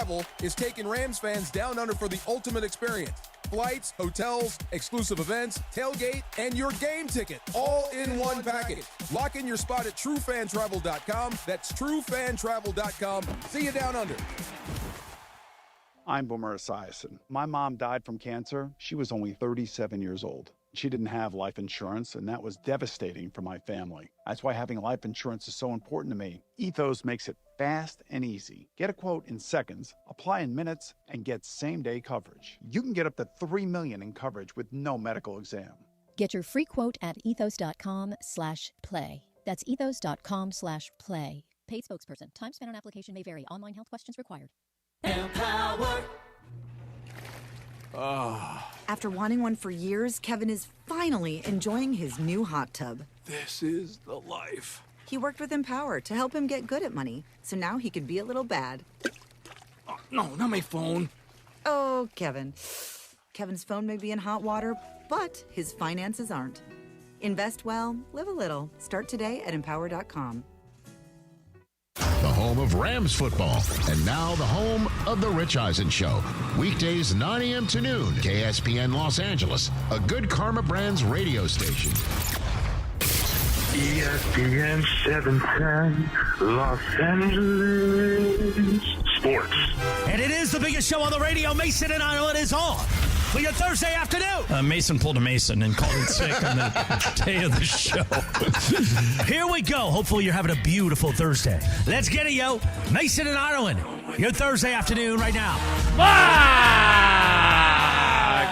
Travel is taking Rams fans down under for the ultimate experience. Flights, hotels, exclusive events, tailgate, and your game ticket, all in one package. Lock in your spot at TrueFanTravel.com. That's TrueFanTravel.com. See you down under. I'm Boomer Esiason. My mom died from cancer. She was only 37 years old. She didn't have life insurance, and that was devastating for my family. That's why having life insurance is so important to me. Ethos makes it fast and easy. Get a quote in seconds, apply in minutes, and get same-day coverage. You can get up to $3 million in coverage with no medical exam. Get your free quote at ethos.com/play. That's ethos.com/play. Paid spokesperson. Time spent on application may vary. Online health questions required. Empower. After wanting one for years, Kevin is finally enjoying his new hot tub. This is the life. He worked with Empower to help him get good at money, so now he could be a little bad. Oh, no, not my phone. Oh, Kevin. Kevin's phone may be in hot water, but his finances aren't. Invest well, live a little. Start today at empower.com. The home of Rams football, and now the home of The Rich Eisen Show. Weekdays 9 a.m. to noon, KSPN Los Angeles, a Good Karma Brands radio station. ESPN 710, Los Angeles Sports. And it is the biggest show on the radio. Mason and I know it is on for your Thursday afternoon. Mason pulled a Mason and called in sick on the day of the show. Here we go. Hopefully you're having a beautiful Thursday. Let's get it, yo. Mason and Arwen, your Thursday afternoon right now.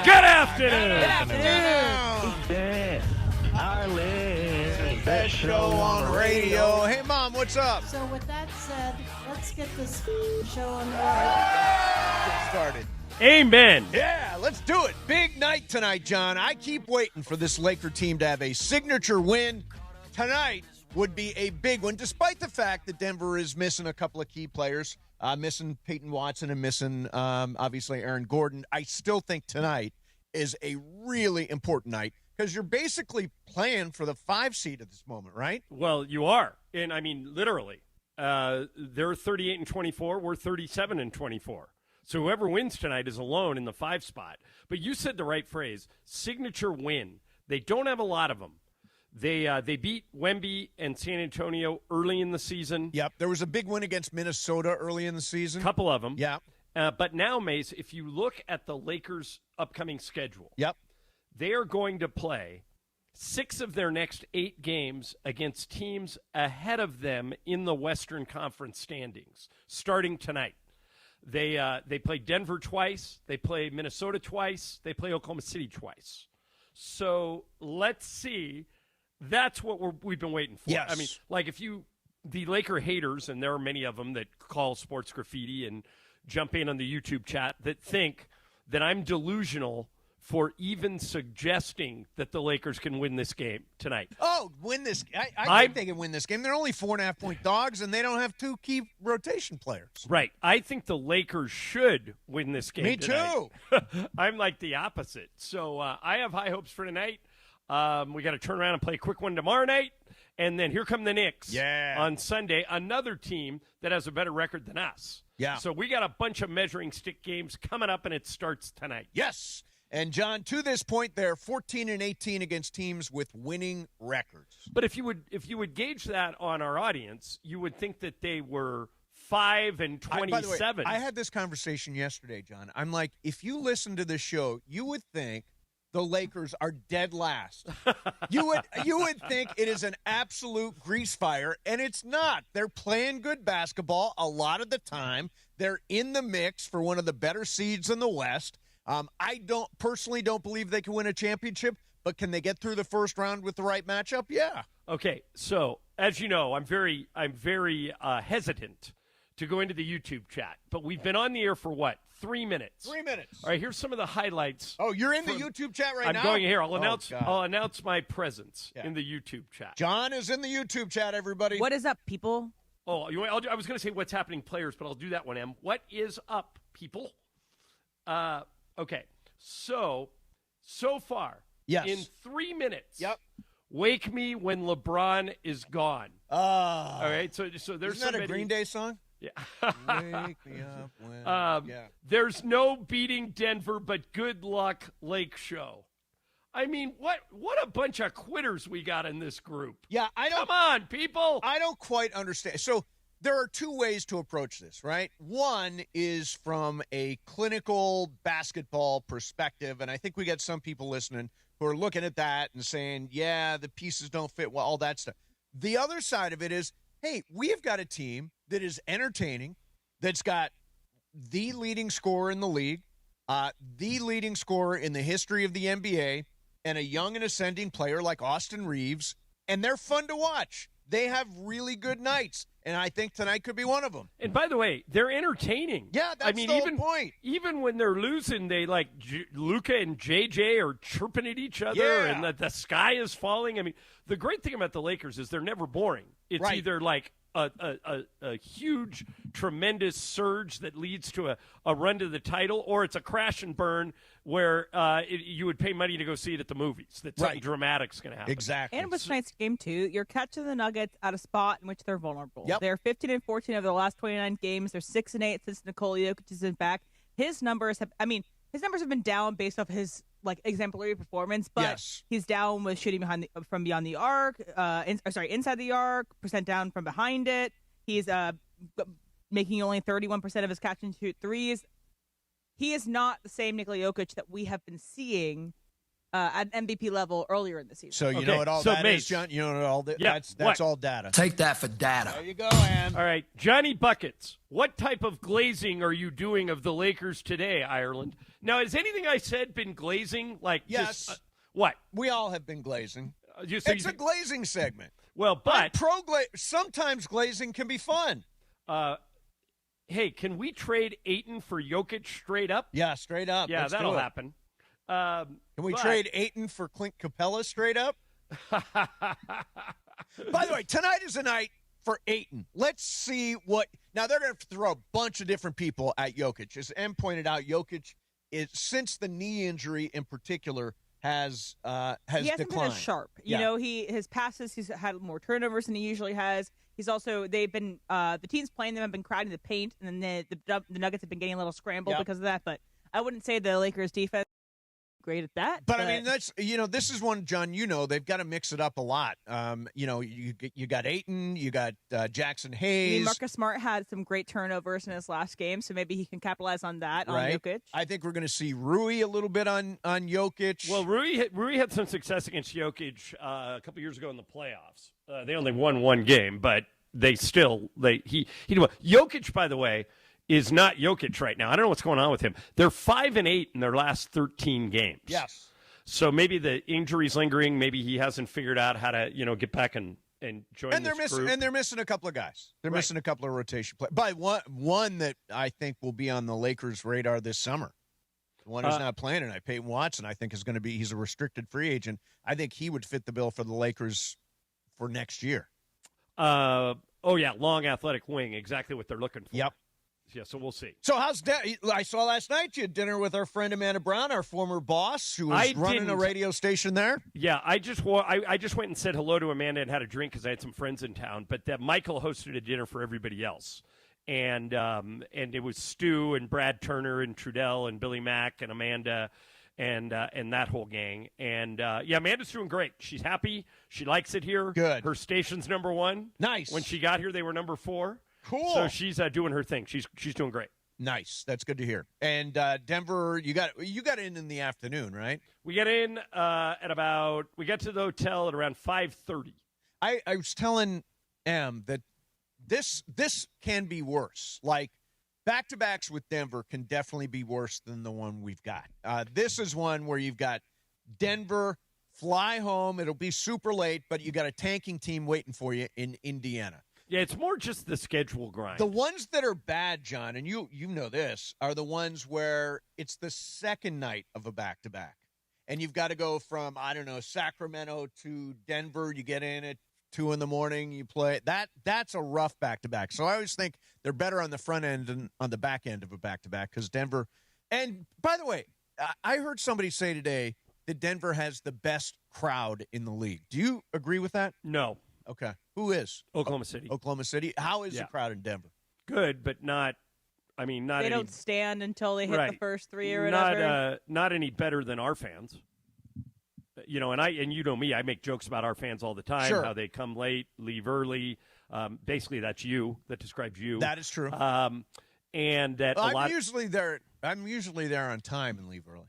Good afternoon. Good afternoon. Best show on radio. Hey, Mom, what's up? So with that said, let's get this show on the road. Get started. Amen. Yeah, let's do it. Big night tonight, John. I keep waiting for this Laker team to have a signature win. Tonight would be a big one, despite the fact that Denver is missing a couple of key players, missing Peyton Watson and missing, obviously, Aaron Gordon. I still think tonight is a really important night because you're basically playing for the 5 seed at this moment, right? Well, you are. And, I mean, literally. They're 38-24. We're 37-24. So whoever wins tonight is alone in the 5 spot. But you said the right phrase, signature win. They don't have a lot of them. They beat Wemby and San Antonio early in the season. Yep, there was a big win against Minnesota early in the season. Couple of them. Yeah. But now, Mace, if you look at the Lakers' upcoming schedule, yep, they are going to play 6 of their next 8 games against teams ahead of them in the Western Conference standings, starting tonight. They play Denver twice. They play Minnesota twice. They play Oklahoma City twice. So let's see. That's what we've been waiting for. Yes. I mean, like the Laker haters, and there are many of them that call sports graffiti and jump in on the YouTube chat that think that I'm delusional for even suggesting that the Lakers can win this game tonight. Oh, win this. I think they can win this game. They're only 4.5-point dogs, and they don't have 2 key rotation players. Right. I think the Lakers should win this game Me tonight. too. I'm like the opposite. So I have high hopes for tonight. We got to turn around and play a quick one tomorrow night. And then here come the Knicks on Sunday, another team that has a better record than us. Yeah. So we got a bunch of measuring stick games coming up, and it starts tonight. Yes. And, John, to this point, they're 14-18 against teams with winning records. But if you would gauge that on our audience, you would think that they were 5-27. By the way, I had this conversation yesterday, John. I'm like, if you listen to this show, you would think the Lakers are dead last. You would think it is an absolute grease fire, and it's not. They're playing good basketball a lot of the time. They're in the mix for one of the better seeds in the West. I personally don't believe they can win a championship, but can they get through the first round with the right matchup? Yeah. Okay, so as you know, I'm very hesitant to go into the YouTube chat, but we've been on the air for what? 3 minutes. 3 minutes. All right, here's some of the highlights. Oh, you're in the YouTube chat right now? I'm going here. I'll announce my presence in the YouTube chat. John is in the YouTube chat, everybody. What is up, people? Oh, I was going to say what's happening, players, but I'll do that one, Em. What is up, people? Okay, so far, yes, in 3 minutes, yep, Wake Me When LeBron Is Gone. All right, so there's Isn't that a Green Day song? Wake me up when... There's no beating Denver, but good luck, Lake Show. I mean, what a bunch of quitters we got in this group. Yeah, Come on, people. I don't quite understand. So there are two ways to approach this, right? One is from a clinical basketball perspective, and I think we got some people listening who are looking at that and saying, yeah, the pieces don't fit well, all that stuff. The other side of it is, hey, we've got a team that is entertaining, that's got the leading scorer in the league, the leading scorer in the history of the NBA, and a young and ascending player like Austin Reeves, and they're fun to watch. They have really good nights, and I think tonight could be one of them. And by the way, they're entertaining. Yeah, that's the whole point. Even when they're losing, they like Luka and JJ are chirping at each other, and the sky is falling. I mean, the great thing about the Lakers is they're never boring. It's either like a huge, tremendous surge that leads to a run to the title, or it's a crash and burn where you would pay money to go see it at the movies. That something dramatic's going to happen. Exactly. And with tonight's game, too, you're catching the Nuggets at a spot in which they're vulnerable. Yep. They're 15-14 over the last 29 games. They're 6-8 since Nikola Jokic is back. His numbers have been down based off his exemplary performance, but he's down with shooting from beyond the arc, inside the arc, percent down from behind it. He's making only 31% of his catch and shoot threes. He is not the same Nikola Jokic that we have been seeing at MVP level earlier in the season. So you know what all that is, John? You know what all that? That's all data. Take that for data. There you go, Ann. All right, Johnny Buckets, what type of glazing are you doing of the Lakers today, Ireland? Now, has anything I said been glazing? Yes. What? We all have been glazing. It's a glazing segment. Well, but sometimes glazing can be fun. Hey, can we trade Ayton for Jokic straight up? Yeah, straight up. Yeah, Let's that'll do it. happen. Can we trade Ayton for Clint Capella straight up? By the way, tonight is a night for Ayton. Let's see what – now they're going to throw a bunch of different people at Jokic. As Em pointed out, Jokic, since the knee injury in particular, has he hasn't declined. been as sharp. You know, his passes, he's had more turnovers than he usually has. He's also, they've been, the teams playing them have been crowding the paint, and then the Nuggets have been getting a little scrambled because of that. But I wouldn't say the Lakers defense is great at that. But I mean, that's, this is one, John, they've got to mix it up a lot. You got Ayton, you got Jackson Hayes. Marcus Smart had some great turnovers in his last game, so maybe he can capitalize on that on Jokic. I think we're going to see Rui a little bit on Jokic. Well, Rui had some success against Jokic a couple years ago in the playoffs. They only won one game, but he Jokic, by the way, is not Jokic right now. I don't know what's going on with him. They're 5-8 in their last 13 games. Yes. So maybe the injury's lingering. Maybe he hasn't figured out how to, get back and join this group. And they're missing a couple of guys. They're missing a couple of rotation players. But one that I think will be on the Lakers' radar this summer. The one who's not playing tonight, Peyton Watson, I think is going to be. He's a restricted free agent. I think he would fit the bill for the Lakers for next year. Long athletic wing, exactly what they're looking for. Yep. Yeah, so we'll see. So I saw last night you had dinner with our friend Amanda Brown, our former boss, who was running a radio station there. Yeah, I just went and said hello to Amanda and had a drink because I had some friends in town. But Michael hosted a dinner for everybody else, and it was Stu and Brad Turner and Trudell and Billy Mack and Amanda and that whole gang. And Amanda's doing great. She's happy. She likes it here. Good. Her station's number 1. Nice. When she got here, they were number 4. Cool. So she's doing her thing. She's doing great. Nice. That's good to hear. And Denver, you got in the afternoon, right? We got in we got to the hotel at around 5:30. I was telling Em that this can be worse. Like back-to-backs with Denver can definitely be worse than the one we've got. This is one where you've got Denver, fly home. It'll be super late, but you got a tanking team waiting for you in Indiana. Yeah, it's more just the schedule grind. The ones that are bad, John, and you know this, are the ones where it's the second night of a back-to-back. And you've got to go from, Sacramento to Denver. You get in at 2 a.m, you play. That's a rough back-to-back. So I always think they're better on the front end than on the back end of a back-to-back because Denver – and by the way, I heard somebody say today that Denver has the best crowd in the league. Do you agree with that? No. Okay. Who is? Oklahoma City. Oklahoma City. How is the crowd in Denver? Good, but not. I mean, not. They any, don't stand until they hit right. the first three or whatever. Not any better than our fans. You know, and you know me, I make jokes about our fans all the time. Sure. How they come late, leave early. Basically, that's you. That describes you. That is true. And that I'm usually there on time and leave early.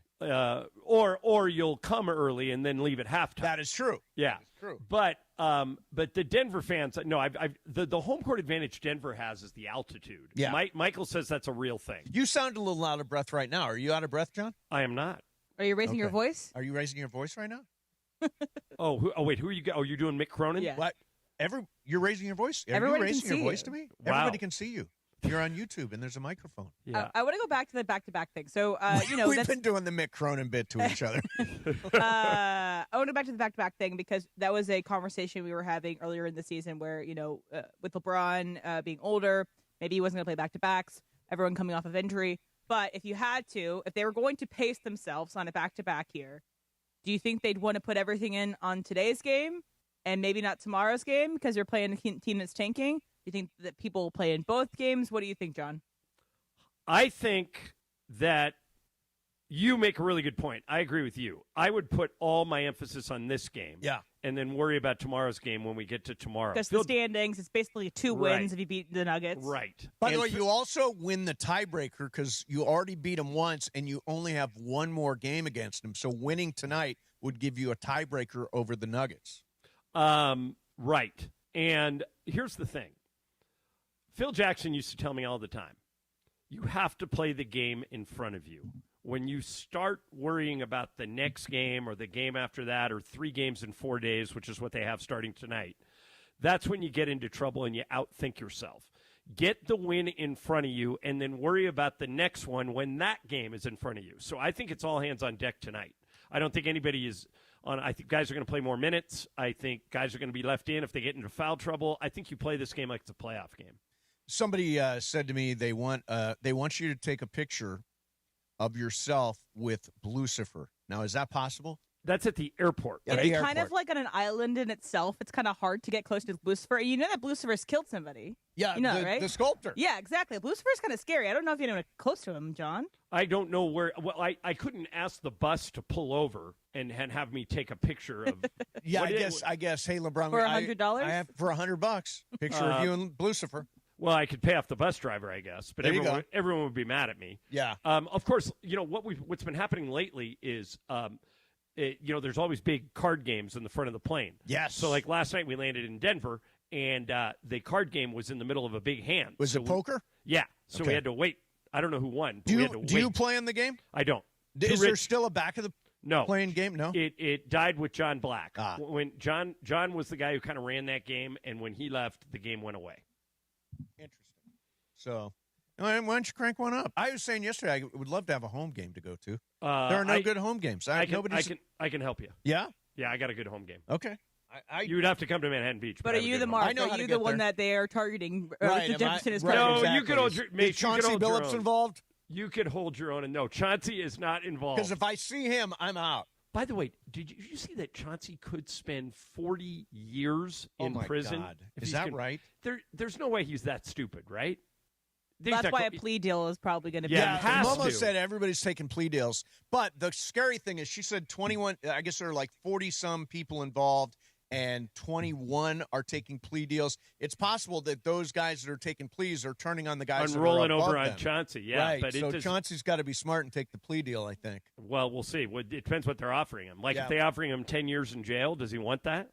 Or you'll come early and then leave at halftime. That is true. Yeah, that is true. But the Denver fans, no, the home court advantage Denver has is the altitude. Yeah. Michael says that's a real thing. You sound a little out of breath right now. Are you out of breath, John? I am not. Are you raising your voice? Are you raising your voice right now? Wait, who are you? Oh, you're doing Mick Cronin? Yeah. What? You're raising your voice? Everybody Are you raising can see your voice you. to me? Wow. Everybody can see you. You're on YouTube and there's a microphone. Yeah. I want to go back to the back-to-back thing. So, we've been doing the Mick Cronin bit to each other. I want to go back to the back-to-back thing because that was a conversation we were having earlier in the season where, with LeBron being older, maybe he wasn't going to play back-to-backs, everyone coming off of injury. But if they were going to pace themselves on a back-to-back here, do you think they'd want to put everything in on today's game and maybe not tomorrow's game because they're playing a team that's tanking? Do you think that people will play in both games? What do you think, John? I think that you make a really good point. I agree with you. I would put all my emphasis on this game. Yeah. And then worry about tomorrow's game when we get to tomorrow. Because the standings, it's basically 2 wins if you beat the Nuggets. Right. By the way, you also win the tiebreaker because you already beat them once and you only have one more game against them. So winning tonight would give you a tiebreaker over the Nuggets. Right. And here's the thing. Phil Jackson used to tell me all the time, you have to play the game in front of you. When you start worrying about the next game or the game after that or 3 games in 4 days, which is what they have starting tonight, that's when you get into trouble and you outthink yourself. Get the win in front of you and then worry about the next one when that game is in front of you. So I think it's all hands on deck tonight. I don't think anybody is on. I think guys are going to play more minutes. I think guys are going to be left in if they get into foul trouble. I think you play this game like it's a playoff game. Somebody said to me they want you to take a picture of yourself with Lucifer. Now, is that possible? That's at the airport. At It's the kind airport. of like on an island in itself. It's kind of hard to get close to Lucifer. You know that Lucifer's killed somebody. Yeah, you know that, right? The sculptor. Yeah, exactly. Lucifer's kind of scary. I don't know if you know close to him, John. I don't know where. Well, I couldn't ask the bus to pull over and have me take a picture of. Yeah, I guess. Hey, LeBron, For $100? I have for $100. Picture of you and Lucifer. Well, I could pay off the bus driver, I guess, but There you go. everyone would be mad at me. Yeah. Of course, what's been happening lately is, there's always big card games in the front of the plane. Yes. So, like last night, we landed in Denver, and the card game was in the middle of a big hand. Was it poker? Yeah. So Okay. we had to wait. I don't know who won. But Do we you had to do wait. you play in the game? I don't. Is there still a back of the playing game? No. It died with John Black. Ah. When John was the guy who kind of ran that game, and when he left, the game went away. Interesting. So, why don't you crank one up? I was saying yesterday I would love to have a home game to go to. There are no good home games. I can help you. Yeah? Yeah, I got a good home game. Okay. You'd have to come to Manhattan Beach. But I are have a you good the home mark? game. Are you the one that they are targeting? Right, The Jefferson is right, No, exactly. you could hold your. Mate, Is Chauncey you could hold Billups your own. involved? You could hold your own, and no, Chauncey is not involved. Because if I see him, I'm out. By the way, did you see that Chauncey could spend 40 years in prison? God. if Is he's that right? There's no way he's that stupid, right? That's why a plea deal is probably going to be. Yeah, it has Momo to. said everybody's taking plea deals. But the scary thing is she said 21, I guess there are like 40-some people involved, and 21 are taking plea deals. It's possible that those guys that are taking pleas are turning on the guys that are rolling above over on them. Chauncey. Yeah, right. but So Chauncey's got to be smart and take the plea deal, I think. Well, we'll see. It depends what they're offering him. Like Yeah. if they're offering him 10 years in jail, does he want that?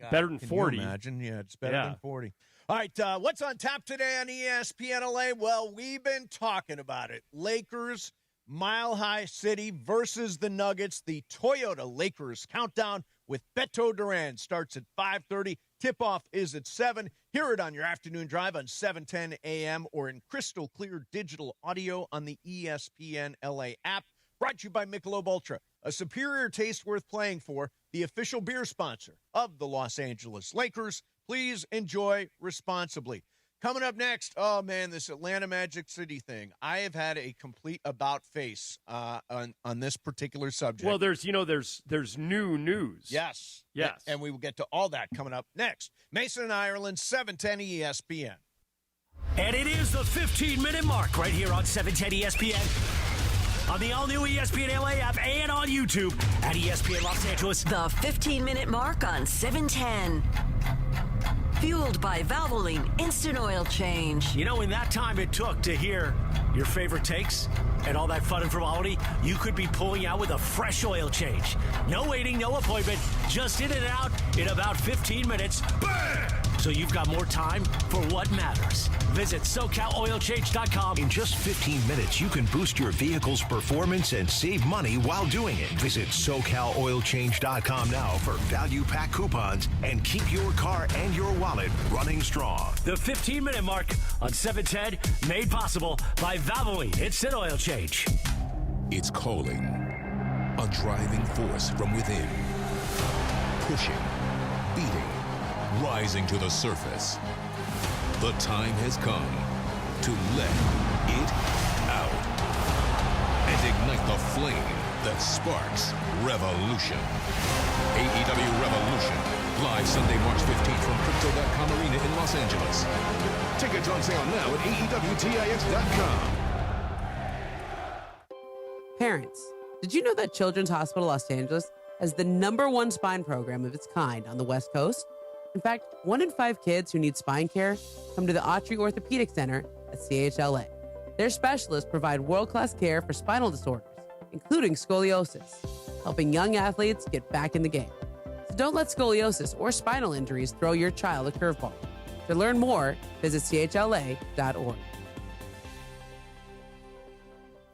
God, Better than can 40. You imagine? Yeah, it's better Yeah. than 40. All right, what's on tap today on ESPN LA? Well, we've been talking about it. Lakers, Mile High City versus the Nuggets. The Toyota Lakers countdown with Beto Duran starts at 5:30. Tip-off is at 7. Hear it on your afternoon drive on 710 a.m. or in crystal clear digital audio on the ESPN LA app. Brought to you by Michelob Ultra, a superior taste worth playing for, the official beer sponsor of the Los Angeles Lakers. Please enjoy responsibly. Coming up next, oh, man, this Atlanta Magic City thing. I have had a complete about face on this particular subject. Well, there's new news. Yes. Yes. And we will get to all that coming up next. Mason and Ireland, 710 ESPN. And it is the 15-minute mark right here on 710 ESPN. On the all-new ESPN LA app and on YouTube at ESPN Los Angeles. The 15-minute mark on 710. Fueled by Valvoline Instant Oil Change. You know, in that time it took to hear your favorite takes and all that fun and frivolity, you could be pulling out with a fresh oil change. No waiting, no appointment, just in and out in about 15 minutes. Bam! So you've got more time for what matters. Visit SoCalOilChange.com. In just 15 minutes, you can boost your vehicle's performance and save money while doing it. Visit SoCalOilChange.com now for value pack coupons and keep your car and your wallet running strong. The 15-minute mark on 710, made possible by Valvoline Instant Oil Change. It's calling. A driving force from within. Pushing, beating, rising to the surface. The time has come to let it out and ignite the flame that sparks revolution. AEW Revolution, live Sunday, March 15th from Crypto.com Arena in Los Angeles. Tickets on sale now at AEWTIX.com. Parents, did you know that Children's Hospital Los Angeles has the #1 spine program of its kind on the West Coast? In fact, 1 in 5 kids who need spine care come to the Autry Orthopedic Center at CHLA. Their specialists provide world-class care for spinal disorders, including scoliosis, helping young athletes get back in the game. So don't let scoliosis or spinal injuries throw your child a curveball. To learn more, visit chla.org.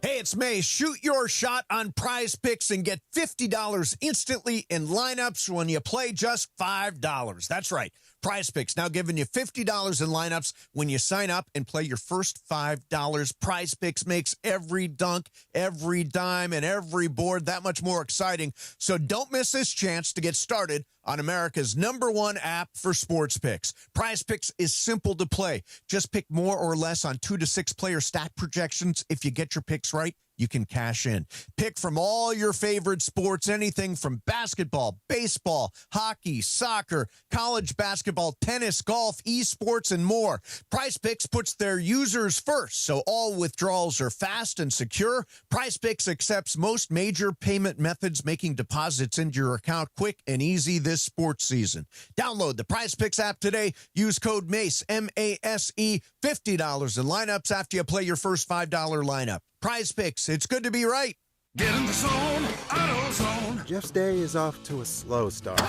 Hey, it's May. Shoot your shot on Prize Picks and get $50 instantly in lineups when you play just $5. That's right. Prize Picks now giving you $50 in lineups when you sign up and play your first $5. Prize Picks makes every dunk, every dime, and every board that much more exciting. So don't miss this chance to get started on America's #1 app for sports picks. Prize Picks is simple to play. Just pick more or less on 2 to 6 player stat projections. If you get your picks right, you can cash in. Pick from all your favorite sports, anything from basketball, baseball, hockey, soccer, college basketball, tennis, golf, esports, and more. Prize Picks puts their users first, so all withdrawals are fast and secure. Prize Picks accepts most major payment methods, making deposits into your account quick and easy this sports season. Download the Prize Picks app today. Use code MACE, M-A-S-E, $50 in lineups after you play your first $5 lineup. Prize Picks, it's good to be right. Get in the zone, AutoZone. Jeff's day is off to a slow start.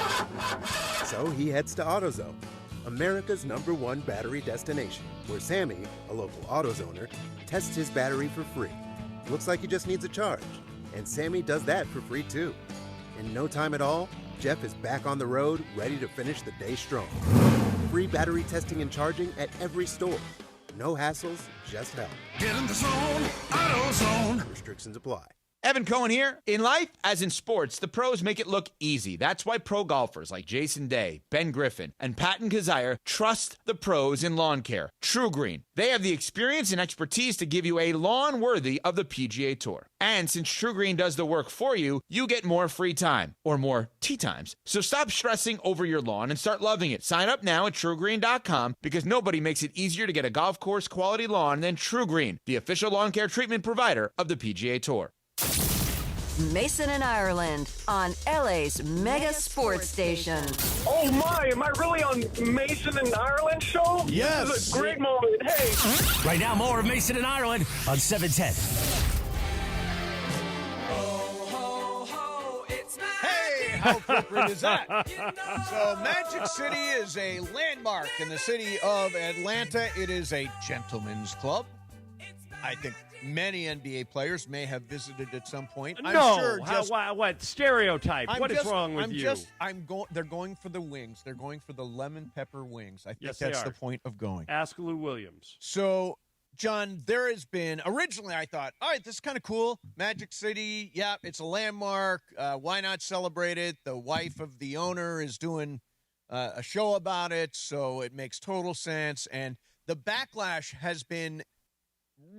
So he heads to AutoZone, America's #1 battery destination, where Sammy, a local AutoZoner, tests his battery for free. Looks like he just needs a charge. And Sammy does that for free too. In no time at all, Jeff is back on the road, ready to finish the day strong. Free battery testing and charging at every store. No hassles, just help. Get in the zone, AutoZone. Restrictions apply. Evan Cohen here. In life, as in sports, the pros make it look easy. That's why pro golfers like Jason Day, Ben Griffin, and Patton Kazire trust the pros in lawn care. True Green. They have the experience and expertise to give you a lawn worthy of the PGA Tour. And since True Green does the work for you, you get more free time, or more tee times. So stop stressing over your lawn and start loving it. Sign up now at TrueGreen.com because nobody makes it easier to get a golf course quality lawn than True Green, the official lawn care treatment provider of the PGA Tour. Mason and Ireland on LA's mega sports station. Oh my, am I really on Mason and Ireland show? Yes. This is a great moment. Hey. Right now, more of Mason and Ireland on 710. Hey, how appropriate is that? So Magic City is a landmark in the city of Atlanta. It is a gentleman's club. I think many NBA players may have visited at some point. What stereotype? What is wrong with you? They're going for the wings. They're going for the lemon pepper wings. I think Yes, that's they the point of going. Ask Lou Williams. So, John, there has been originally I thought, all right, this is kind of cool. Magic City, yeah, it's a landmark. Why not celebrate it? The wife of the owner is doing a show about it, so it makes total sense. And the backlash has been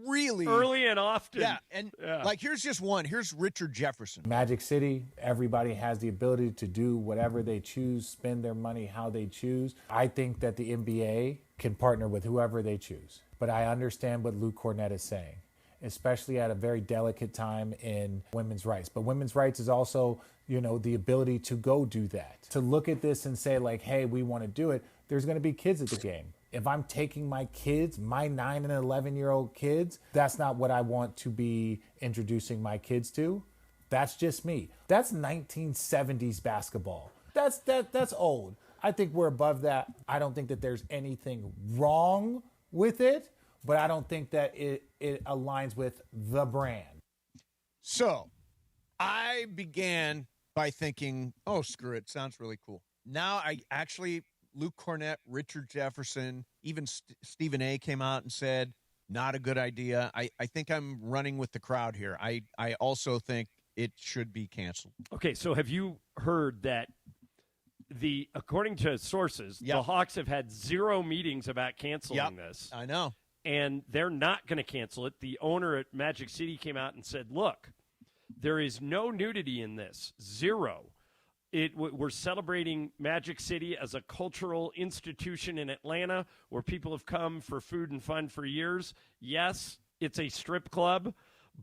really early and often. Yeah, and like here's just one. Here's Richard Jefferson. Magic City, everybody has the ability to do whatever they choose, spend their money how they choose. I think that the NBA can partner with whoever they choose. But I understand what Luke Cornett is saying, especially at a very delicate time in women's rights. But women's rights is also, the ability to go do that. To look at this and say, like, hey, we want to do it, there's going to be kids at the game. If I'm taking my kids, my 9 and 11-year-old kids, that's not what I want to be introducing my kids to. That's just me. That's 1970s basketball. That's old. I think we're above that. I don't think that there's anything wrong with it, but I don't think that it aligns with the brand. So I began by thinking, oh, screw it. Sounds really cool. Now Luke Cornett, Richard Jefferson, even Stephen A. came out and said, not a good idea. I think I'm running with the crowd here. I also think it should be canceled. Okay, so have you heard that according to sources, the Hawks have had 0 meetings about canceling this. I know. And they're not going to cancel it. The owner at Magic City came out and said, look, there is no nudity in this. 0. We're celebrating Magic City as a cultural institution in Atlanta where people have come for food and fun for years. Yes, it's a strip club,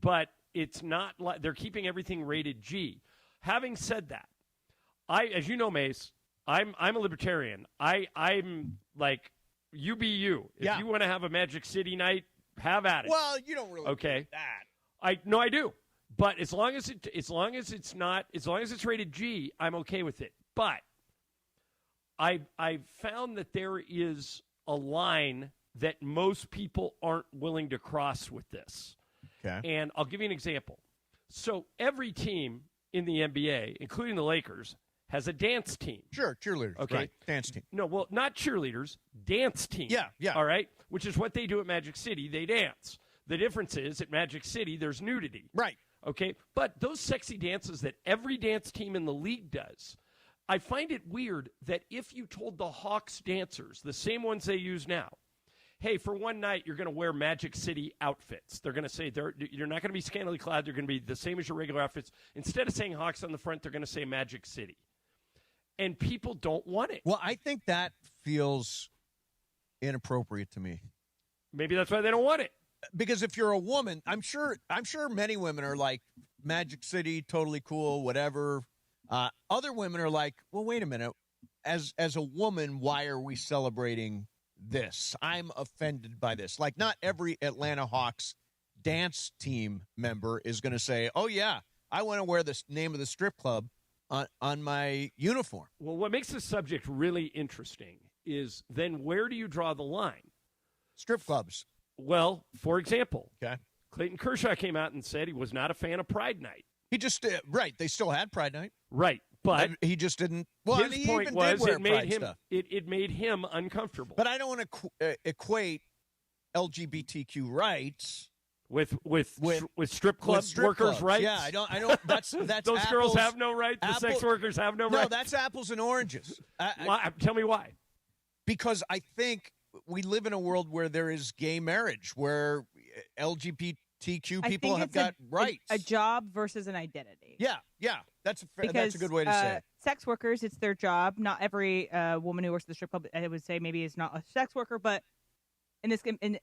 but it's not like they're keeping everything rated G. Having said that, as you know, Mace, I'm a libertarian. I'm like, you be you. If you want to have a Magic City night, have at it. Well, you don't really do that. I do. But as long as it's rated G, I'm okay with it. But I've found that there is a line that most people aren't willing to cross with this. Okay. And I'll give you an example. So every team in the NBA, including the Lakers, has a dance team. Sure, cheerleaders. Okay. Right. Dance team. No, well, not cheerleaders, dance team. Yeah. All right? Which is what they do at Magic City. They dance. The difference is at Magic City, there's nudity. Right. Okay? But those sexy dances that every dance team in the league does, I find it weird that if you told the Hawks dancers, the same ones they use now, hey, for one night, you're going to wear Magic City outfits. They're going to say you're not going to be scantily clad. They're going to be the same as your regular outfits. Instead of saying Hawks on the front, they're going to say Magic City. And people don't want it. Well, I think that feels inappropriate to me. Maybe that's why they don't want it. Because if you're a woman, I'm sure many women are like, Magic City, totally cool, whatever. Other women are like, well, wait a minute. As a woman, why are we celebrating this? I'm offended by this. Like, not every Atlanta Hawks dance team member is going to say, oh, yeah, I want to wear the name of the strip club on my uniform. Well, what makes this subject really interesting is then where do you draw the line? Strip clubs. Well, for example, okay, Clayton Kershaw came out and said he was not a fan of Pride Night. He just right. They still had Pride Night. Right. But he just didn't. Well, his point was it made him uncomfortable. But I don't want to equate LGBTQ rights with strip club workers' rights. Yeah, I don't. That's those apples, girls have no rights. The sex workers have no rights. No, that's apples and oranges. Tell me why. Because I think we live in a world where there is gay marriage, where LGBTQ people have got rights. A job versus an identity. Yeah. That's a good way to say it. Sex workers, it's their job. Not every woman who works at the strip club, I would say, maybe is not a sex worker, but in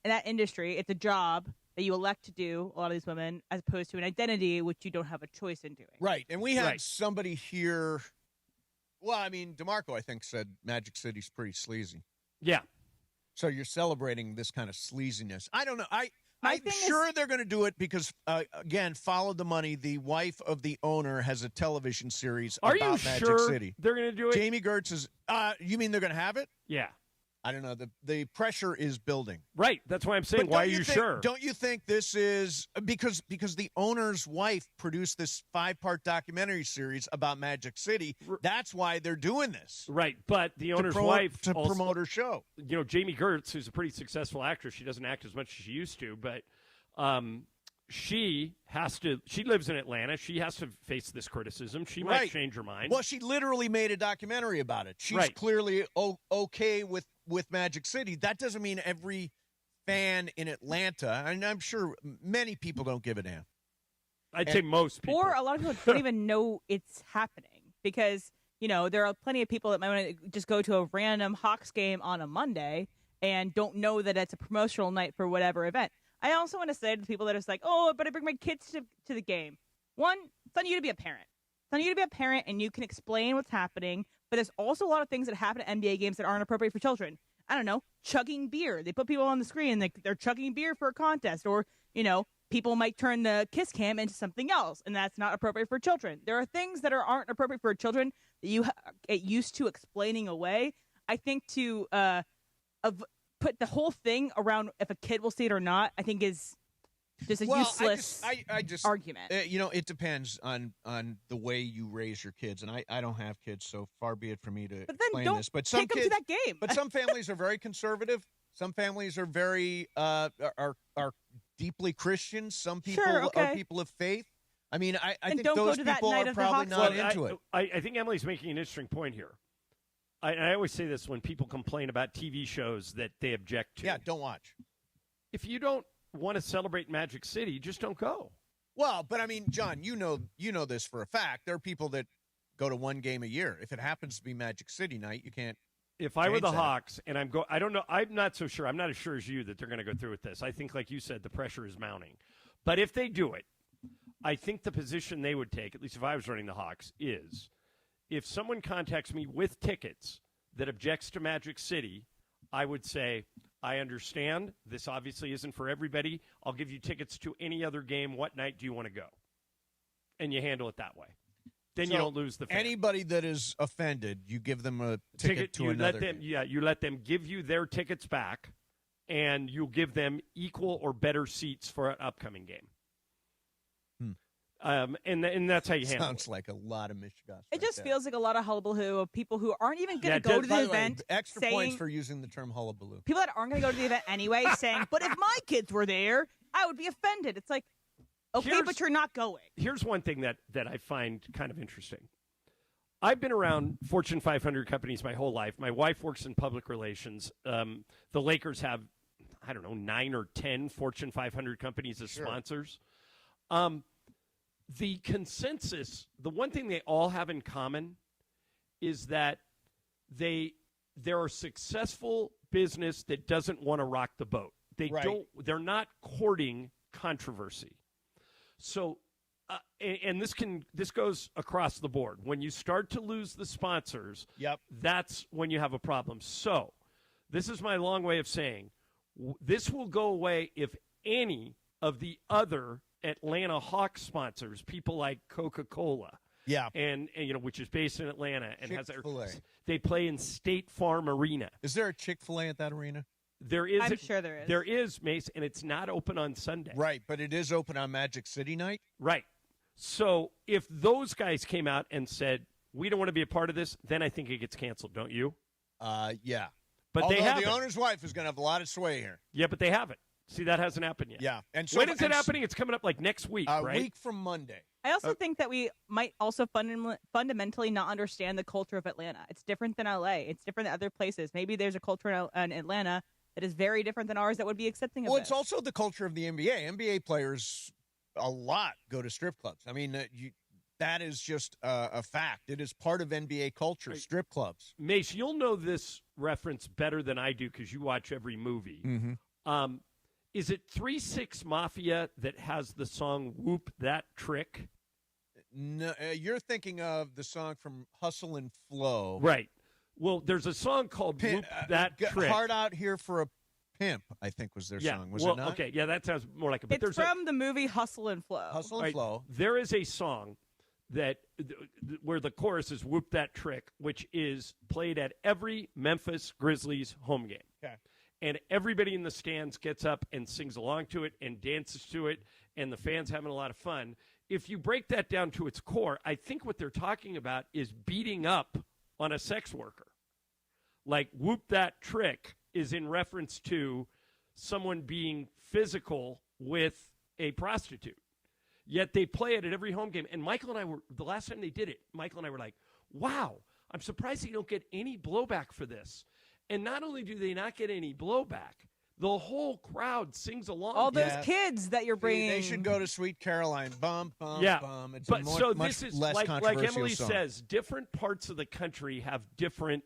that industry, it's a job that you elect to do, a lot of these women, as opposed to an identity which you don't have a choice in doing. Right. And we had somebody here. Well, I mean, DeMarco, I think, said Magic City's pretty sleazy. Yeah. So you're celebrating this kind of sleaziness. I don't know. I'm sure they're going to do it because, again, follow the money. The wife of the owner has a television series about Magic City. They're going to do it? Jamie Gertz is. You mean they're going to have it? Yeah. I don't know. The pressure is building. Right. That's why I'm saying, why are you sure? Don't you think this is because the owner's wife produced this 5-part documentary series about Magic City? That's why they're doing this. Right. But the owner's wife to promote her show. You know, Jamie Gertz, who's a pretty successful actress, she doesn't act as much as she used to, but she lives in Atlanta. She has to face this criticism. She might change her mind. Well, she literally made a documentary about it. She's clearly okay with Magic City. That doesn't mean every fan in Atlanta, and I'm sure many people don't give a damn. I'd say most people. Or a lot of people don't even know it's happening because, there are plenty of people that might want to just go to a random Hawks game on a Monday and don't know that it's a promotional night for whatever event. I also want to say to the people that are just like, oh, but I bring my kids to the game. One, it's on you to be a parent. It's on you to be a parent, and you can explain what's happening. But there's also a lot of things that happen at NBA games that aren't appropriate for children. I don't know, chugging beer. They put people on the screen, they're chugging beer for a contest. Or, people might turn the kiss cam into something else, and that's not appropriate for children. There are things that aren't appropriate for children that you get used to explaining away. I think to put the whole thing around if a kid will see it or not, I think is just a useless argument. It depends on the way you raise your kids, and I don't have kids, so far be it for me to explain this. But some take them to that game. But some families are very conservative. Some families are very are deeply Christian. Some people are people of faith. I mean, I think those people are probably not into it. I think Emily's making an interesting point here. I always say this when people complain about TV shows that they object to. Yeah, don't watch. If you don't want to celebrate Magic City, just don't go. Well, but I mean, John, you know this for a fact. There are people that go to one game a year. If it happens to be Magic City night, you can't. If I were the Hawks and I don't know. I'm not so sure. I'm not as sure as you that they're going to go through with this. I think, like you said, the pressure is mounting. But if they do it, I think the position they would take, at least if I was running the Hawks, is if someone contacts me with tickets that objects to Magic City, I would say, I understand. This obviously isn't for everybody. I'll give you tickets to any other game. What night do you want to go? And you handle it that way. Then you don't lose the fan. Anybody that is offended, you give them a ticket to another game. Yeah, you let them give you their tickets back, and you'll give them equal or better seats for an upcoming game. And that's how you handle it. Sounds like a lot of Michigan. It just feels like a lot of hullabaloo of people who aren't even going to go to the event. Extra points for using the term hullabaloo. People that aren't going to go to the event anyway saying, but if my kids were there, I would be offended. It's like, okay, but you're not going. Here's one thing that I find kind of interesting. I've been around Fortune 500 companies my whole life. My wife works in public relations. The Lakers have, 9 or 10 Fortune 500 companies as sponsors. The consensus, the one thing they all have in common is that they're a successful business that doesn't want to rock the boat. They're not courting controversy. So, and this goes across the board. When you start to lose the sponsors, that's when you have a problem. So, this is my long way of saying this will go away if any of the other Atlanta Hawks sponsors, people like Coca-Cola, and which is based in Atlanta and they play in State Farm Arena. Is there a Chick-fil-A at that arena? There is. I'm sure there is. There is, Mace, and it's not open on Sunday. Right, but it is open on Magic City night? Right. So if those guys came out and said, we don't want to be a part of this, then I think it gets canceled, don't you? Yeah. But although they haven't. The owner's wife is going to have a lot of sway here. Yeah, but they haven't. See, that hasn't happened yet. Yeah. And so, when is it happening? It's coming up like next week, right? A week from Monday. I also think that we might also fundamentally not understand the culture of Atlanta. It's different than LA. It's different than other places. Maybe there's a culture in Atlanta that is very different than ours that would be accepting of it. It's also the culture of the NBA. NBA players, a lot, go to strip clubs. I mean, that is just a fact. It is part of NBA culture, strip clubs. Mace, you'll know this reference better than I do because you watch every movie. Mm-hmm. Is it 3-6 Mafia that has the song Whoop That Trick? No, you're thinking of the song from Hustle and Flow. Right. Well, there's a song called Whoop That Trick. Hard Out Here for a Pimp, I think was their song. Was it not? Okay, yeah, that sounds more like it. But it's from the movie Hustle and Flow. Hustle and Flow. There is a song that where the chorus is Whoop That Trick, which is played at every Memphis Grizzlies home game. Okay. And everybody in the stands gets up and sings along to it and dances to it, and the fans having a lot of fun. If you break that down to its core, I think what they're talking about is beating up on a sex worker. Like, Whoop That Trick is in reference to someone being physical with a prostitute. Yet they play it at every home game. And Michael and I were, the last time they did it, Michael and I were like, wow, I'm surprised they don't get any blowback for this. And not only do they not get any blowback, the whole crowd sings along. All those kids that you're bringing. They should go to Sweet Caroline. Bum, bum, bum. It's but a more, so much this is less like controversial Emily song. says, different parts of the country have different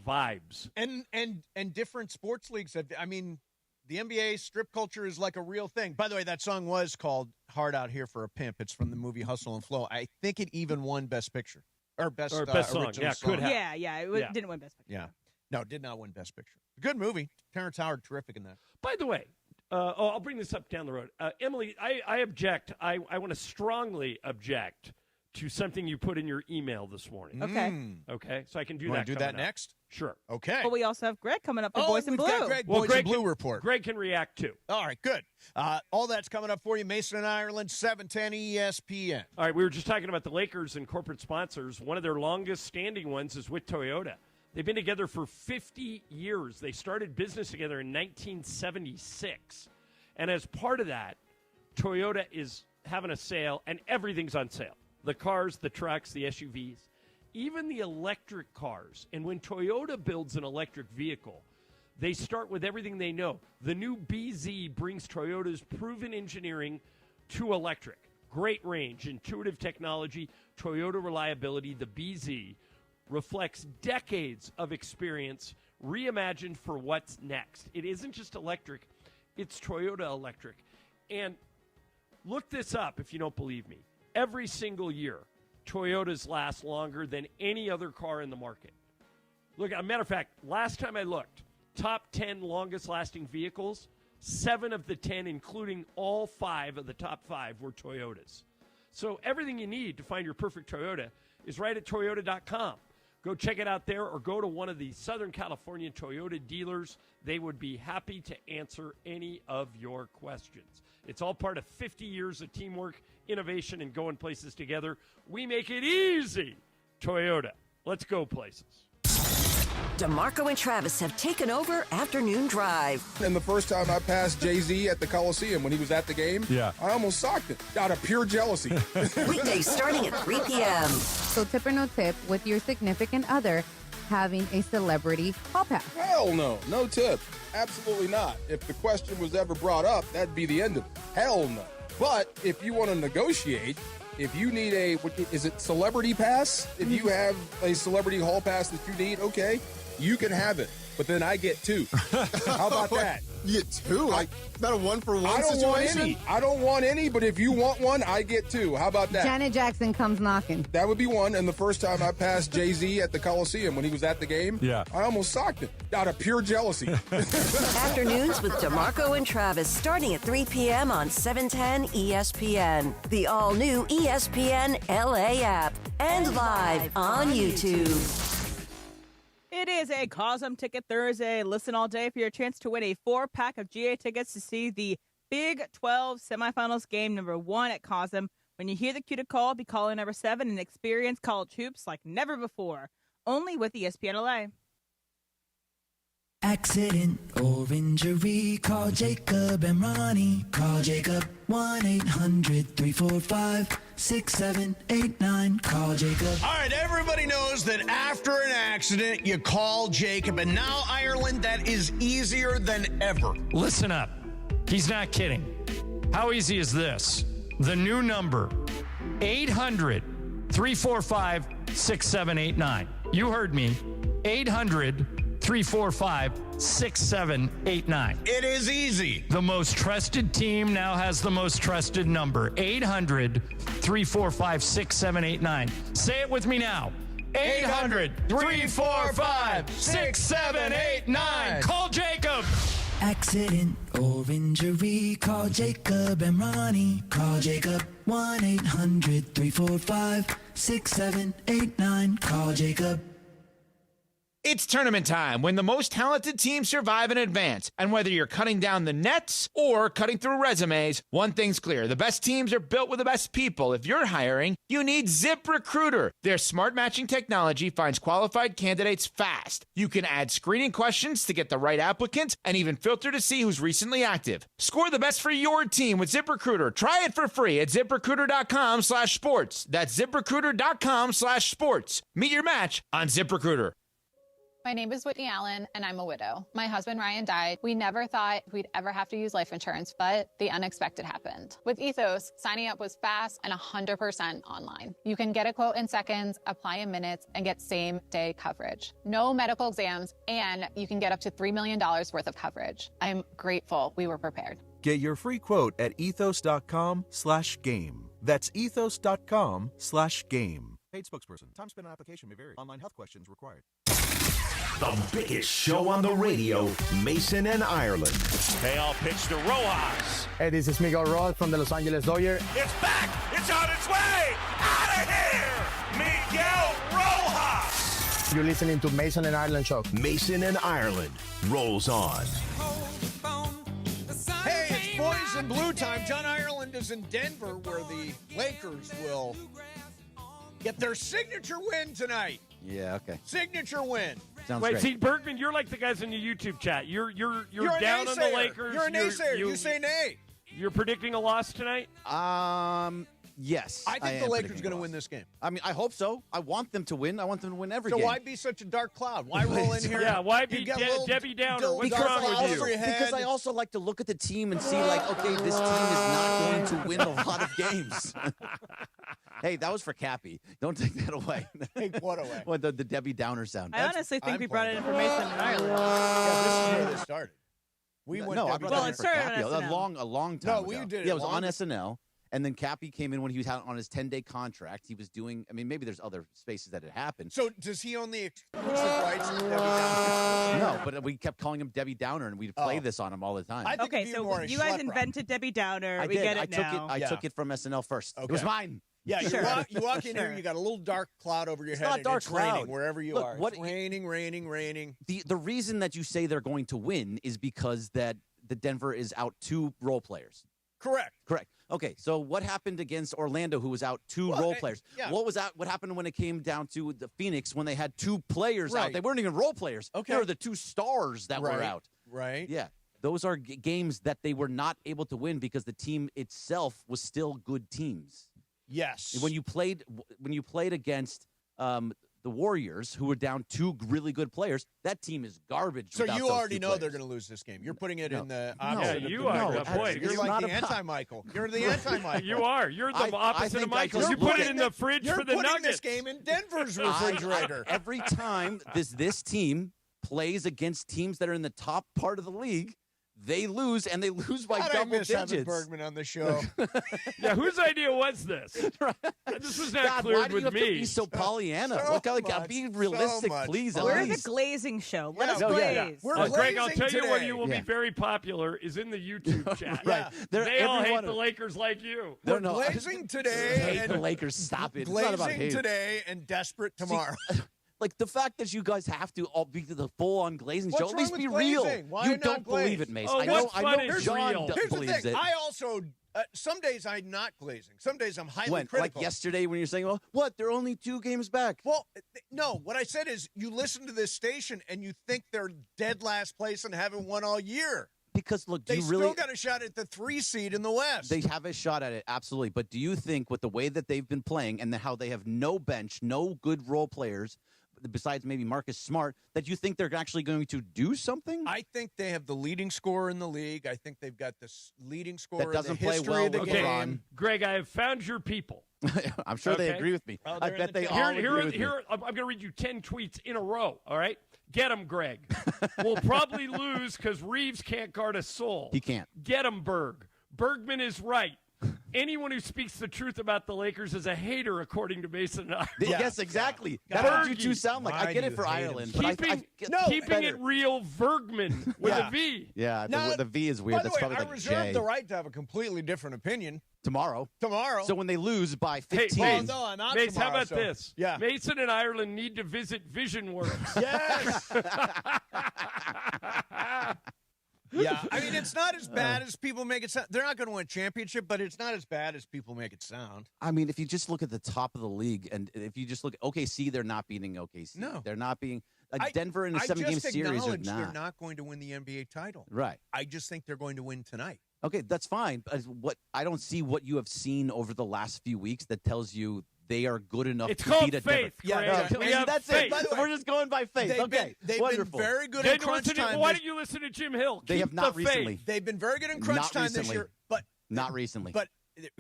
vibes. And different sports leagues have, I mean, the NBA strip culture is like a real thing. By the way, that song was called Hard Out Here for a Pimp. It's from the movie Hustle and Flow. I think it even won Best Picture. Or Best song. Original Song. Could have. It didn't win Best Picture. Yeah. No, it did not win Best Picture. Good movie. Terrence Howard, terrific in that. By the way, I'll bring this up down the road. Emily, I object. I want to strongly object to something you put in your email this morning. Okay, so I can do You that. want to do that next? Sure. Okay. But we also have Greg coming up for Boys in Blue. Got Greg, Boys in Blue report. Greg can react too. All right, good. All that's coming up for you. Mason and Ireland, 710 ESPN. All right, we were just talking about the Lakers and corporate sponsors. One of their longest-standing ones is with Toyota. They've been together for 50 years. They started business together in 1976. And as part of that, Toyota is having a sale, and everything's on sale. The cars, the trucks, the SUVs, even the electric cars. And when Toyota builds an electric vehicle, they start with everything they know. The new BZ brings Toyota's proven engineering to electric. Great range, intuitive technology, Toyota reliability. The BZ reflects decades of experience reimagined for what's next. It isn't just electric, it's Toyota electric. And look this up if you don't believe me. Every single year, Toyotas last longer than any other car in the market. Look, as a matter of fact, last time I looked, top 10 longest-lasting vehicles, 7 of the 10, including all 5 of the top 5, were Toyotas. So everything you need to find your perfect Toyota is right at Toyota.com. Go check it out there or go to one of the Southern California Toyota dealers. They would be happy to answer any of your questions. It's all part of 50 years of teamwork, innovation, and going places together. We make it easy. Toyota. Let's go places. DeMarco and Travis have taken over Afternoon Drive. And the first time I passed Jay-Z at the Coliseum when he was at the game, I almost socked him out of pure jealousy. Weekdays starting at 3 p.m. So tip or no tip with your significant other having a celebrity hall pass? Hell no. No tip. Absolutely not. If the question was ever brought up, that'd be the end of it. Hell no. But if you want to negotiate, if you need is it celebrity pass? If you have a celebrity hall pass that you need, okay, you can have it. But then I get 2. How about that? You get 2? Like, is that a one-for-one situation? I don't want any, but if you want one, I get 2. How about that? Janet Jackson comes knocking. That would be one. And the first time I passed Jay-Z at the Coliseum when he was at the game, I almost socked him out of pure jealousy. Afternoons with DeMarco and Travis starting at 3 p.m. on 710 ESPN. The all-new ESPN LA app and live on YouTube. It is a Cosm Ticket Thursday. Listen all day for your chance to win a 4-pack of GA tickets to see the Big 12 semifinals game number 1 at Cosm. When you hear the cue to call, be calling number 7 and experience college hoops like never before. Only with ESPN LA. Accident or injury, call Jacob and Ronnie. Call Jacob 1-800-345-6789. Call Jacob. All right, everybody knows that after an accident, you call Jacob. And now, Ireland, that is easier than ever. Listen up. He's not kidding. How easy is this? The new number, 800-345-6789. You heard me. 800-345-6789. It is easy. The most trusted team now has the most trusted number. 800-345-6789. Say it with me now. 800-345-6789. Call Jacob. Accident or injury, call Jacob and Ronnie. Call Jacob 1-800-345-6789. Call Jacob. It's tournament time when the most talented teams survive and advance. And whether you're cutting down the nets or cutting through resumes, one thing's clear. The best teams are built with the best people. If you're hiring, you need ZipRecruiter. Their smart matching technology finds qualified candidates fast. You can add screening questions to get the right applicants and even filter to see who's recently active. Score the best for your team with ZipRecruiter. Try it for free at ZipRecruiter.com/sports. That's ZipRecruiter.com/sports. Meet your match on ZipRecruiter. My name is Whitney Allen, and I'm a widow. My husband, Ryan, died. We never thought we'd ever have to use life insurance, but the unexpected happened. With Ethos, signing up was fast and 100% online. You can get a quote in seconds, apply in minutes, and get same-day coverage. No medical exams, and you can get up to $3 million worth of coverage. I'm grateful we were prepared. Get your free quote at ethos.com/game. That's ethos.com/game. Paid spokesperson. Time spent on application may vary. Online health questions required. The biggest show on the radio, Mason and Ireland. They all pitch to Rojas. Hey, this is Miguel Rojas from the Los Angeles Dodgers. It's back. It's on its way. Out of here. Miguel Rojas. You're listening to Mason and Ireland Show. Mason and Ireland rolls on. Hey, it's Boys in Blue time. John Ireland is in Denver, where the Lakers will get their signature win tonight. Yeah, okay. Signature win. Sounds Wait, great. see, Bergman, you're like the guys in the YouTube chat. You're down on the Lakers. You're a naysayer. You say nay. You're predicting a loss tonight? Yes. I think the Lakers are going to win this game. I mean, I hope so. I want them to win. I want them to win every So game. why be such a dark cloud? Why roll in here? Yeah, why be You get little- Debbie Downer? What's Because wrong with you? Because I also like to look at the team and see, like, okay, this team is not going to win a lot of games. Hey, that was for Cappy. Don't take that away. Take what away? What, the Debbie Downer sound. I honestly think we brought it in for Mason and Ireland. Yeah, this is where this started. We went. No, I Debbie brought Downer. it in for Cappy a long time No, ago. we did it Yeah, it was on longer. SNL. And then Cappy came in when he was on his 10-day contract. He was doing, I mean, maybe there's other spaces that it happened. So does he own the exclusive rights to Debbie Downer? No, but we kept calling him Debbie Downer, and we'd play this on him all the time. Okay, so you guys invented Debbie Downer. I we did. get it I now. took it from SNL first. It Okay. was mine. Yeah, Sure. you walk in here, you got a little dark cloud over your It's head. not and dark it's raining cloud. wherever you Look, are. what- It's raining. The reason that you say they're going to win is because that the Denver is out 2 role players. Correct. Okay, so what happened against Orlando, who was out 2 role players? yeah. What happened when it came down to the Phoenix when they had 2 players out? Right. They weren't even role players. Okay. They were the 2 stars that were Right. out. Right. Yeah, those are games that they were not able to win because the team itself was still good teams. Yes. When you played against the Warriors, who were down 2 really good players, that team is garbage. So without you those already 2 know players. they're going to lose this game. You're putting it in the No, opposite. Yeah, of you the are. Michael. Boy, You're it's like not the about- anti-Michael. You're the anti-Michael. You are. You're the opposite of think I Michael. just You look put it at in the fridge You're for the putting Nuggets. this game in Denver's refrigerator. Every time this team plays against teams that are in the top part of the league, they lose, and they lose by God, I double miss having digits. Bergman on the show. Yeah, whose idea was this? This was not God, cleared why do you with have to me. be so Pollyanna? So Look, much, be so realistic, much. please. At We're least. the glazing show. Let us No, glaze. yeah. We're Greg, I'll glazing tell you where today. you will Yeah. be very popular is in the YouTube chat. Right. They all hate everyone- the Lakers like you. We're No, glazing today. hate and the Lakers. Stop it. It's not about glazing hate. today and desperate tomorrow. Like the fact that you guys have to all be the full-on glazing What's show. At wrong least with be glazing? real. Why you not don't believe glaze? it, Mason. Oh, I know. what's fun is John real. Here's the believes thing. it. I also some days I'm not glazing. Some days I'm highly When, critical. like yesterday, when you're saying, "Well, what? They're only 2 games back." Well, no. What I said is, you listen to this station and you think they're dead last place and haven't won all year. Because look, do They you still really? got a shot at the 3 seed in the West. They have a shot at it, absolutely. But do you think, with the way that they've been playing and how they have no bench, no good role players, besides maybe Marcus Smart, that you think they're actually going to do something? I think they have the leading scorer in the league. I think they've got the leading scorer That doesn't in the play history well of the with game. LeBron. Greg, I have found your people. I'm sure they Okay. agree with me. Well, I they're in bet the they chat. all agree with me. Here, I'm going to read you 10 tweets in a row, all right? Get him, Greg. We'll probably lose because Reeves can't guard a soul. He can't. Get him, Berg. Bergman is right. Anyone who speaks the truth about the Lakers is a hater, according to Mason and I. Yes, exactly. Yeah. That's what you Bergie. two sound like. I Why get do it for you hate him Ireland, so but I Keeping, get keeping better. it real, Bergman with Yeah. a V. Yeah, Now, the V is weird. By the That's way, probably I like reserve J. the right to have a completely different opinion Tomorrow. tomorrow. So when they lose by Hey, 15, well, no, not Mace, tomorrow. how about so- this? Yeah. Mason and Ireland need to visit VisionWorks. Yes. Yeah, I mean, it's not as bad as people make it sound. They're not going to win a championship, but it's not as bad as people make it sound. I mean, if you just look at the top of the league, and if you just look at OKC, they're not beating OKC. No. They're not being Denver in a I 7-game just series are acknowledge not. they're not going to win the NBA title. Right. I just think they're going to win tonight. Okay, that's fine. But what I don't see what you have seen over the last few weeks that tells you they are good enough It's to called beat a faith, Denver. Greg. Yeah, We have that's faith. it. By the way, We're just going by faith. They've Wonderful. been very good They in crunch time. why don't you listen to Jim Hill? They Keep have not the recently. faith. They've been very good in crunch Not time this recently. year, but Not recently. But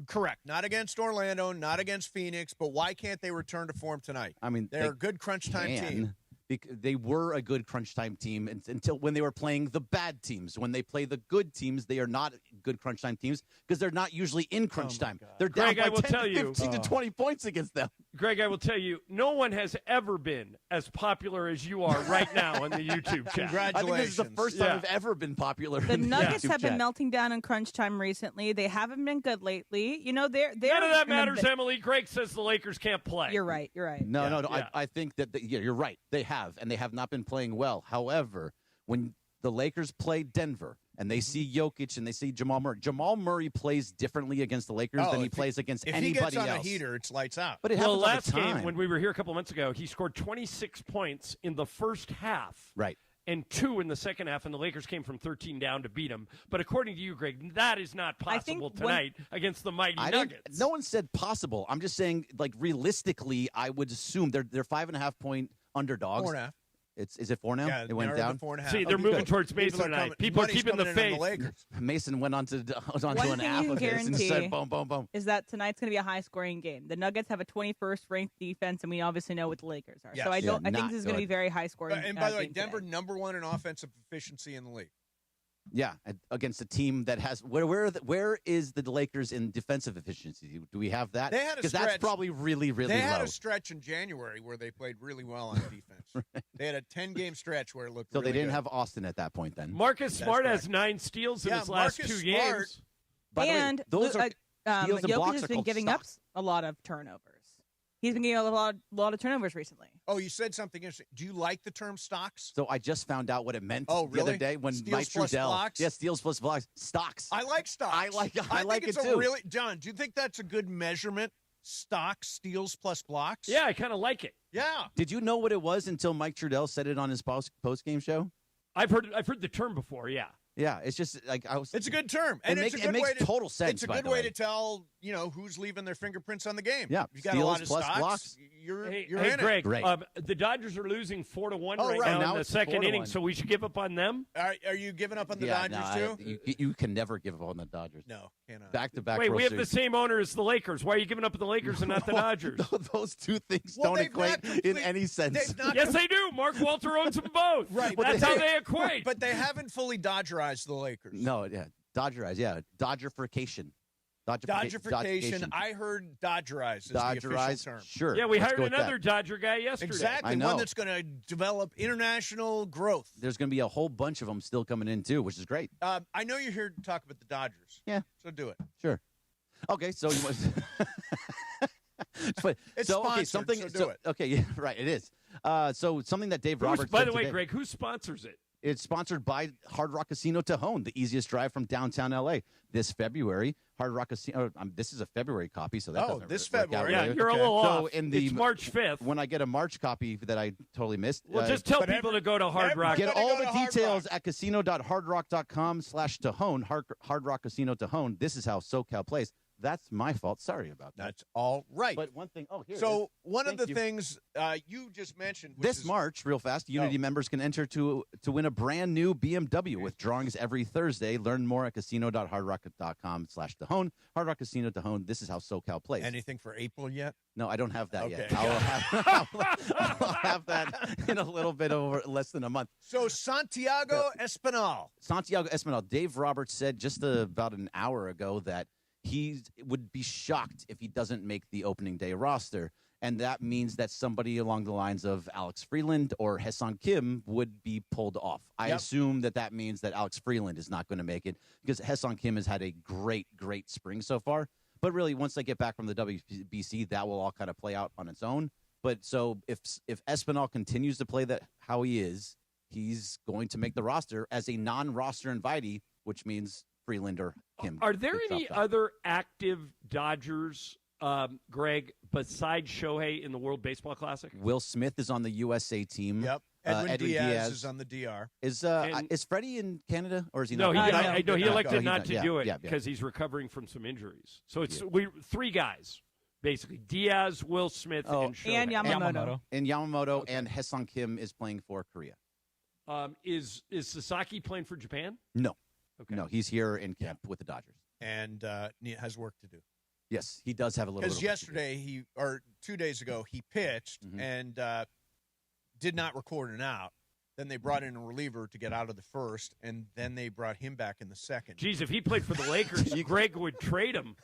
correct, not against Orlando, not against Phoenix. But why can't they return to form tonight? I mean, they're a good crunch time team. They were a good crunch time team until when they were playing the bad teams. When they play the good teams, they are not good crunch time teams because they're not usually in crunch time. They're down Greg, I by will 10 tell to you, 15 to 20 points against them. Greg, I will tell you, no one has ever been as popular as you are right now on the YouTube chat. I think this is the first time I've ever been popular. The in the Nuggets YouTube have been chat. melting down in crunch time recently. They haven't been good lately. You know, they're None of that in the matters, bit- Emily. Greg says the Lakers can't play. You're right. You're right. No, no. Yeah. I think that you're right. They have, and they have not been playing well. However, when the Lakers play Denver and they see Jokic and they see Jamal Murray plays differently against the Lakers than he plays against anybody else. If he gets on else. a heater, it's lights out. But it Well, happens all last the time. game when we were here a couple months ago, he scored 26 points in the first half. Right. And 2 in the second half, and the Lakers came from 13 down to beat them. But according to you, Greg, that is not possible tonight against the mighty Nuggets. No one said possible. I'm just saying, like, realistically, I would assume they're 5.5 point underdogs. 4.5. Is it 4 now? Yeah, it went narrowed down. to 4.5. See, they're moving towards Mason tonight. People are keeping the money's coming in on faith. the Lakers. Mason went on to One an thing app you of can this and guarantee said, boom, boom, boom. is that tonight's going to be a high-scoring game. The Nuggets have a 21st ranked defense, and we obviously know what the Lakers are. Yes. So I Yeah, think not this is going to be good. very high-scoring. And by the way, game Denver today. #1 in offensive efficiency in the league. Yeah, against a team that has where is the Lakers in defensive efficiency? Do we have that? They had a Because that's stretch. probably really, really They low. had a stretch in January where they played really well on defense. They had a 10-game stretch where it looked So really they didn't good. have Austin at that point then. Marcus Smart correct. has 9 steals in Yeah, his last Marcus 2 Smart- games. By the way, And those are steals and Jokic blocks has are been called giving stocks. up a lot of turnovers. He's been getting a lot of turnovers recently. Oh, you said something interesting. Do you like the term stocks? So I just found out what it meant Oh, the other really? day when Steals Mike plus Trudell. blocks? Yeah, steals plus blocks. Stocks. I like stocks. I like think it it's too. a really John, do you think that's a good measurement? Stocks, steals plus blocks? Yeah, I kind of like it. Yeah. Did you know what it was until Mike Trudell said it on his post game show? I've heard the term before. Yeah. Yeah, it's just like I was. It's a good term. And It makes total sense. It's a by good the way to tell, who's leaving their fingerprints on the game. Yeah, You got a steals lot of plus stocks. blocks. You're Hey, in it. Greg, Great. the Dodgers are losing 4-1 Oh, right right. now Now in the it's second 4-1. inning, so we should give up on them? Are you giving up on the Yeah, Dodgers no, too? you can never give up on the Dodgers. No, cannot. Back to back. Wait, we have the World same owner as the Lakers. Why are you giving up on the Lakers and not the Dodgers? Those two things Well, don't they've equate not in any sense. They've not Yes, they do. Mark Walter owns them both. Right, That's how they equate. But they haven't fully Dodgerized the Lakers. No, yeah, Dodgerized, yeah, Dodgerification. Dodgerification. I heard Dodgerized is the official Dodgerized, term. sure. Yeah, we let's hired go with another that. Dodger guy yesterday. Exactly, I know. one that's going to develop international growth. There's going to be a whole bunch of them still coming in too, which is great. I know you're here to talk about the Dodgers. Yeah. So do it. Sure. Okay, so you want. It's so okay, sponsored, something. so do it. Okay, yeah, right. It is. So something that Dave Roberts. By said the way, today- Greg, who sponsors it? It's sponsored by Hard Rock Casino Tejon, the easiest drive from downtown LA. This February, Hard Rock Casino. This is a February copy, so that doesn't this work out February. Yeah, really. you're a little So off. in the It's March 5th. when I get a March copy that I totally missed. Well, just tell but people to go to Hard every- Rock. Get Everybody all go the to Hard details at casino.hardrock.com/Tejon, Hard Rock Casino Tejon. This is how SoCal plays. That's my fault. Sorry about that. That's all right. But one thing. Oh, here. it so is. one of Thank the you. things you just mentioned which This is, March, real fast, Unity members can enter to win a brand new BMW with drawings every Thursday. Learn more at casino.hardrock.com/Tejon. Hard Rock Casino Tejon. This is how SoCal plays. anything for April yet? No, I don't have that yet. Okay. I'll have that in a little bit over less than a month. So Santiago Espinal. Santiago Espinal. Dave Roberts said just about an hour ago that he would be shocked if he doesn't make the opening day roster. And that means that somebody along the lines of Alex Freeland or Haesung Kim would be pulled off. I assume that means that Alex Freeland is not going to make it because Haesung Kim has had a great, great spring so far. But really, once they get back from the WBC, that will all kind of play out on its own. But so if Espinal continues to play that how he is, he's going to make the roster as a non-roster invitee, which means Freeland or Kim. Are there gets any opted out. other active Dodgers, Greg, besides Shohei in the World Baseball Classic? Will Smith is on the USA team. Yep. Edwin Diaz is on the DR. Is Freddie in Canada or is he No, not? he elected he's not to do it yeah. because he's recovering from some injuries. So it's 3 guys basically. Diaz, Will Smith, and Shohei. And Yamamoto. And Yamamoto and Haesung Kim is playing for Korea. Is Sasaki playing for Japan? No. Okay. No, he's here in camp with the Dodgers. And has work to do. Yes, he does have a little bit of Because yesterday, 2 days ago, he pitched and did not record an out. Then they brought in a reliever to get out of the first, and then they brought him back in the second. Geez, if he played for the Lakers, Greg would trade him.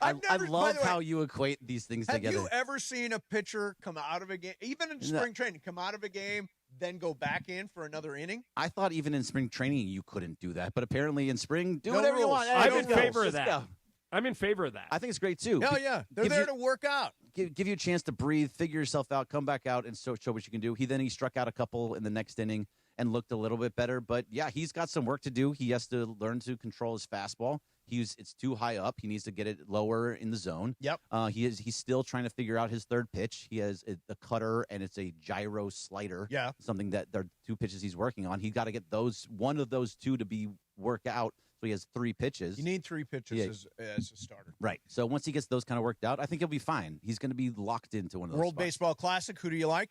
I love how you equate these things together. Have you ever seen a pitcher come out of a game, even in spring training, come out of a game, then go back in for another inning? I thought even in spring training you couldn't do that, but apparently in spring, do No whatever you rules. want. Hey, I'm let's in go. favor of Let's that. go. I'm in favor of that. I think it's great too. Hell yeah, they're there to work out. Give you a chance to breathe, figure yourself out, come back out, and show what you can do. He struck out a couple in the next inning and looked a little bit better. But yeah, he's got some work to do. He has to learn to control his fastball. It's too high up. He needs to get it lower in the zone. Yep. He's still trying to figure out his third pitch. He has a cutter and it's a gyro slider. Yeah. Something that they're two pitches he's working on. He's got to get one of those two to be work out. So he has three pitches. You need three pitches as a starter. Right. So once he gets those kind of worked out, I think he'll be fine. He's going to be locked into one of those World spots. Baseball Classic, who do you like?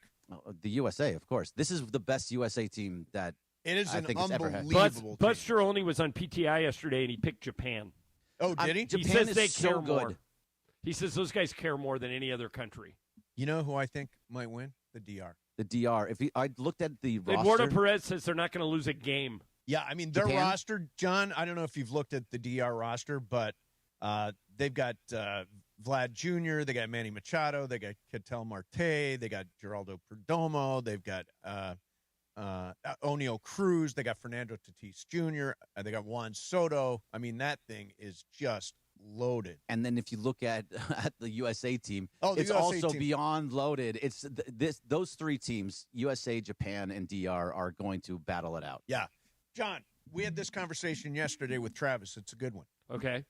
The USA, of course. This is the best USA team that It is I an think it's ever had. unbelievable Buzz Cherolini was on PTI yesterday, and he picked Japan. Oh, did he? Japan He says is they so care good. more. He says those guys care more than any other country. You know who I think might win? The DR. The DR. I looked at the roster. Eduardo Perez says they're not going to lose a game. Yeah, I mean, their Japan? roster, John, I don't know if you've looked at the DR roster, but they've got Vlad Jr., they got Manny Machado, they got Ketel Marte, they got Geraldo Perdomo, they've got O'Neill Cruz, they got Fernando Tatis Jr., they got Juan Soto. I mean, that thing is just loaded. And then if you look at the USA team, the it's USA also team. beyond loaded. It's those three teams, USA, Japan, and DR, are going to battle it out. Yeah. John, we had this conversation yesterday with Travis. It's a good one. Okay.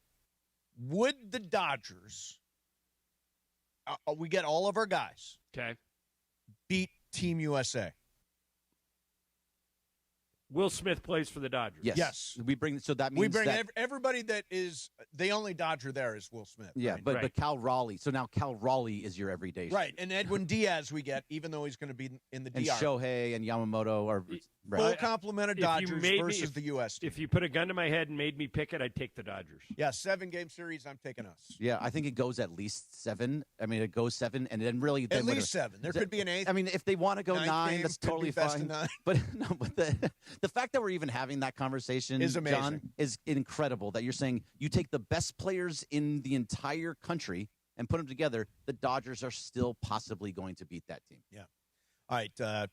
Would the Dodgers, we get all of our guys, Okay. beat Team USA? Will Smith plays for the Dodgers. Yes. We bring so that means We bring that, everybody that is the only Dodger there is Will Smith. yeah, right? but Cal Raleigh. So now Cal Raleigh is your everyday. Right, and Edwin Diaz we get, even though he's going to be in the And DR. Shohei and Yamamoto are Full right. complement of If you Dodgers made me- versus the U.S. team. If you put a gun to my head and made me pick it, I'd take the Dodgers. Yeah, 7-game series, I'm taking us. Yeah, I think it goes at least 7. I mean, it goes 7, and then really At least 7. There could be an 8th. I mean, if they want to go 9th 9, game, that's could be totally best of fine. 9. But no, but the fact that we're even having that conversation, Is amazing. John, is incredible. That you're saying you take the best players in the entire country and put them together. The Dodgers are still possibly going to beat that team. Yeah. All right.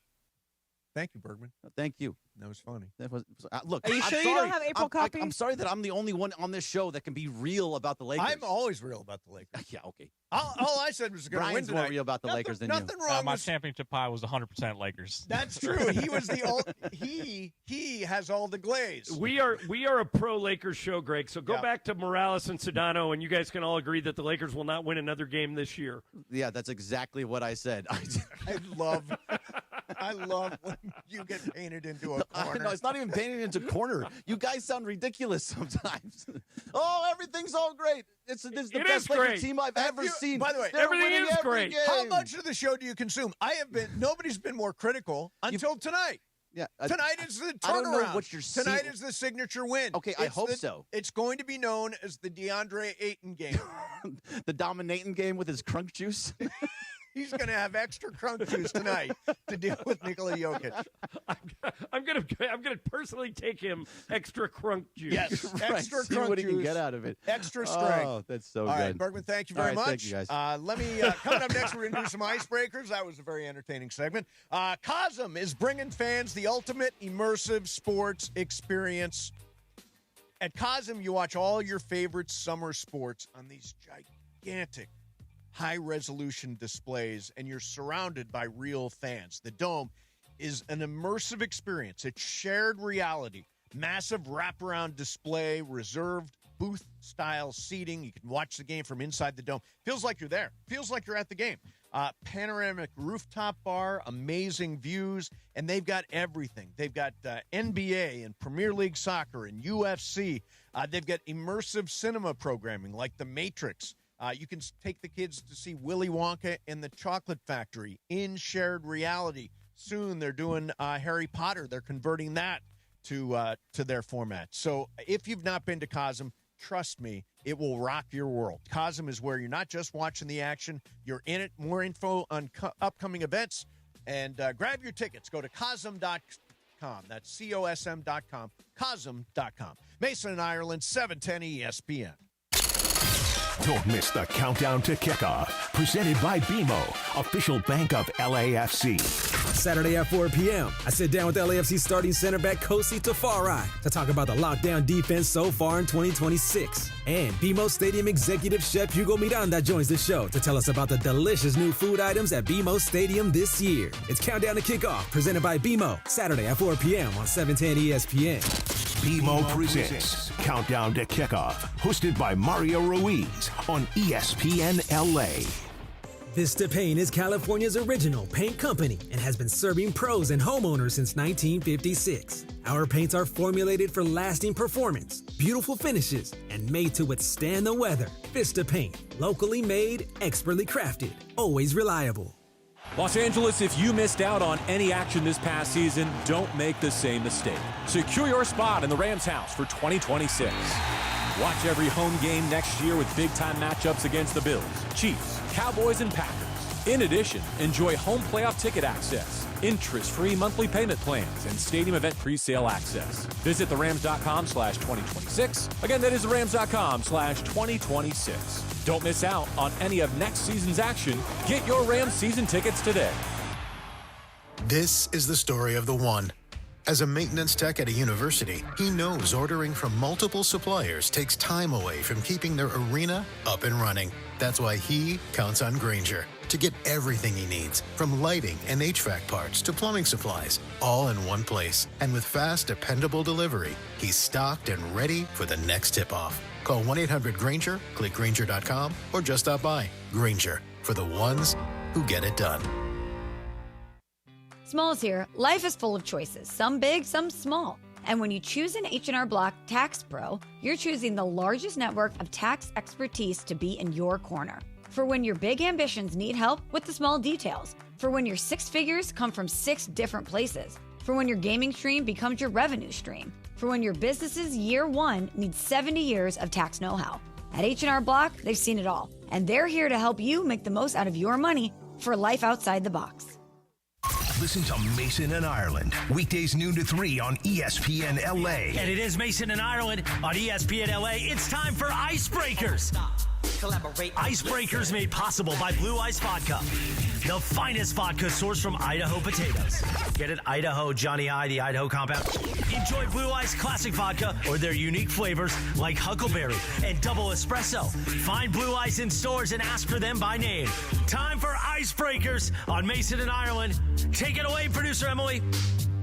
Thank you, Bergman. Thank you. That was funny. That was look. Are you I'm sure sorry. you don't have April copy? I'm sorry that I'm the only one on this show that can be real about the Lakers. I'm always real about the Lakers. Yeah, okay. All I said was going to win Brian's tonight. more real about the Lakers than you. Nothing wrong My with championship pie was 100% Lakers. That's true. He was he has all the glaze. We are a pro Lakers show, Greg. So go Yeah. back to Morales and Sedano, and you guys can all agree that the Lakers will not win another game this year. Yeah, that's exactly what I said. I love when you get painted into a corner. No, it's not even painted into corner. You guys sound ridiculous sometimes. Oh, everything's all great. This is the It best is Laker great. team I've ever seen. By the way, They're everything winning is every great. game. How much of the show do you consume? Nobody's been more critical until tonight. Yeah, Tonight is the turnaround. I don't know what you're Tonight seeing. is the signature win. Okay, I hope so. It's going to be known as the DeAndre Ayton game. The dominating game with his crunk juice. He's going to have extra crunk juice tonight to deal with Nikola Jokic. I'm gonna personally take him extra crunk juice. Yes, Right, extra see crunk what he juice. can get out of it. Extra strength. Oh, that's so All good. right, Bergman, thank you All very right, much. thank you, guys. Let me coming up next. We're going to do some icebreakers. That was a very entertaining segment. Cosm is bringing fans the ultimate immersive sports experience. At Cosm, you watch all your favorite summer sports on these gigantic, high-resolution displays, and you're surrounded by real fans. The Dome is an immersive experience. It's shared reality. Massive wraparound display, reserved booth-style seating. You can watch the game from inside the Dome. Feels like you're there. Feels like you're at the game. Panoramic rooftop bar, amazing views, and they've got everything. They've got NBA and Premier League soccer and UFC. They've got immersive cinema programming like The Matrix, You can take the kids to see Willy Wonka and the Chocolate Factory in shared reality. Soon they're doing Harry Potter. They're converting that to their format. So if you've not been to Cosm, trust me, it will rock your world. Cosm is where you're not just watching the action, you're in it. More info on upcoming events, and grab your tickets. Go to Cosm.com. That's COSM.com. Cosm.com. Mason and Ireland, 710 ESPN. Don't miss the countdown to kickoff. Presented by BMO, official bank of LAFC. Saturday at 4 p.m., I sit down with LAFC starting center back Kosi Tafari to talk about the lockdown defense so far in 2026. And BMO Stadium executive chef Hugo Miranda joins the show to tell us about the delicious new food items at BMO Stadium this year. It's Countdown to Kickoff, presented by BMO, Saturday at 4 p.m. on 710 ESPN. BMO presents Countdown to Kickoff, hosted by Mario Ruiz on ESPN LA. Vista Paint is California's original paint company and has been serving pros and homeowners since 1956. Our paints are formulated for lasting performance, beautiful finishes, and made to withstand the weather. Vista Paint, locally made, expertly crafted, always reliable. Los Angeles, if you missed out on any action this past season, don't make the same mistake. Secure your spot in the Rams house for 2026. Watch every home game next year with big-time matchups against the Bills, Chiefs, Cowboys, and Packers. In addition, enjoy home playoff ticket access, interest-free monthly payment plans, and stadium event pre-sale access. Visit therams.com/2026. Again, that is therams.com/2026. Don't miss out on any of next season's action. Get your Rams season tickets today. This is the story of the one. As a maintenance tech at a university, he knows ordering from multiple suppliers takes time away from keeping their arena up and running. That's why he counts on Grainger to get everything he needs, from lighting and HVAC parts to plumbing supplies, all in one place. And with fast, dependable delivery, he's stocked and ready for the next tip-off. Call 1-800-GRAINGER, click Grainger.com, or just stop by. Grainger, for the ones who get it done. Smalls here. Life is full of choices, some big, some small. And when you choose an H&R Block Tax Pro, you're choosing the largest network of tax expertise to be in your corner. For when your big ambitions need help with the small details. For when your six figures come from 6 different places. For when your gaming stream becomes your revenue stream. For when your business's year one needs 70 years of tax know-how. At H&R Block, they've seen it all. And they're here to help you make the most out of your money for life outside the box. Listen to Mason and Ireland, weekdays noon to 3 on ESPN LA. And it is Mason and Ireland on ESPN LA. It's time for Icebreakers. Icebreakers made possible by Blue Ice Vodka, the finest vodka sourced from Idaho potatoes. Get it? Idaho, Johnny I, the Idaho compound. Enjoy Blue Ice Classic Vodka or their unique flavors like Huckleberry and Double Espresso. Find Blue Ice in stores and ask for them by name. Time for Icebreakers on Mason and Ireland. Take it away, producer Emily.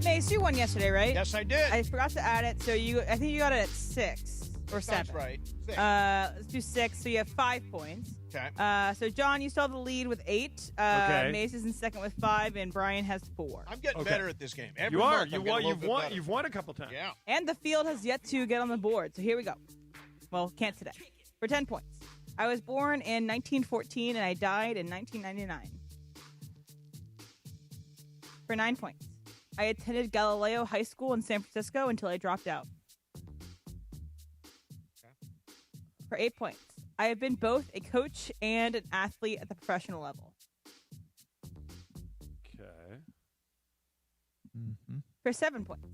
Mace, you won yesterday, right? Yes, I did. I forgot to add it, so I think you got it at 6 or 7. That's right. 6. Let's do 6, so you have 5 points. Okay. So, John, you still have the lead with 8. Okay. Mace is in second with 5, and Brian has 4. I'm getting better at this game. Every You are. month I'm You've won a couple times. Yeah. And the field has yet to get on the board, so here we go. Well, can't today. For 10 points. I was born in 1914, and I died in 1999. For 9 points. I attended Galileo High School in San Francisco until I dropped out. For 8 points. I have been both a coach and an athlete at the professional level. Okay. For 7 points.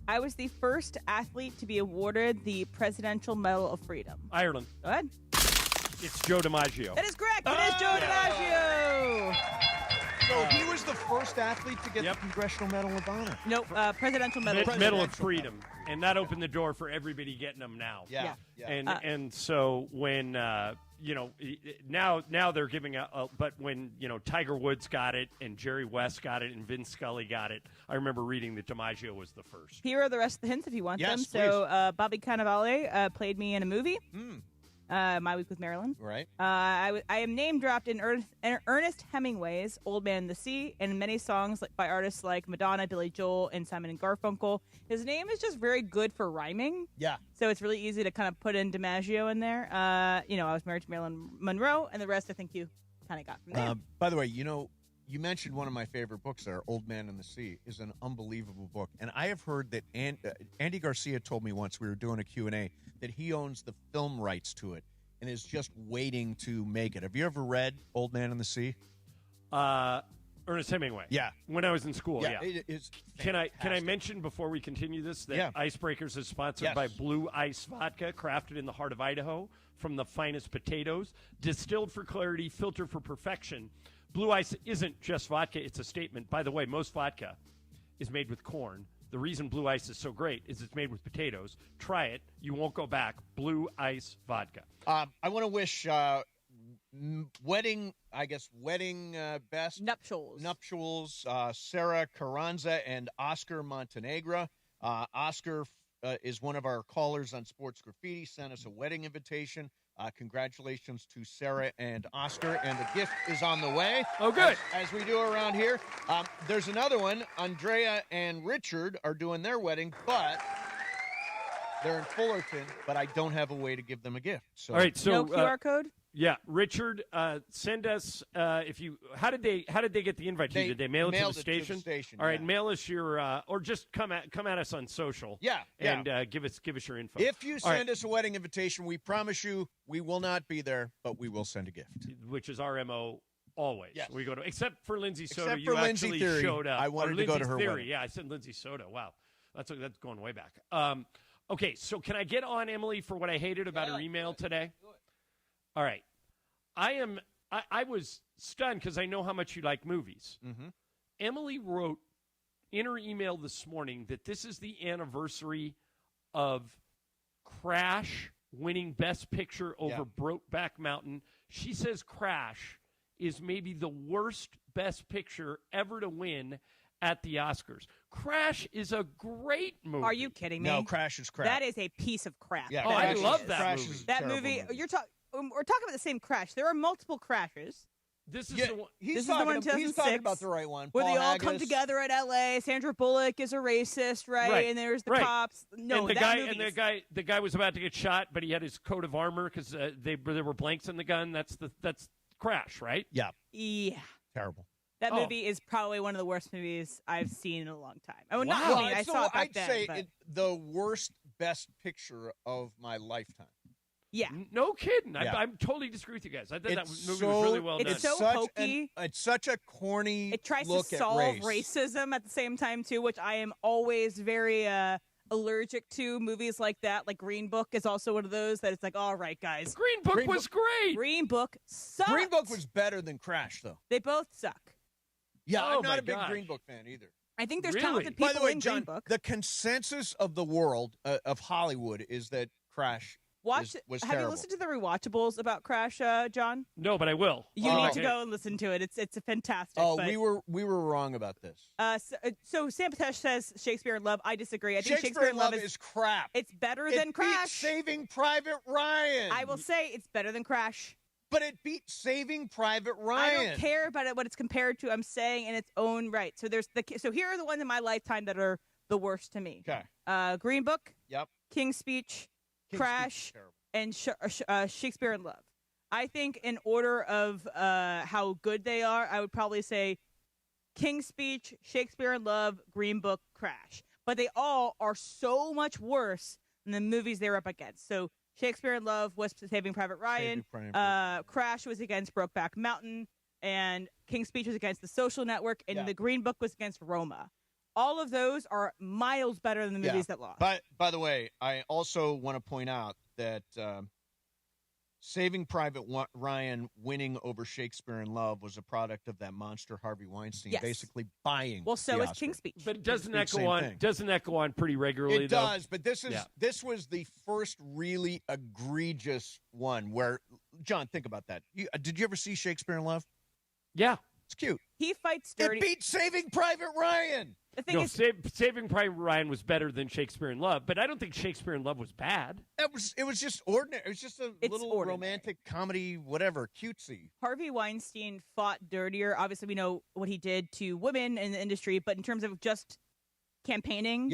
I was the first athlete to be awarded the Presidential Medal of Freedom. Ireland. Go ahead. It's Joe DiMaggio. That is correct. It is Joe DiMaggio. So he was the first athlete to get the Congressional Medal of Honor. Nope, Presidential Medal. Medal of Freedom, and that opened the door for everybody getting them now. Yeah. And so when now they're giving but when Tiger Woods got it and Jerry West got it and Vin Scully got it, I remember reading that DiMaggio was the first. Here are the rest of the hints if you want them. Yes, So Bobby Cannavale played me in a movie. My Week with Marilyn. Right. I am name dropped in Ernest Hemingway's Old Man and the Sea, and many songs by artists like Madonna, Billy Joel, and Simon and Garfunkel. His name is just very good for rhyming. Yeah. So it's really easy to kind of put in DiMaggio in there. I was married to Marilyn Monroe, and the rest I think you kind of got from there. By the way, you mentioned one of my favorite books there, Old Man and the Sea, is an unbelievable book. And I have heard that Andy Garcia told me once we were doing a Q&A that he owns the film rights to it and is just waiting to make it. Have you ever read Old Man and the Sea? Ernest Hemingway. Yeah. When I was in school, yeah. It is Can I mention before we continue this that Icebreakers is sponsored by Blue Ice Vodka, crafted in the heart of Idaho from the finest potatoes, distilled for clarity, filtered for perfection. Blue Ice isn't just vodka, it's a statement. By the way, most vodka is made with corn. The reason Blue Ice is so great is it's made with potatoes. Try it. You won't go back. Blue Ice Vodka. I want to wish wedding best. Nuptials, Sarah Carranza and Oscar Montenegro. Oscar is one of our callers on Sports Graffiti, sent us a wedding invitation. Congratulations to Sarah and Oscar, and the gift is on the way. Oh, good. As we do around here. There's another one. Andrea and Richard are doing their wedding, but they're in Fullerton, but I don't have a way to give them a gift. So. All right, so no QR code? Yeah, Richard, send us how did they get the invite to you? Did they mail it to the station? All right, mail us your or just come at us on social. And give us your info. If you send us a wedding invitation, we promise you we will not be there, but we will send a gift. Which is our MO always. Yes. We go to except for Lindsay Soda, Except for Lindsay actually Theory, showed up. I wanted to go to her wedding. Yeah, I said Lindsay Soda. Wow. That's going way back. Okay, so can I get on Emily for what I hated about her email today? All right. I was stunned because I know how much you like movies. Mm-hmm. Emily wrote in her email this morning that this is the anniversary of Crash winning Best Picture over Brokeback Mountain. She says Crash is maybe the worst Best Picture ever to win at the Oscars. Crash is a great movie. Are you kidding me? No, Crash is crap. That is a piece of crap. Yeah, I love that Crash movie. is a That terrible movie, we're talking about the same Crash. There are multiple Crashes. This is the one. He's the one in he's 2006, talking about the right one. where Paul they all come Haggis. together at L.A. Sandra Bullock is a racist, right? And there's the cops. No, and the that guy movie is- the guy was about to get shot, but he had his coat of armor because there were blanks in the gun. That's Crash, right? Yeah. Yeah. Terrible. That movie is probably one of the worst movies I've seen in a long time. I mean, I saw it back I'd then. say but the worst Best Picture of my lifetime. yeah. No kidding. Yeah. I'm totally disagree with you guys. I thought that movie so, was really well done. It's so hokey. It's such a corny It tries look to at solve race. racism at the same time, too, which I am always very allergic to. Movies like that, like Green Book is also one of those that it's like, all right, guys. Green Book was great. Green Book sucked. Green Book was better than Crash, though. They both suck. Yeah, Oh I'm not my a big gosh. Green Book fan either. I think there's Really? talented people By the way, in John, Green Book. the consensus of the world of Hollywood is that Crash was Have terrible. you listened to the rewatchables about Crash, John? No, but I will. You need to go and listen to it. It's a fantastic. Oh, but, we were wrong about this. So Sam Patesh says Shakespeare in Love. I disagree. I think Shakespeare in Love is crap. It's better It than beat Crash. Saving Private Ryan. I will say it's better than Crash. But it beat Saving Private I Ryan. don't care about what it's compared to. I'm saying in its own right. So here are the ones in my lifetime that are the worst to me. Okay. Green Book. Yep. King's Speech. King's Crash. Speech is terrible. And Shakespeare in Love. I think in order of how good they are, I would probably say King's Speech, Shakespeare in Love, Green Book, Crash. But they all are so much worse than the movies they're up against. So Shakespeare in Love was Saving Private Ryan. Crash was against Brokeback Mountain. And King's Speech was against The Social Network. And the Green Book was against Roma. All of those are miles better than the movies that lost. By the way, I also want to point out that Saving Private Ryan winning over Shakespeare in Love was a product of that monster Harvey Weinstein basically buying. Well, so the is Oscar. King's Speech. But doesn't that Same go on? thing. Doesn't that go on pretty regularly? It though? does, but this was the first really egregious one where, John, think about that. Did you ever see Shakespeare in Love? Yeah. It's cute. He fights dirty. It beat Saving Private Ryan. The thing is, Saving Private Ryan was better than Shakespeare in Love, but I don't think Shakespeare in Love was bad. It was just ordinary. It was just a little romantic comedy, whatever, cutesy. Harvey Weinstein fought dirtier. Obviously, we know what he did to women in the industry, but in terms of just campaigning,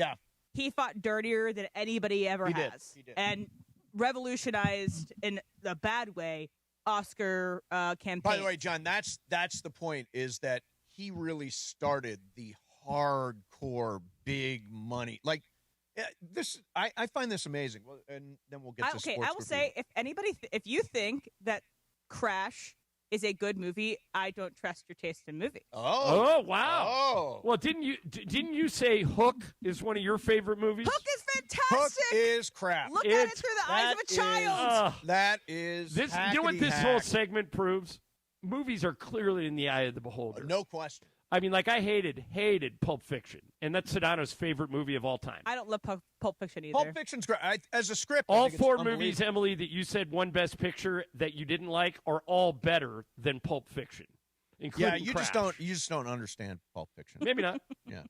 he fought dirtier than anybody ever has. He did. And revolutionized in a bad way Oscar campaign. By the way, John, that's the point, is that he really started the hardcore big money. Like this, I find this amazing. Well, and then we'll get to sports. I will say, if you think that Crash is a good movie, I don't trust your taste in movies. Oh wow! Well, didn't you say Hook is one of your favorite movies? Hook is fantastic. Hook is crap. Look at it through the eyes of a child. That is this. You know what this whole segment proves? Movies are clearly in the eye of the beholder. No question. I mean, like, I hated Pulp Fiction, and that's Sedano's favorite movie of all time. I don't love Pulp Fiction either. Pulp Fiction's great. As a script, all four movies, Emily, that you said won Best Picture that you didn't like are all better than Pulp Fiction, including you Crash. just don't understand Pulp Fiction. Maybe not. Yeah.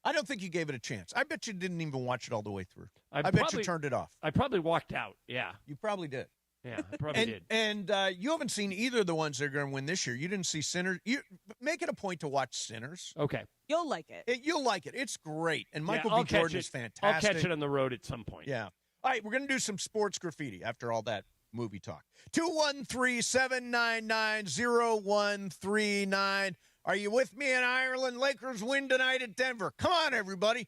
I don't think you gave it a chance. I bet you didn't even watch it all the way through. I bet you turned it off. I probably walked out, yeah. You probably did. Yeah, I probably did. And you haven't seen either of the ones that are going to win this year. You didn't see Sinners. You make it a point to watch Sinners. Okay. You'll like it. You'll like it. It's great. And Michael B. Jordan is fantastic. I'll catch it on the road at some point. Yeah. All right, we're going to do some sports graffiti after all that movie talk. 213-799-0139. Are you with me in Ireland? Lakers win tonight at Denver. Come on, everybody.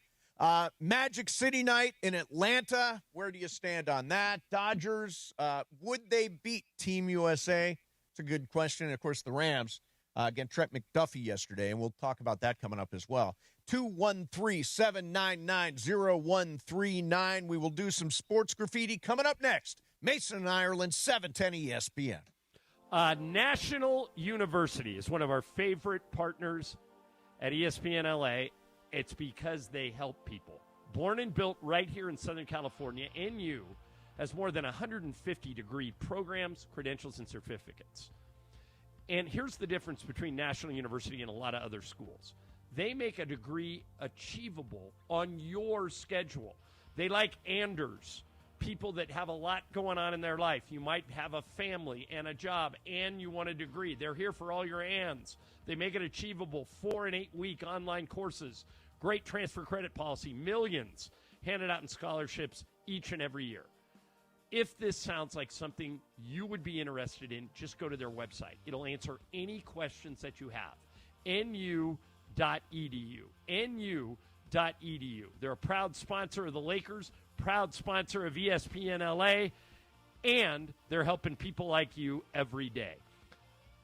Magic City night in Atlanta. Where do you stand on that? Dodgers, would they beat Team USA? It's a good question. And, of course, the Rams, again, Trent McDuffie yesterday, and we'll talk about that coming up as well. 213-799-0139. We will do some sports graffiti coming up next. Mason, Ireland, 710 ESPN. National University is one of our favorite partners at ESPN LA. It's because they help people. Born and built right here in Southern California, NU has more than 150 degree programs, credentials, and certificates. And here's the difference between National University and a lot of other schools. They make a degree achievable on your schedule. They like Anders, people that have a lot going on in their life. You might have a family and a job, and you want a degree. They're here for all your ands. They make it achievable. 4 and 8 week online courses. Great transfer credit policy. Millions handed out in scholarships each and every year. If this sounds like something you would be interested in, just go to their website. It'll answer any questions that you have. nu.edu. nu.edu. They're a proud sponsor of the Lakers, proud sponsor of ESPN LA, and they're helping people like you every day.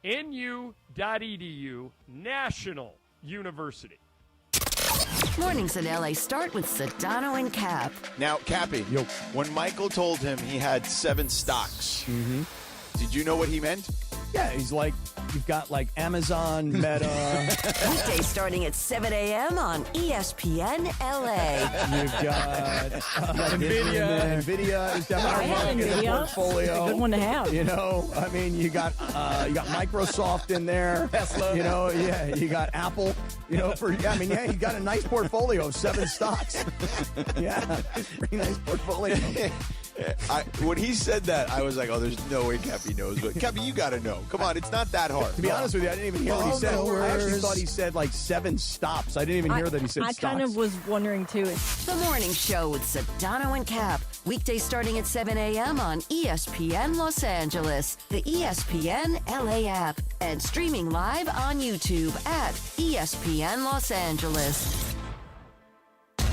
nu.edu, National University. Mornings in LA start with Sedano and Cap. Now, Cappy, when Michael told him he had 7 stocks, did you know what he meant? Yeah, he's like, you've got like Amazon, Meta. Weekdays starting at 7 a.m. on ESPN LA. You've got NVIDIA. NVIDIA is definitely in the portfolio. It's a good one to have. You know, I mean, you got Microsoft in there. Tesla. You know, yeah, you got Apple. You know, you got a nice portfolio of 7 stocks. Yeah, pretty nice portfolio. When he said that, I was like, oh, there's no way Cappy knows. But Cappy, you got to know. Come on, it's not that hard. To be honest with you, I didn't even hear what he said. I actually thought he said like 7 stops. I didn't even hear that he said I stocks. kind of was wondering, too. The Morning Show with Sedano and Cap. Weekdays starting at 7 a.m. on ESPN Los Angeles, the ESPN LA app, and streaming live on YouTube at ESPN Los Angeles.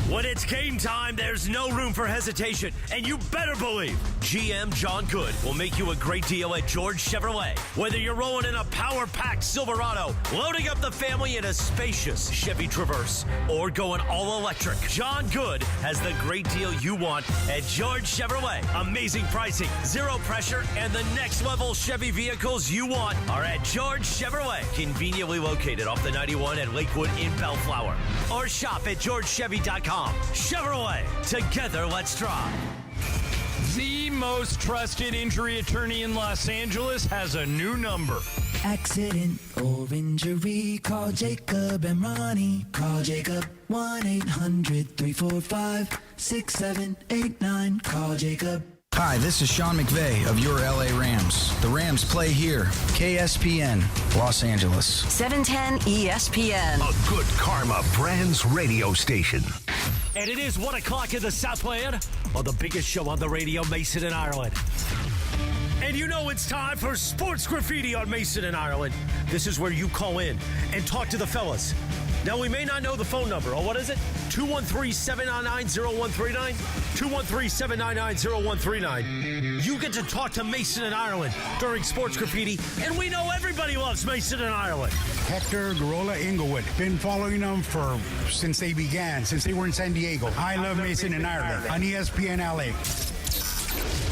When it's game time, there's no room for hesitation, and you better believe GM John Good will make you a great deal at George Chevrolet. Whether you're rolling in a power-packed Silverado, loading up the family in a spacious Chevy Traverse, or going all-electric, John Good has the great deal you want at George Chevrolet. Amazing pricing, zero pressure, and the next-level Chevy vehicles you want are at George Chevrolet, conveniently located off the 91 at Lakewood in Bellflower. Or shop at georgechevy.com. Chevrolet, together let's drive. The most trusted injury attorney in Los Angeles has a new number. Accident or injury, call Jacob and Ronnie. Call Jacob 1-800-345-6789. Call Jacob. Hi, this is Sean McVay of your LA Rams. The Rams play here. KSPN, Los Angeles. 710 ESPN. A good karma brands radio station. And it is 1 o'clock in the Southland on the biggest show on the radio, Mason and Ireland. And you know it's time for Sports Graffiti on Mason and Ireland. This is where you call in and talk to the fellas. Now, we may not know the phone number. Oh, what is it? 213-799-0139? 213-799-0139. You get to talk to Mason and Ireland during Sports Graffiti, and we know everybody loves Mason and Ireland. Hector Garola Inglewood. Been following them since they began, since they were in San Diego. I love Mason and Ireland on ESPN LA.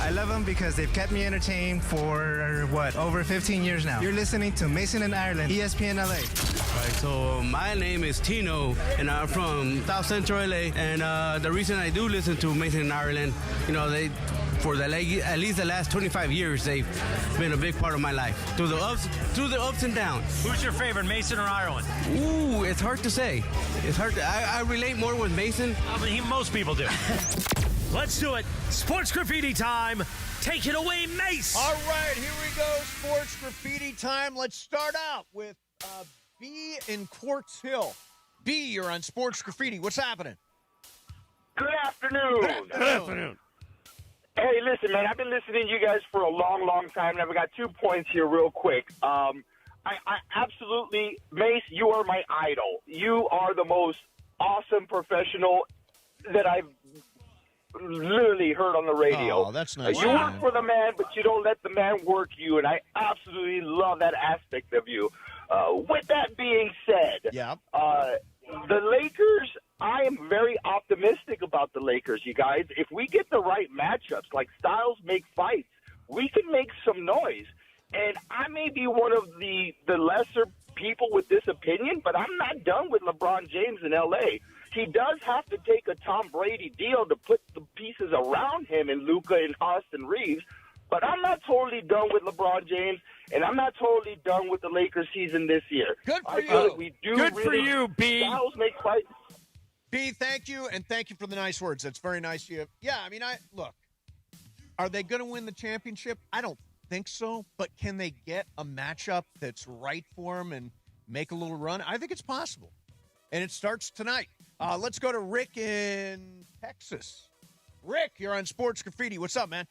I love them because they've kept me entertained for, over 15 years now. You're listening to Mason and Ireland, ESPN LA. All right, so my name is Tino, and I'm from South Central LA. And the reason I do listen to Mason and Ireland, for at least the last 25 years, they've been a big part of my life. Through the ups and downs. Who's your favorite, Mason or Ireland? Ooh, it's hard to say. It's hard to, I relate more with Mason. Most people do. Let's do it. Sports Graffiti time. Take it away, Mace. All right, here we go. Sports Graffiti time. Let's start out with B in Quartz Hill. B, you're on Sports Graffiti. What's happening? Good afternoon. Good afternoon. Hey, listen, man, I've been listening to you guys for a long, long time, and I've got 2 points here real quick. I absolutely, Mace, you are my idol. You are the most awesome professional that I've literally heard on the radio. Oh, that's nice. You work for the man, but you don't let the man work you, and I absolutely love that aspect of you. With that being said, the Lakers, I am very optimistic about the Lakers, you guys. If we get the right matchups, like styles make fights, we can make some noise. And I may be one of the lesser people with this opinion, but I'm not done with LeBron James in L.A. He does have to take a Tom Brady deal to put the pieces around him in Luka and Austin Reeves. But I'm not totally done with LeBron James, and I'm not totally done with the Lakers season this year. Good for you. Like we do Good really, for you, B. Styles make fights. B, thank you, and thank you for the nice words. That's very nice of you. Yeah, I mean, look, are they going to win the championship? I don't think so, but can they get a matchup that's right for them and make a little run? I think it's possible, and it starts tonight. Let's go to Rick in Texas. Rick, you're on Sports Graffiti. What's up, man?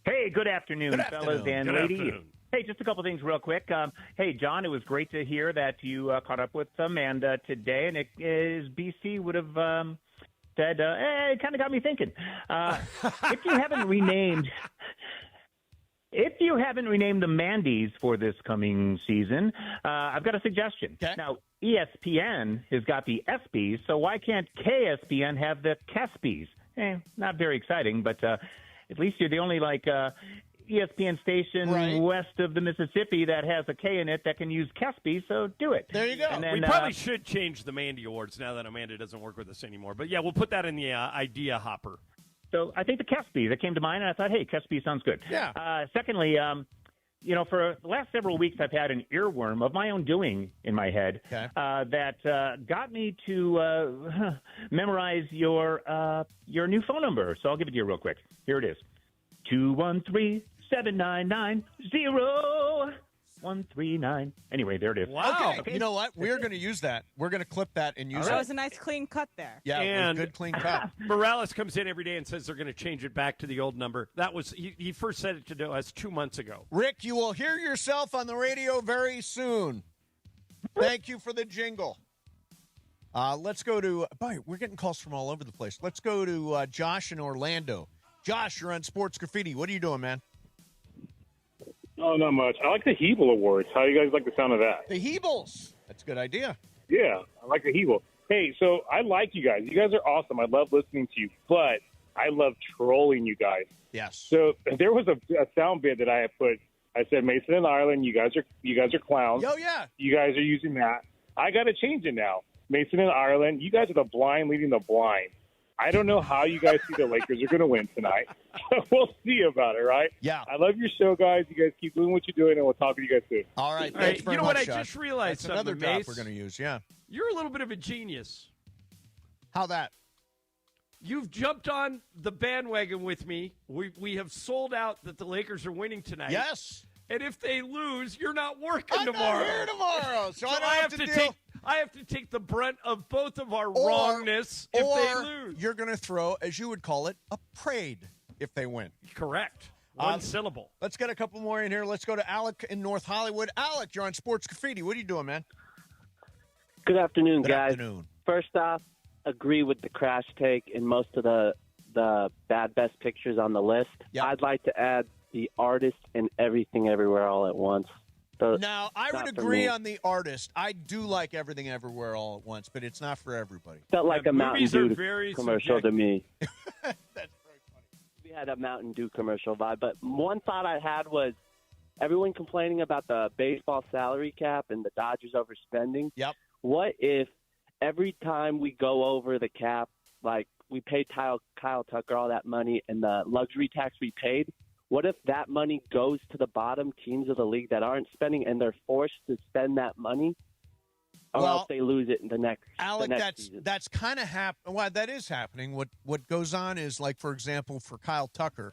Hey, good afternoon, fellas and ladies. Afternoon. Hey, just a couple things real quick. Hey, John, it was great to hear that you caught up with Amanda today, and as BC would have said, it kind of got me thinking. If you haven't renamed the Mandy's for this coming season, I've got a suggestion. Okay. Now, ESPN has got the ESPYs, so why can't KSPN have the KESPYs? Not very exciting, but at least you're the only ESPN station west of the Mississippi that has a K in it that can use KESPY, so do it. There you go. And then, we probably should change the Mandy Awards now that Amanda doesn't work with us anymore. But, yeah, we'll put that in the idea hopper. So I think the KESPY that came to mind, and I thought, hey, KESPY sounds good. Yeah. Secondly, for the last several weeks, I've had an earworm of my own doing in my head that got me to memorize your new phone number. So I'll give it to you real quick. Here it is: 213-799-0139. Anyway, there it is. Wow. Okay. You know what? We're going to use that. We're going to clip that and use it. That was a nice clean cut there. Yeah, and good clean cut. Morales comes in every day and says they're going to change it back to the old number. That was he first said it to us 2 months ago. Rick, you will hear yourself on the radio very soon. Thank you for the jingle. Let's go to we're getting calls from all over the place. Let's go to Josh in Orlando. Josh, you're on Sports Graffiti. What are you doing, man? Oh, not much. I like the Hebel Awards. How do you guys like the sound of that? The Hebels. That's a good idea. Yeah, I like the Hebel. Hey, so I like you guys. You guys are awesome. I love listening to you, but I love trolling you guys. Yes. So there was a sound bit that I had put. I said, Mason and Ireland, you guys are clowns. Oh, yeah. You guys are using that. I got to change it now. Mason and Ireland, you guys are the blind leading the blind. I don't know how you guys see the Lakers are going to win tonight. We'll see about it, right? Yeah. I love your show, guys. You guys keep doing what you're doing, and we'll talk to you guys soon. All right. Hey, Thanks very you know much, what? I Josh. just realized That's another something, drop Mace. we're going to use. Yeah. You're a little bit of a genius. How that? You've jumped on the bandwagon with me. We have sold out that the Lakers are winning tonight. Yes. And if they lose, you're not working I'm tomorrow. not here tomorrow, so I don't I have to deal. I have to take the brunt of both of our wrongness if they lose. You're going to throw, as you would call it, a parade if they win. Correct. One syllable. Let's get a couple more in here. Let's go to Alec in North Hollywood. Alec, you're on Sports Graffiti. What are you doing, man? Good afternoon, Good guys. afternoon. First off, agree with the crash take in most of the bad best pictures on the list. Yep. I'd like to add the artist and Everything Everywhere All at Once. So, Now, I would not for agree me. on the artist. I do like Everything Everywhere All at Once, but it's not for everybody. Felt like a Mountain movies are Dew very commercial to me. That's very funny. We had a Mountain Dew commercial vibe. But one thought I had was everyone complaining about the baseball salary cap and the Dodgers overspending. Yep. What if every time we go over the cap, like we pay Kyle Tucker all that money and the luxury tax we paid, what if that money goes to the bottom teams of the league that aren't spending and they're forced to spend that money, or else they lose it in the next Alec, season? that's kind of happening. Well, that is happening. What goes on is, like, for example, for Kyle Tucker,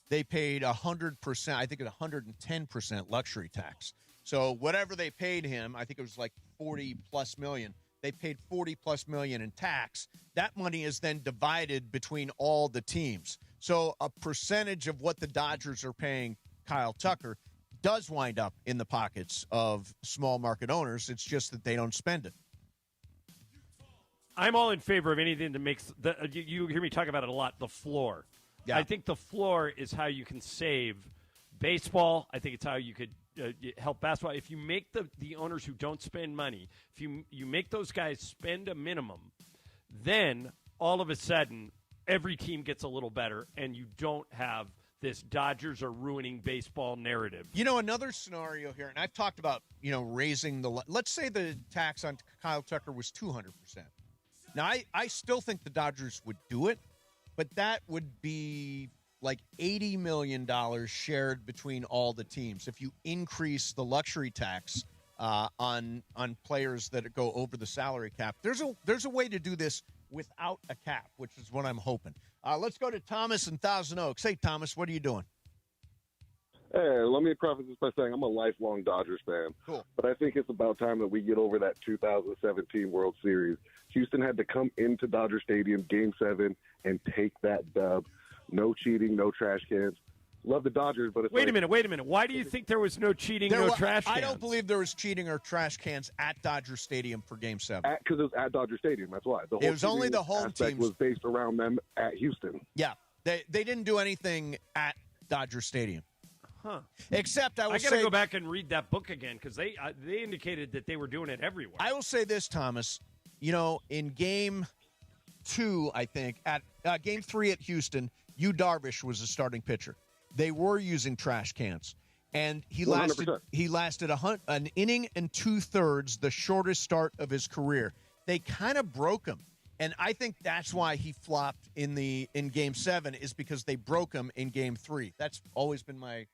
they paid 100%, I think 110% luxury tax. So whatever they paid him, I think it was like $40+ million. They paid $40+ million in tax. That money is then divided between all the teams. So a percentage of what the Dodgers are paying Kyle Tucker does wind up in the pockets of small market owners. It's just that they don't spend it. I'm all in favor of anything that makes you hear me talk about it a lot, the floor. Yeah. I think the floor is how you can save baseball. I think it's how you could help basketball. If you make the owners who don't spend money, if you make those guys spend a minimum, then all of a sudden every team gets a little better, and you don't have this Dodgers are ruining baseball narrative. You know, another scenario here, and I've talked about, raising let's say the tax on Kyle Tucker was 200%. Now, I still think the Dodgers would do it, but that would be like $80 million shared between all the teams. If you increase the luxury tax on players that go over the salary cap, there's a way to do this without a cap, which is what I'm hoping. Let's go to Thomas in Thousand Oaks. Hey, Thomas, what are you doing? Hey, let me preface this by saying I'm a lifelong Dodgers fan. Cool. But I think it's about time that we get over that 2017 World Series. Houston had to come into Dodger Stadium, Game 7, and take that dub. No cheating, no trash cans. Love the Dodgers, but it's Wait a minute. Why do you think there was no cheating, no trash cans? I don't believe there was cheating or trash cans at Dodger Stadium for Game 7. Because it was at Dodger Stadium. That's why. It was only the home aspect teams. was based around them at Houston. Yeah. They didn't do anything at Dodger Stadium. Huh. Except I got to go back and read that book again because they indicated that they were doing it everywhere. I will say this, Thomas. In Game 2, I think, at Game 3 at Houston, Yu Darvish was the starting pitcher. They were using trash cans, and he 100%. lasted an inning and 2/3, the shortest start of his career. They kind of broke him, and I think that's why he flopped in Game 7 is because they broke him in Game 3. That's always been my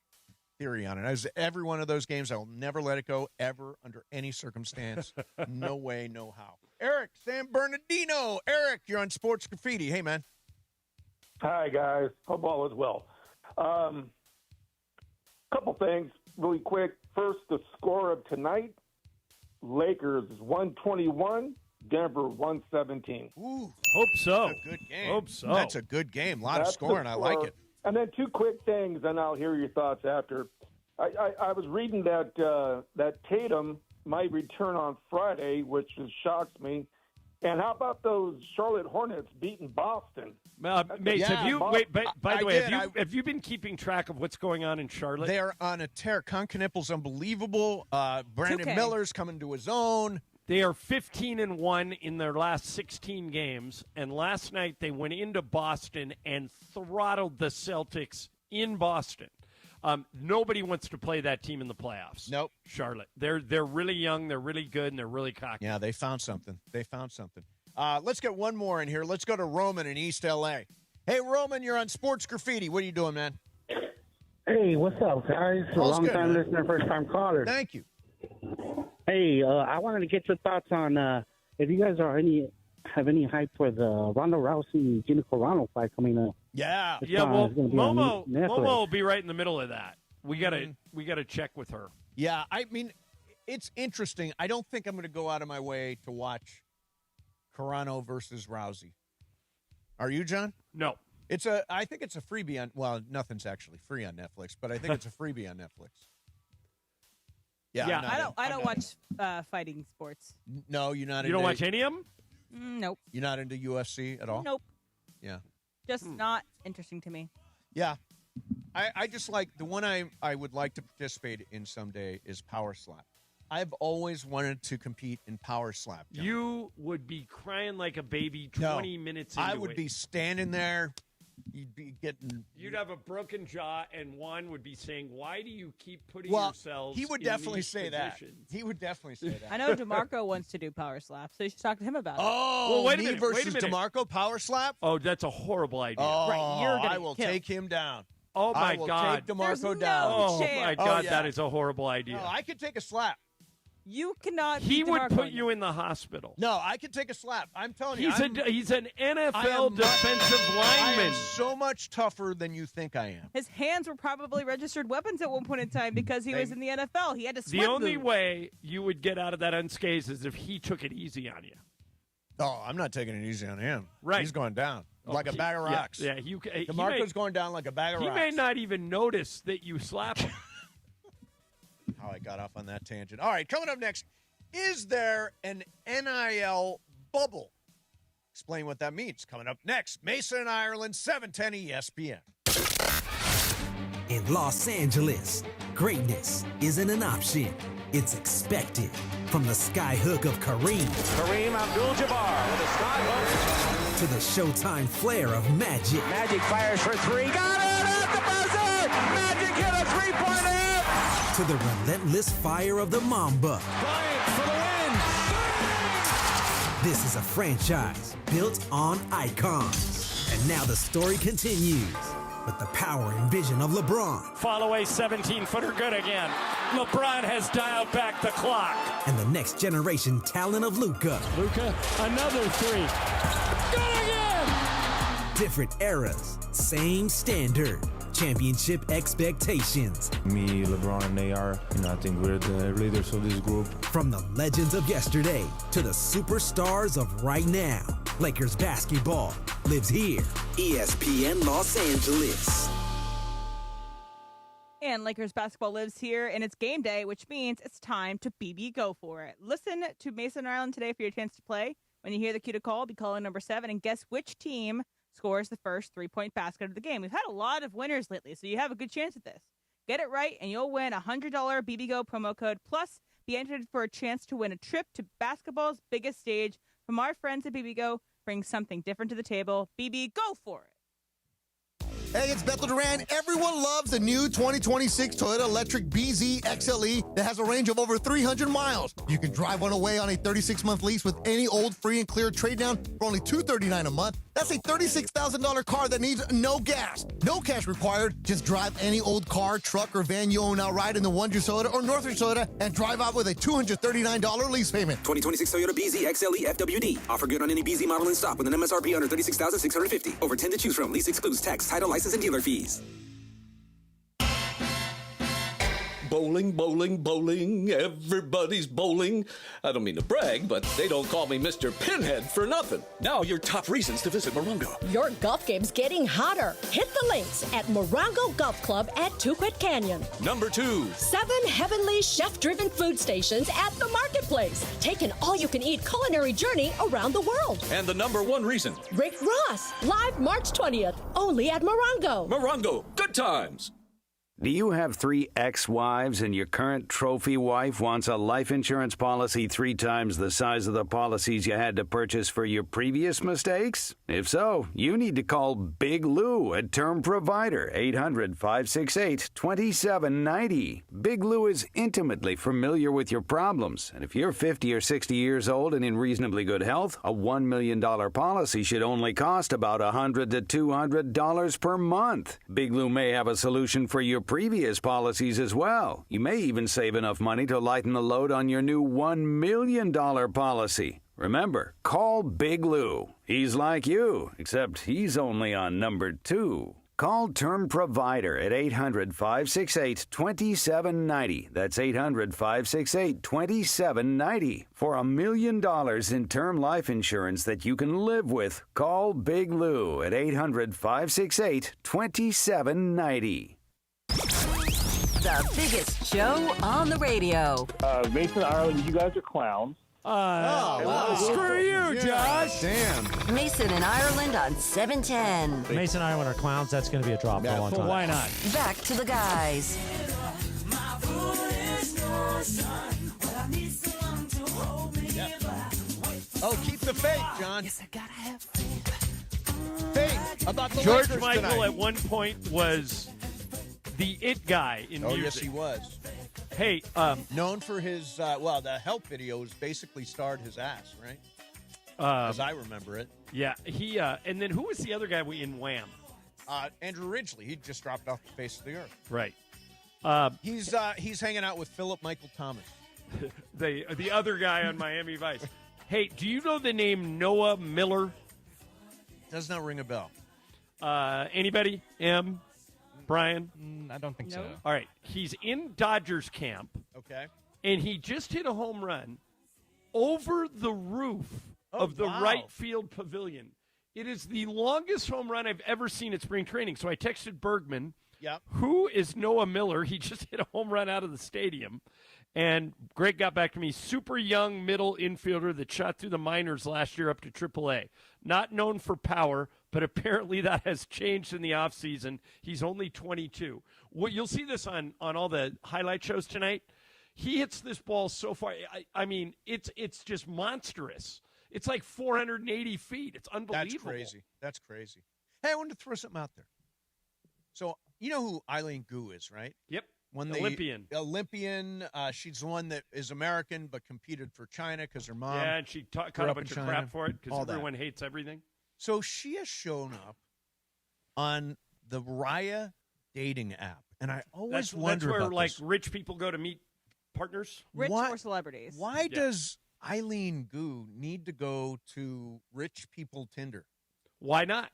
theory on it. As every one of those games, I will never let it go ever under any circumstance. No way, no how. Eric, San Bernardino. Eric, you're on Sports Graffiti. Hey, man. Hi, guys. Hope all is well. Couple things really quick. First, the score of tonight, Lakers 121, Denver 117. Ooh. Hope so. That's a good game. Hope so. That's a good game. A lot of That's scoring. the I like score. it. And then two quick things, and I'll hear your thoughts after. I was reading that Tatum might return on Friday, which shocks me. And how about those Charlotte Hornets beating Boston? Mace, Yeah, have you? Bob- Wait, by the way, did. have you been keeping track of what's going on in Charlotte? They are on a tear. Con Knippel's unbelievable. Brandon 2K. Miller's coming to his own. They are 15-1 in their last 16 games, and last night they went into Boston and throttled the Celtics in Boston. Nobody wants to play that team in the playoffs. Nope. Charlotte. They're really young, they're really good, and they're really cocky. Yeah, they found something. Let's get one more in here. Let's go to Roman in East L.A. Hey, Roman, you're on Sports Graffiti. What are you doing, man? Hey, what's up, guys? Long-time listener, first-time caller. Thank you. Hey, I wanted to get your thoughts on if you guys have any hype for the Ronda Rousey Gina Carano fight coming up. Yeah. Well, Momo will be right in the middle of that. We gotta check with her. Yeah, I mean, it's interesting. I don't think I'm going to go out of my way to watch Carano versus Rousey. Are you, John? No. I think it's a freebie on. Well, nothing's actually free on Netflix, but I think it's a freebie on Netflix. Yeah. I don't watch fighting sports. No, you're not. You don't watch any of them? Nope. You're not into UFC at all? Nope. Yeah. Just not interesting to me. Yeah. I just like the one I would like to participate in someday is Power Slap. I've always wanted to compete in Power Slap. John. You would be crying like a baby 20 minutes into it. I would be standing there. You'd be getting. You'd have a broken jaw, and one would be saying, "Why do you keep putting yourselves?" He would in definitely these say positions? that. He would definitely say that. I know DeMarco wants to do Power Slap, so you should talk to him about it. Oh, well, wait a me minute, versus wait a minute. DeMarco Power Slap? Oh, that's a horrible idea. Oh, Right, you're gonna I will kill. take him down. Oh my I will God, take DeMarco There's down. Oh chance. my God, yeah. that is a horrible idea. No, I could take a slap. You cannot. He beat would DeMarco put in you in the hospital. No, I could take a slap. I'm telling you. He's an NFL defensive I lineman. am so much tougher than you think I am. His hands were probably registered weapons at one point in time because he was in the NFL. He had to The sweat only them. way you would get out of that unscathed is if he took it easy on you. Oh, I'm not taking it easy on him. Right. He's going down like a he- bag of yeah, rocks. yeah, he DeMarco's going down like a bag of He rocks. may not even notice that you slap him. How I got off on that tangent. All right, coming up next, is there an NIL bubble? Explain what that means. Coming up next, Mason and Ireland, 710 ESPN. In Los Angeles, greatness isn't an option. It's expected. From the skyhook of Kareem. Kareem Abdul-Jabbar with a skyhook. To the Showtime flair of Magic. Magic fires for three. Got it at the buzzer. Magic hit a three-pointer. To the relentless fire of the Mamba. Bryant for the win. This is a franchise built on icons. And now the story continues with the power and vision of LeBron. Fall away 17-footer good again. LeBron has dialed back the clock. And the next generation talent of Luka. Luka, another three. Good again! Different eras, same standard. Championship expectations. Me, LeBron, and AR, I think we're the leaders of this group. From the legends of yesterday to the superstars of right now, Lakers basketball lives here. ESPN Los Angeles. And Lakers basketball lives here, and it's game day, which means it's time to BB Go for it. Listen to Mason Ireland today for your chance to play. When you hear the cue to call, be calling number 7, and guess which team scores the first 3-point basket of the game. We've had a lot of winners lately, so you have a good chance at this. Get it right, and you'll win a $100 BB Go promo code, plus be entered for a chance to win a trip to basketball's biggest stage from our friends at BB Go. Bring something different to the table. BB, go for it. Hey, it's Bethel Duran. Everyone loves the new 2026 Toyota Electric BZ XLE that has a range of over 300 miles. You can drive one away on a 36-month lease with any old free and clear trade down for only $239 a month. That's a $36,000 car that needs no gas. No cash required. Just drive any old car, truck, or van you own outright in the Wonder Toyota or Northridge Toyota and drive out with a $239 lease payment. 2026 Toyota BZ XLE FWD. Offer good on any BZ model in stock with an MSRP under $36,650. Over 10 to choose from. Lease excludes tax, title, license, and dealer fees. Bowling, bowling, bowling, everybody's bowling. I don't mean to brag, but they don't call me Mr. Pinhead for nothing. Now your top reasons to visit Morongo. Your golf game's getting hotter. Hit the links at Morongo Golf Club at Tuquit Canyon. Number 2. 7 heavenly chef-driven food stations at the marketplace. Take an all-you-can-eat culinary journey around the world. And the number 1 reason. Rick Ross, live March 20th, only at Morongo. Morongo, good times. Do you have 3 ex-wives and your current trophy wife wants a life insurance policy 3 times the size of the policies you had to purchase for your previous mistakes? If so, you need to call Big Lou at Term Provider, 800-568-2790. Big Lou is intimately familiar with your problems, and if you're 50 or 60 years old and in reasonably good health, a $1 million policy should only cost about $100 to $200 per month. Big Lou may have a solution for your previous policies as well. You may even save enough money to lighten the load on your new $1 million policy. Remember, call Big Lou. He's like you, except he's only on number 2. Call Term Provider at 800-568-2790. That's 800-568-2790. For $1 million in term life insurance that you can live with, call Big Lou at 800-568-2790. The biggest show on the radio. Mason, Ireland, you guys are clowns. Wow. Screw you, Josh. Damn. Mason and Ireland on 710. Mason and Ireland are clowns. That's going to be a drop for a long time. Why not? Back to the guys. Oh, keep the faith, John. Yes, I gotta have faith about the George Lakers Michael tonight. at one point was the it guy in music. Yes, he was. Hey, known for his the Help videos basically starred his ass, right? As I remember it. Yeah, he and then who was the other guy in Wham? Andrew Ridgeley. He just dropped off the face of the earth. Right. He's hanging out with Philip Michael Thomas, the other guy on Miami Vice. Hey, do you know the name Noah Miller? Does not ring a bell. Anybody? Brian? I don't think so. All right. He's in Dodgers camp. Okay. And he just hit a home run over the roof of the right field pavilion. It is the longest home run I've ever seen at spring training. So I texted Bergman, who is Noah Miller? He just hit a home run out of the stadium. And Greg got back to me, super young middle infielder that shot through the minors last year up to AAA. Not known for power, but apparently that has changed in the offseason. He's only 22. You'll see this on all the highlight shows tonight. He hits this ball so far. I mean, it's just monstrous. It's like 480 feet. It's unbelievable. That's crazy. Hey, I wanted to throw something out there. So you know who Eileen Gu is, right? Yep. Olympian. She's the one that is American but competed for China because her mom. Yeah, and she caught a bunch of crap for it because everyone hates everything. So she has shown up on the Raya dating app, and I always wonder that's where about this. rich people go to meet partners. Rich or celebrities. Why does Eileen Gu need to go to rich people Tinder? Why not?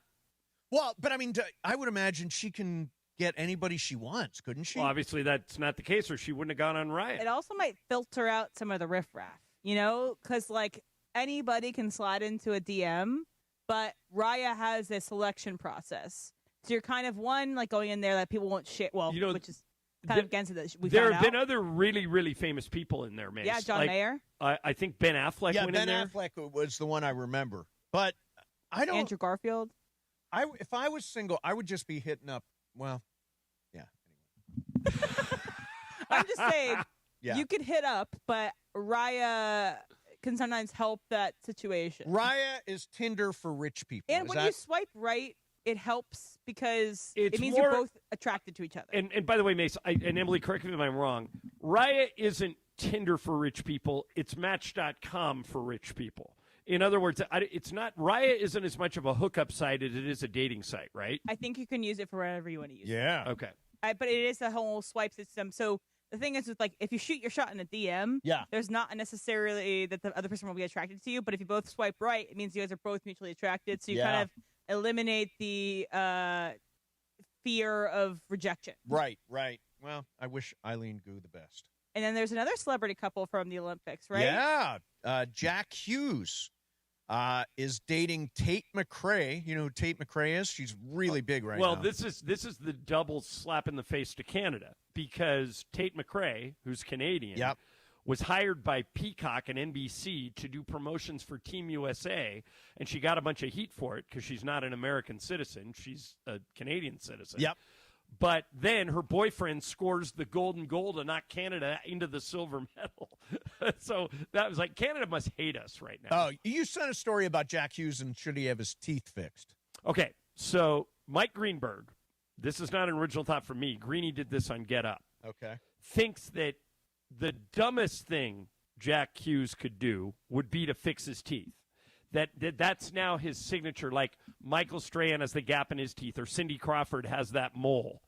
Well, but I mean, I would imagine she can get anybody she wants, couldn't she? Well, obviously that's not the case, or she wouldn't have gone on Riot. It also might filter out some of the riffraff, because anybody can slide into a DM, but Raya has a selection process. So you're kind of going in there that people won't share. Well, which is kind of against it. There have been other really, really famous people in there, Mace. Yeah, John Mayer. I think Ben Affleck went in there. Yeah, Ben Affleck was the one I remember. But I don't. Andrew Garfield. If I was single, I would just be hitting up. Well, yeah. Anyway. I'm just saying, you could hit up, but Raya can sometimes help that situation. Raya is Tinder for rich people. And when you swipe right, it helps because it means you're both attracted to each other. And by the way, Mace, and Emily, correct me if I'm wrong, Raya isn't Tinder for rich people. It's Match.com for rich people. In other words, it's not. Raya isn't as much of a hookup site as it is a dating site, right? I think you can use it for whatever you want to use it. Yeah. Okay. But it is a whole swipe system. So the thing is, if you shoot your shot in a DM, there's not necessarily that the other person will be attracted to you. But if you both swipe right, it means you guys are both mutually attracted. So you kind of eliminate the fear of rejection. Right. Well, I wish Eileen Gu the best. And then there's another celebrity couple from the Olympics, right? Yeah. Jack Hughes is dating Tate McRae. You know who Tate McRae is? She's really big right now. Well, this is the double slap in the face to Canada because Tate McRae, who's Canadian, was hired by Peacock and NBC to do promotions for Team USA, and she got a bunch of heat for it because she's not an American citizen. She's a Canadian citizen. Yep. But then her boyfriend scores the golden goal to knock Canada into the silver medal. So that was like, Canada must hate us right now. Oh, you sent a story about Jack Hughes and should he have his teeth fixed? Okay, so Mike Greenberg, this is not an original thought from me. Greeny did this on Get Up. Okay. Thinks that the dumbest thing Jack Hughes could do would be to fix his teeth. That's now his signature, like Michael Strahan has the gap in his teeth, or Cindy Crawford has that mole,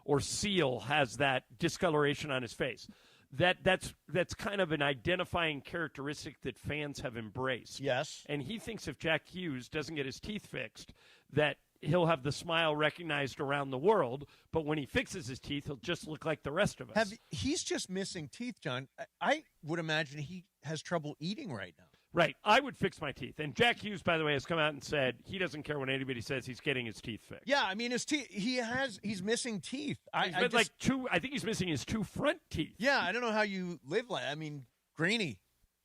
or Seal has that discoloration on his face. That's kind of an identifying characteristic that fans have embraced. Yes. And he thinks if Jack Hughes doesn't get his teeth fixed, that he'll have the smile recognized around the world, but when he fixes his teeth, he'll just look like the rest of us. He's just missing teeth, John. I would imagine he has trouble eating right now. Right. I would fix my teeth. And Jack Hughes, by the way, has come out and said he doesn't care when anybody says he's getting his teeth fixed. Yeah, I mean, his teeth. He's missing teeth. I think he's missing his two front teeth. Yeah, I don't know how you live like. I mean, Greeny,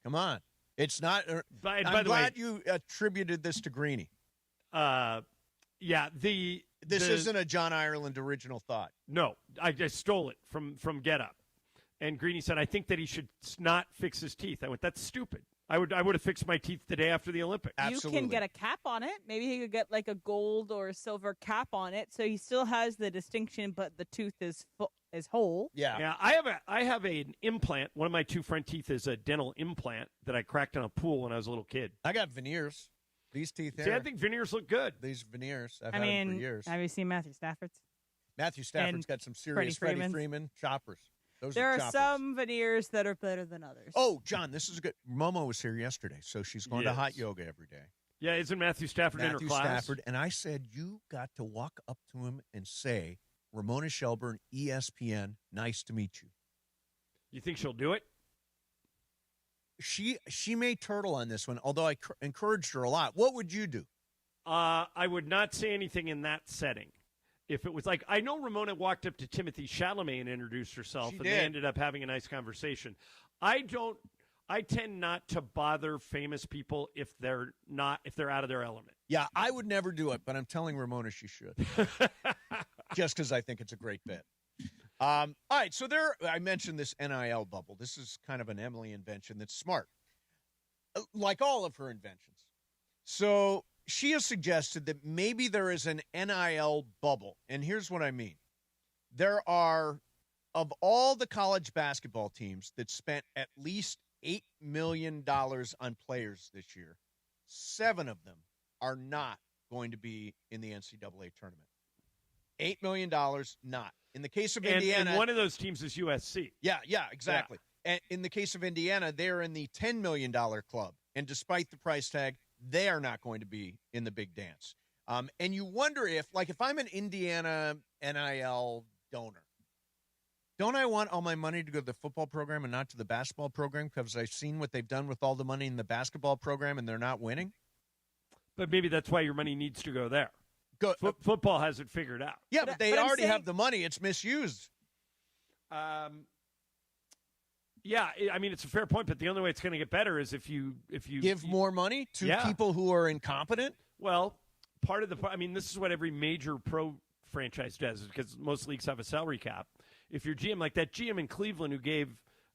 come on. It's not. By I'm the way, glad you attributed this to Greeny. Yeah. This isn't a John Ireland original thought. No, I stole it from Get Up. And Greeny said, I think that he should not fix his teeth. I went, that's stupid. I would have fixed my teeth the day after the Olympics. Absolutely. You can get a cap on it. Maybe he could get like a gold or a silver cap on it, so he still has the distinction, but the tooth is whole. Yeah. I have an implant. One of my two front teeth is a dental implant that I cracked in a pool when I was a little kid. I got veneers. These teeth See, I think veneers look good. These veneers. I've had them for years. Have you seen Matthew Stafford's? Matthew Stafford's got some serious Freddie Freeman choppers. There are some veneers that are better than others. Oh, John, this is good. Momo was here yesterday, so she's going to hot yoga every day. Yeah, isn't Matthew Stafford in her class? Matthew Stafford, and I said, you got to walk up to him and say, Ramona Shelburne, ESPN, nice to meet you. You think she'll do it? She may turtle on this one, although I encouraged her a lot. What would you do? I would not say anything in that setting. If it was like, I know Ramona walked up to Timothée Chalamet and introduced herself, they ended up having a nice conversation. I tend not to bother famous people if they're out of their element. Yeah, I would never do it, but I'm telling Ramona she should. Just because I think it's a great bit. All right, so I mentioned this NIL bubble. This is kind of an Emily invention that's smart, like all of her inventions. So she has suggested that maybe there is an NIL bubble, and here's what I mean. There are, of all the college basketball teams that spent at least $8 million on players this year, 7 of them are not going to be in the NCAA tournament. $8 million, not. In the case of Indiana. And one of those teams is USC. Yeah, exactly. Yeah. And in the case of Indiana, they're in the $10 million club. And despite the price tag, they are not going to be in the big dance. And you wonder if I'm an Indiana NIL donor, don't I want all my money to go to the football program and not to the basketball program because I've seen what they've done with all the money in the basketball program and they're not winning? But maybe that's why your money needs to go there. Football has it figured out. Yeah, but they already have the money. It's misused. Yeah, I mean, it's a fair point, but the only way it's going to get better is if you give more money to people who are incompetent. Well, this is what every major pro franchise does, because most leagues have a salary cap. If your GM, like that GM in Cleveland who gave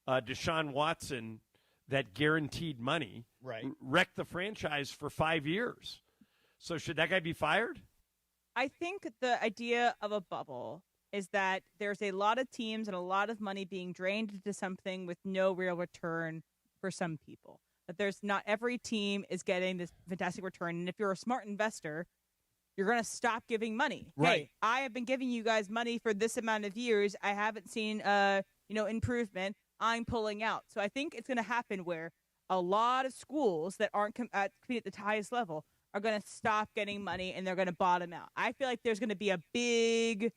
Deshaun Watson that guaranteed money, wrecked the franchise for 5 years. So should that guy be fired? I think the idea of a bubble is that there's a lot of teams and a lot of money being drained into something with no real return for some people. That there's not every team is getting this fantastic return. And if you're a smart investor, you're going to stop giving money. Right. Hey, I have been giving you guys money for this amount of years. I haven't seen improvement. I'm pulling out. So I think it's going to happen where a lot of schools that aren't competing at the highest level are going to stop getting money and they're going to bottom out. I feel like there's going to be a big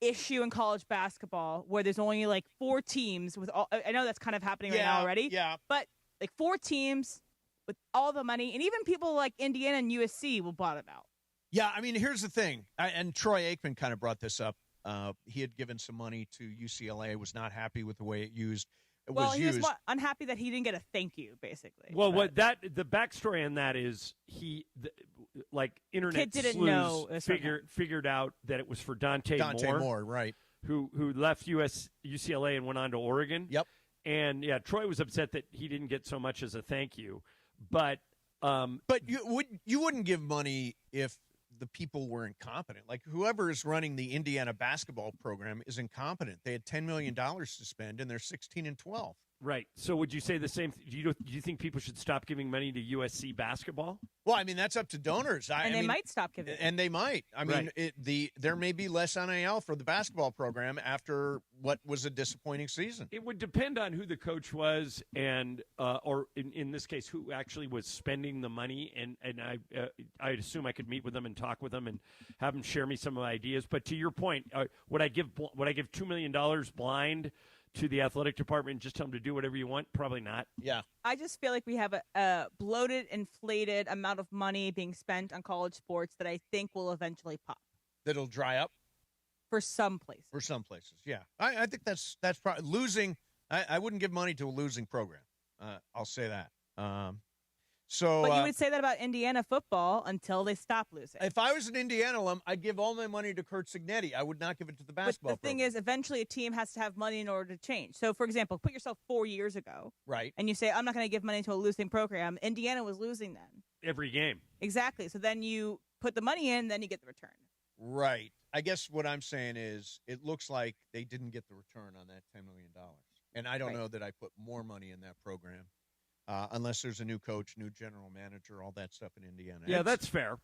issue in college basketball where there's only like 4 teams with all. I know that's kind of happening right now already. Yeah. But like 4 teams with all the money, and even people like Indiana and USC will bottom out. Yeah, I mean, here's the thing, and Troy Aikman kind of brought this up. He had given some money to UCLA, was not happy with the way it was used. Was unhappy that he didn't get a thank you, basically. Well, the backstory on that is internet Kid didn't sleuths know it was for him. figured out that it was for Dante Moore, right? Who left UCLA and went on to Oregon. Yep. And Troy was upset that he didn't get so much as a thank you, but you wouldn't give money if the people were incompetent. Like whoever is running the Indiana basketball program is incompetent. They had $10 million to spend, and they're 16-12. Right. So would you say the same? Do you think people should stop giving money to USC basketball? Well, I mean, that's up to donors. They might stop giving. And they might. I mean, there may be less NIL for the basketball program after what was a disappointing season. It would depend on who the coach was and or in this case, who actually was spending the money. And I assume I could meet with them and talk with them and have them share me some of the ideas. But to your point, would I give $2 million blind to the athletic department and just tell them to do whatever you want? Probably not. Yeah. I just feel like we have a bloated, inflated amount of money being spent on college sports that I think will eventually pop. That'll dry up? For some places. For some places, yeah. I think that's probably losing. I wouldn't give money to a losing program. I'll say that. But you would say that about Indiana football until they stop losing. If I was an Indiana alum, I'd give all my money to Kurt Cignetti. I would not give it to the basketball But the thing is, eventually a team has to have money in order to change. So, for example, put yourself 4 years ago. Right. And you say, I'm not going to give money to a losing program. Indiana was losing then. Every game. Exactly. So then you put the money in, then you get the return. Right. I guess what I'm saying is it looks like they didn't get the return on that $10 million. And I don't know that I put more money in that program. Unless there's a new coach, new general manager, all that stuff in Indiana. Yeah, that's fair.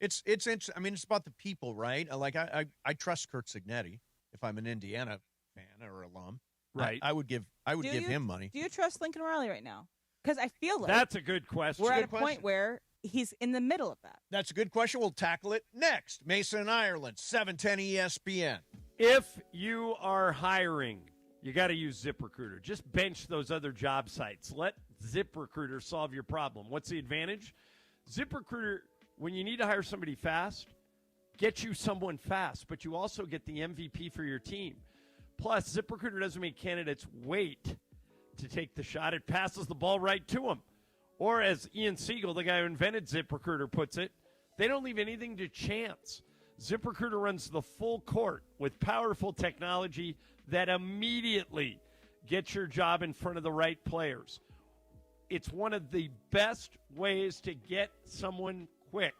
It's I mean, it's about the people, right? Like I trust Kurt Cignetti if I'm an Indiana fan or alum. Right. I would give him money. Do you trust Lincoln Riley right now? Because I feel like that's a good question. We're at a point where he's in the middle of that. That's a good question. We'll tackle it next. Mason and Ireland, 710 ESPN. If you are hiring, you got to use ZipRecruiter. Just bench those other job sites. Let ZipRecruiter solve your problem. What's the advantage? ZipRecruiter, when you need to hire somebody fast, get you someone fast, but you also get the MVP for your team. Plus, ZipRecruiter doesn't make candidates wait to take the shot. It passes the ball right to them. Or as Ian Siegel, the guy who invented ZipRecruiter, puts it, they don't leave anything to chance. ZipRecruiter runs the full court with powerful technology that immediately gets your job in front of the right players. It's one of the best ways to get someone quick.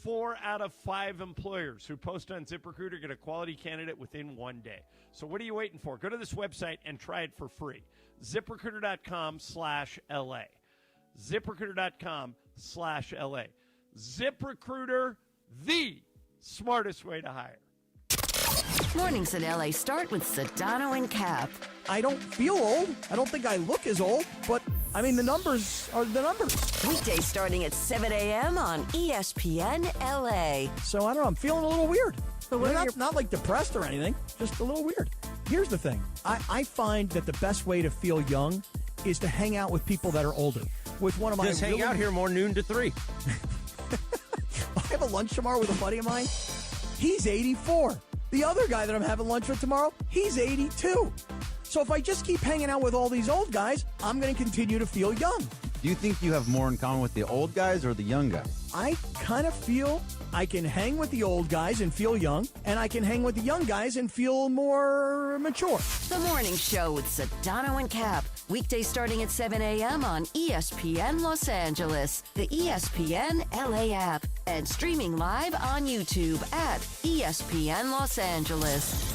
4 out of 5 employers who post on ZipRecruiter get a quality candidate within 1 day. So what are you waiting for? Go to this website and try it for free. ZipRecruiter.com/LA. ZipRecruiter.com/LA. ZipRecruiter, the smartest way to hire. Mornings in LA start with Sedano and Cap. I don't feel old. I don't think I look as old, but I mean, the numbers are the numbers. Weekdays starting at 7 a.m. on ESPN LA. So I don't know, I'm feeling a little weird. But not like depressed or anything, just a little weird. Here's the thing. I find that the best way to feel young is to hang out with people that are older. With one of my Just hang out here more noon to 3. I have a lunch tomorrow with a buddy of mine. He's 84. The other guy that I'm having lunch with tomorrow, he's 82. So if I just keep hanging out with all these old guys, I'm going to continue to feel young. Do you think you have more in common with the old guys or the young guys? I kind of feel I can hang with the old guys and feel young, and I can hang with the young guys and feel more mature. The Morning Show with Sedano and Cap. Weekdays starting at 7 a.m. on ESPN Los Angeles, the ESPN LA app, and streaming live on YouTube at ESPN Los Angeles.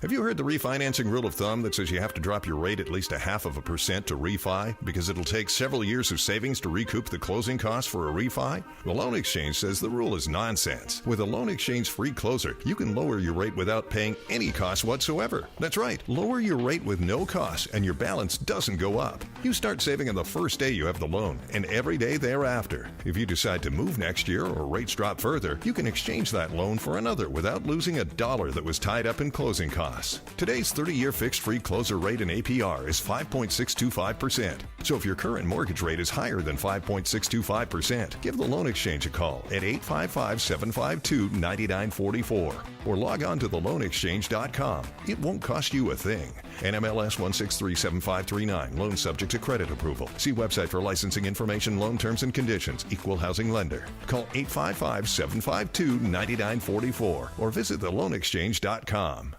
Have you heard the refinancing rule of thumb that says you have to drop your rate at least 0.5% to refi because it'll take several years of savings to recoup the closing costs for a refi? The Loan Exchange says the rule is nonsense. With a Loan Exchange free closer, you can lower your rate without paying any cost whatsoever. That's right, lower your rate with no cost and your balance doesn't go up. You start saving on the first day you have the loan and every day thereafter. If you decide to move next year or rates drop further, you can exchange that loan for another without losing $1 that was tied up in closing costs. costs. Today's 30-year fixed-free closer rate in APR is 5.625%. So if your current mortgage rate is higher than 5.625%, give the Loan Exchange a call at 855-752-9944 or log on to theloanexchange.com. It won't cost you a thing. NMLS 1637539. Loan subject to credit approval. See website for licensing information, loan terms and conditions. Equal housing lender. Call 855-752-9944 or visit theloanexchange.com.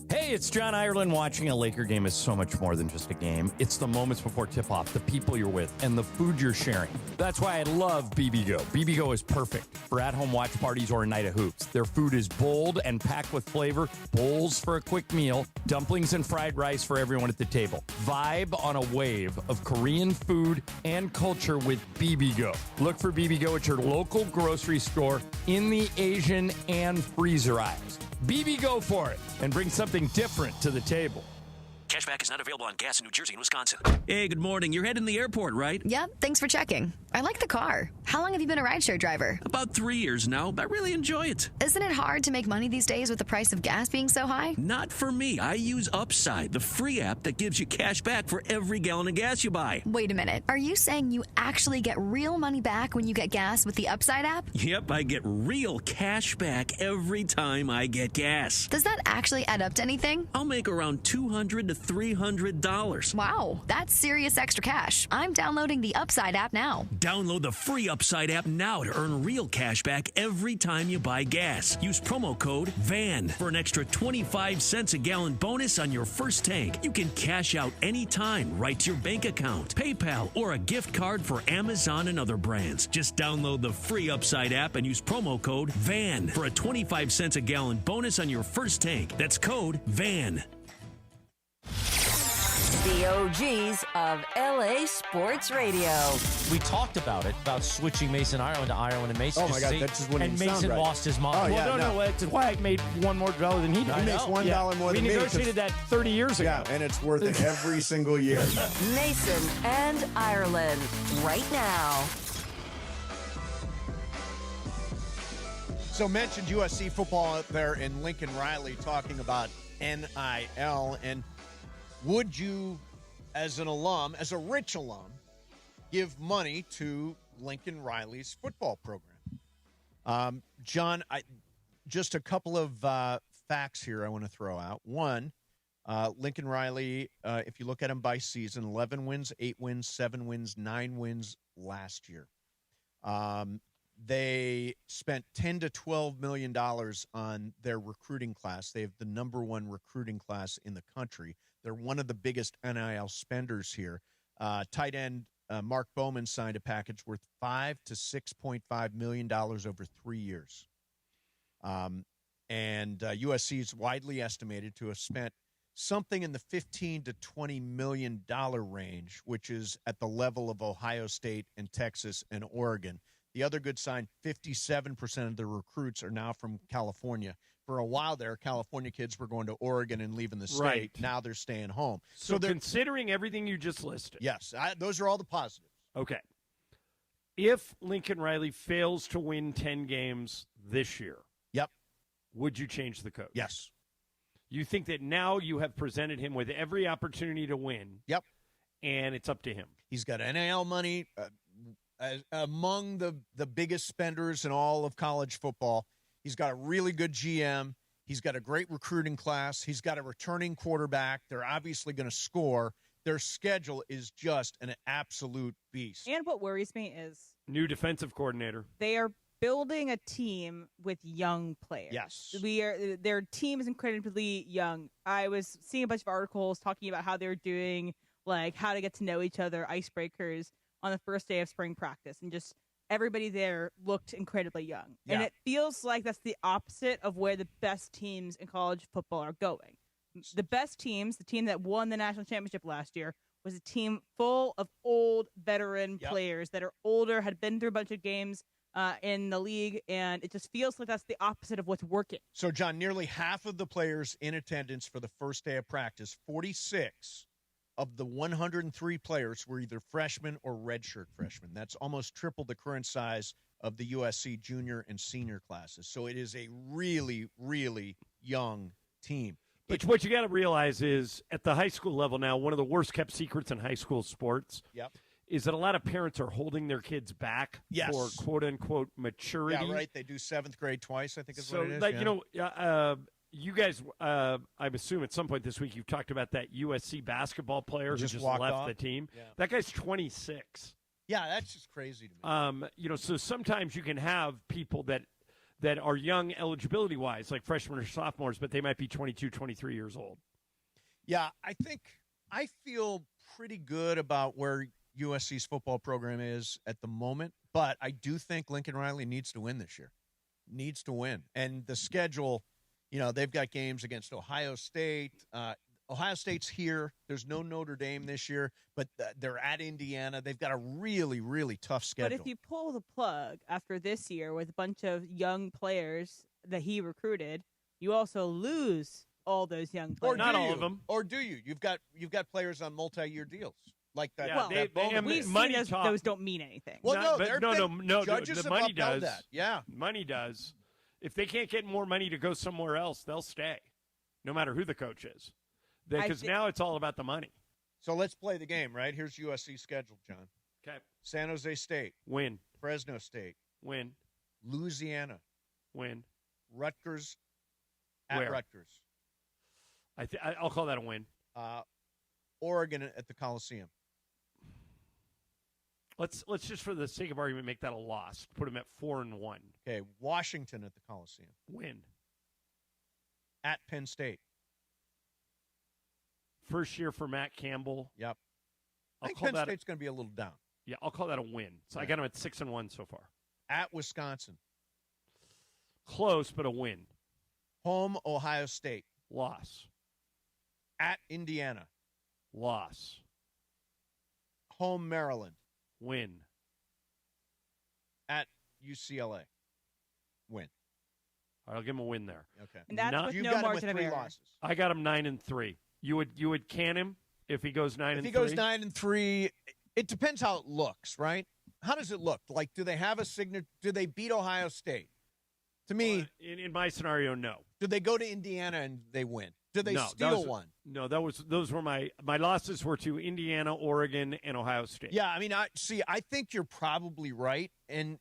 Hey, it's John Ireland. Watching a Laker game is so much more than just a game. It's the moments before tip-off, the people you're with, and the food you're sharing. That's why I love BBGO. BBGO is perfect for at-home watch parties or a night of hoops. Their food is bold and packed with flavor, bowls for a quick meal, dumplings and fried rice for everyone at the table. Vibe on a wave of Korean food and culture with BBGO. Look for BBGO at your local grocery store in the Asian and freezer aisles. BBGO for it and bring something different to the table. Cashback is not available on gas in New Jersey and Wisconsin. Hey, good morning. You're heading to the airport, right? Yep, thanks for checking. I like the car. How long have you been a rideshare driver? About 3 years now, but I really enjoy it. Isn't it hard to make money these days with the price of gas being so high? Not for me. I use Upside, the free app that gives you cash back for every gallon of gas you buy. Wait a minute. Are you saying you actually get real money back when you get gas with the Upside app? Yep, I get real cash back every time I get gas. Does that actually add up to anything? I'll make around $200 to $300. Wow, that's serious extra cash. I'm downloading the Upside app now. Download the free Upside app now to earn real cash back every time you buy gas. Use promo code VAN for an extra 25 cents a gallon bonus on your first tank. You can cash out anytime right to your bank account, PayPal, or a gift card for Amazon and other brands. Just download the free Upside app and use promo code VAN for a 25 cents a gallon bonus on your first tank. That's code VAN. The OGs of LA Sports Radio. We talked about switching Mason Ireland to Ireland and Mason. Oh my God, that just wouldn't and sound Mason right. lost his mind. Oh, yeah, no, that's why I made $1 more than he did. He makes $1 more than me. We negotiated that 30 years ago. Yeah, and it's worth it every single year. Mason and Ireland, right now. So mentioned USC football out there in Lincoln Riley talking about NIL. And would you, as an alum, as a rich alum, give money to Lincoln Riley's football program? John, just a couple of facts here I want to throw out. One, Lincoln Riley, if you look at him by season, 11 wins, 8 wins, 7 wins, 9 wins last year. They spent $10 to $12 million on their recruiting class. They have the number one recruiting class in the country. They're one of the biggest NIL spenders here. Tight end Mark Bowman signed a package worth $5 to $6.5 million over 3 years. And USC is widely estimated to have spent something in the $15 to $20 million range, which is at the level of Ohio State and Texas and Oregon. The other good sign, 57% of the recruits are now from California. For a while there, California kids were going to Oregon and leaving the state. Right. Now they're staying home. So considering everything you just listed. Yes, those are all the positives. Okay. If Lincoln Riley fails to win 10 games this year, yep, would you change the coach? Yes. You think that now you have presented him with every opportunity to win. Yep. And it's up to him. He's got NIL money. Among the biggest spenders in all of college football. He's got a really good GM. He's got a great recruiting class. He's got a returning quarterback. They're obviously going to score. Their schedule is just an absolute beast. And what worries me is new defensive coordinator. They are building a team with young players. Yes. Their team is incredibly young. I was seeing a bunch of articles talking about how they're doing, like, how to get to know each other, icebreakers, on the first day of spring practice, and just everybody there looked incredibly young. Yeah. And it feels like that's the opposite of where the best teams in college football are going. The best teams, the team that won the national championship last year, was a team full of old veteran players that are older, had been through a bunch of games in the league, and it just feels like that's the opposite of what's working. So, John, nearly half of the players in attendance for the first day of practice, 46 of the 103 players were either freshmen or redshirt freshmen. That's almost triple the current size of the USC junior and senior classes. So it is a really, really young team. But what you got to realize is at the high school level now, one of the worst kept secrets in high school sports is that a lot of parents are holding their kids back for quote unquote maturity. Yeah, right. They do 7th grade twice, I think is So, what it is. like, you know, you guys, I assume at some point this week you've talked about that USC basketball player who just left off. the team. Yeah. That guy's 26. Yeah, that's just crazy to me. You know, so sometimes you can have people that are young eligibility-wise, like freshmen or sophomores, but they might be 22, 23 years old. Yeah, I feel pretty good about where USC's football program is at the moment, but I do think Lincoln Riley needs to win this year. Needs to win. And the schedule, you know, they've got games against Ohio State. Ohio State's here. There's no Notre Dame this year, but they're at Indiana. They've got a really, really tough schedule. But if you pull the plug after this year with a bunch of young players that he recruited, you also lose all those young players. Or not all of them. Or do you? You've got players on multi-year deals. Like that. Yeah, that we've seen those don't mean anything. Well, no. Judges The money have upheld does. that. Yeah, money does. If they can't get more money to go somewhere else, they'll stay, no matter who the coach is, because now it's all about the money. So let's play the game, right? Here's USC's schedule, John. Okay. San Jose State. Win. Fresno State. Win. Louisiana. Win. Rutgers. At Where? Rutgers. I'll call that a win. Oregon at the Coliseum. Let's just, for the sake of argument, make that a loss. Put them at 4-1. Okay. Washington at the Coliseum. Win. At Penn State. First year for Matt Campbell. Yep. I think call Penn that State's going to be a little down. Yeah, I'll call that a win. So I got them at 6-1 so far. At Wisconsin. Close, but a win. Home Ohio State. Loss. At Indiana. Loss. Home Maryland. Win. At UCLA. Win. All right, I'll give him a win there. Okay. And that's with no margin of error. Losses. I got him 9-3. You would can him if he goes 9-3? If he goes 9-3, it depends how it looks, right? How does it look? Like, do they have a signature? Do they beat Ohio State? To me, in my scenario, no. Do they go to Indiana and they win? Do they No, steal one? No, those were my losses were to Indiana, Oregon, and Ohio State. Yeah, I mean, I think you're probably right. And,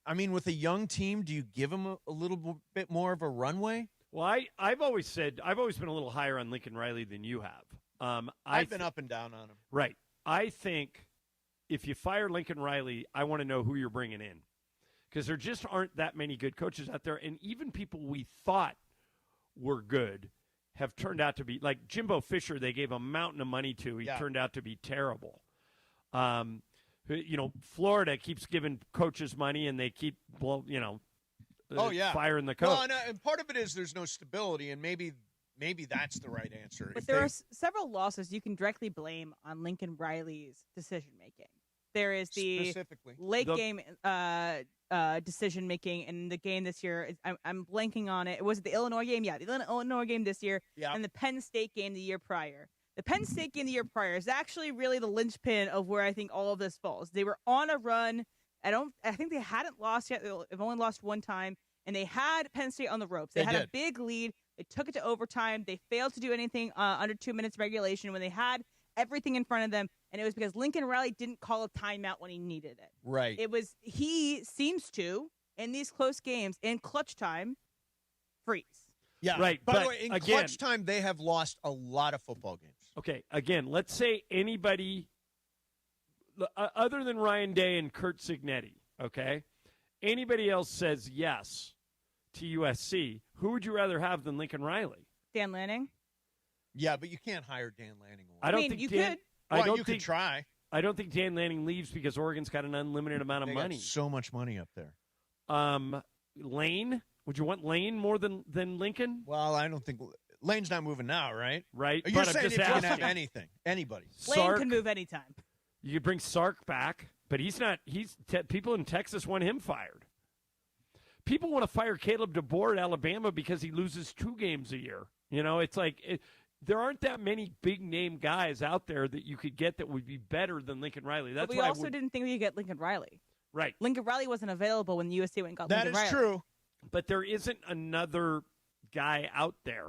I mean, with a young team, do you give them a little bit more of a runway? Well, I've always been a little higher on Lincoln Riley than you have. I've been up and down on him. Right. I think if you fire Lincoln Riley, I want to know who you're bringing in, because there just aren't that many good coaches out there, and even people we thought were good have turned out to be, like Jimbo Fisher, they gave a mountain of money to. He turned out to be terrible. Florida keeps giving coaches money, and they keep, firing the coach. Well, and part of it is there's no stability, and maybe that's the right answer. But there are several losses you can directly blame on Lincoln Riley's decision-making. There is the late game decision-making in the game this year. I'm blanking on it. Was it the Illinois game? Yeah, the Illinois game this year, and the Penn State game the year prior. The Penn State game the year prior is actually really the linchpin of where I think all of this falls. They were on a run. I think they hadn't lost yet. They've only lost one time, and they had Penn State on the ropes. They had a big lead. They took it to overtime. They failed to do anything under 2 minutes regulation when they had everything in front of them, and it was because Lincoln Riley didn't call a timeout when he needed it. Right. He seems to, in these close games, in clutch time, freeze. Yeah. Right. By the way, in clutch time, they have lost a lot of football games. Okay. Again, let's say anybody other than Ryan Day and Kurt Cignetti, okay, anybody else says yes to USC, who would you rather have than Lincoln Riley? Dan Lanning. Yeah, but you can't hire Dan Lanning. I don't think you Dan, could. You could try. I don't think Dan Lanning leaves because Oregon's got an unlimited amount of money. Got so much money up there. Lane, would you want Lane more than Lincoln? Well, I don't think Lane's not moving now, right? Right. You're saying if you can have anybody. Lane can move anytime. You could bring Sark back, but he's not. People in Texas want him fired. People want to fire Caleb DeBoer at Alabama because he loses 2 games a year. It's like there aren't that many big-name guys out there that you could get that would be better than Lincoln Riley. That's but we also didn't think we could get Lincoln Riley. Right. Lincoln Riley wasn't available when USC went and got Lincoln Riley. That is true. But there isn't another guy out there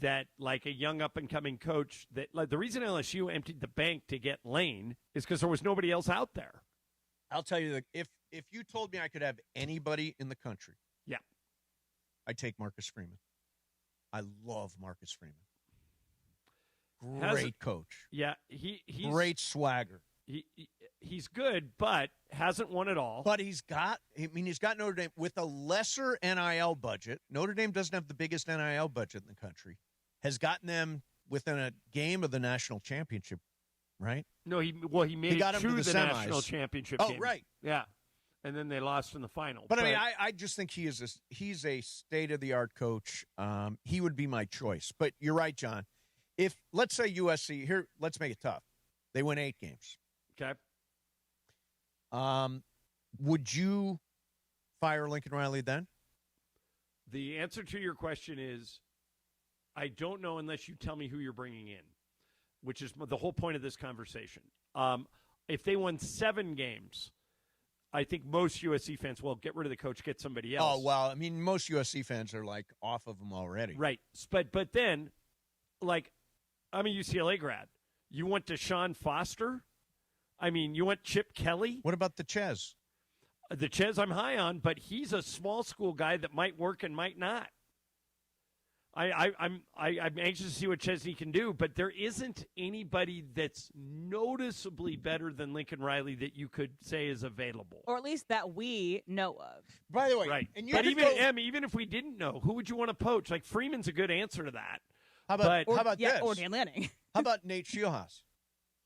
that like a young up-and-coming coach, that like the reason LSU emptied the bank to get Lane is because there was nobody else out there. I'll tell you, if you told me I could have anybody in the country, I'd take Marcus Freeman. I love Marcus Freeman. Great coach. Yeah, he's great swagger. He's good, but hasn't won it all. But he's got Notre Dame with a lesser NIL budget. Notre Dame doesn't have the biggest NIL budget in the country. Has gotten them within a game of the national championship, right? No, he made it got to him to the national championship game. Oh, right. Yeah. And then they lost in the final. But I mean, I just think he's a state-of-the-art coach. He would be my choice. But you're right, John. If, let's say USC, here, let's make it tough. They win 8 games. Okay. Would you fire Lincoln Riley then? The answer to your question is I don't know unless you tell me who you're bringing in, which is the whole point of this conversation. If they won 7 games, I think most USC fans will get rid of the coach, get somebody else. Oh, well, I mean, most USC fans are, like, off of him already. Right. But then, like, I'm a UCLA grad. You want Deshaun Foster? I mean, you want Chip Kelly? What about the Ches? The Ches I'm high on, but he's a small school guy that might work and might not. I'm anxious to see what Chesney can do, but there isn't anybody that's noticeably better than Lincoln Riley that you could say is available. Or at least that we know of. By the way, right. And but even if we didn't know, who would you want to poach? Like, Freeman's a good answer to that. How about this? Or Dan Lanning. How about Nate Shieldhouse?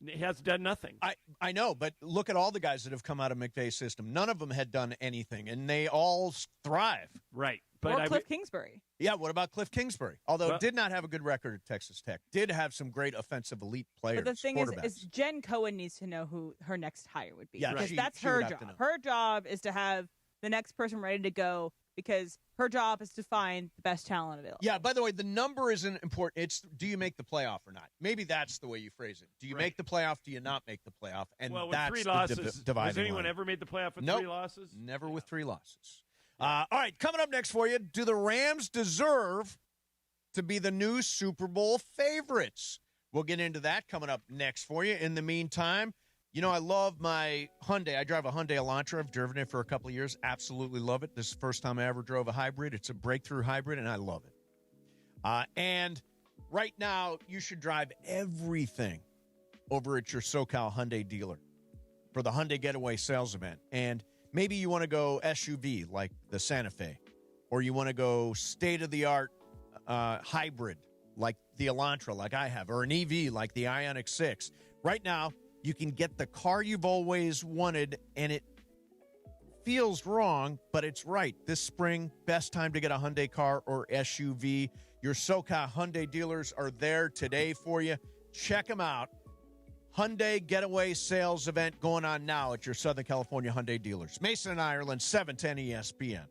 He has done nothing. I know, but look at all the guys that have come out of McVay's system. None of them had done anything, and they all thrive. Right. Or Cliff Kingsbury. Yeah, what about Cliff Kingsbury? Although did not have a good record at Texas Tech. Did have some great offensive elite players. But the thing is Jen Cohen needs to know who her next hire would be. Yeah, because that's her job. Her job is to have the next person ready to go because her job is to find the best talent available. Yeah, by the way, the number isn't important. It's do you make the playoff or not? Maybe that's the way you phrase it. Do you make the playoff? Do you not make the playoff? And with that's 3 losses, dividing has anyone line. ever made the playoff with Nope. 3 losses? Never with 3 losses. All right, coming up next for you, do the Rams deserve to be the new Super Bowl favorites? We'll get into that coming up next for you. In the meantime, you know, I love my Hyundai. I drive a Hyundai Elantra. I've driven it for a couple of years. Absolutely love it. This is the first time I ever drove a hybrid. It's a breakthrough hybrid, and I love it. And right now, you should drive everything over at your SoCal Hyundai dealer for the Hyundai Getaway Sales Event. And maybe you want to go SUV like the Santa Fe, or you want to go state-of-the-art hybrid like the Elantra, like I have, or an EV like the Ioniq 6. Right now, you can get the car you've always wanted, and it feels wrong, but it's right. This spring, best time to get a Hyundai car or SUV. Your SoCal Hyundai dealers are there today for you. Check them out. Hyundai Getaway Sales Event going on now at your Southern California Hyundai dealers. Mason and Ireland, 710 ESPN.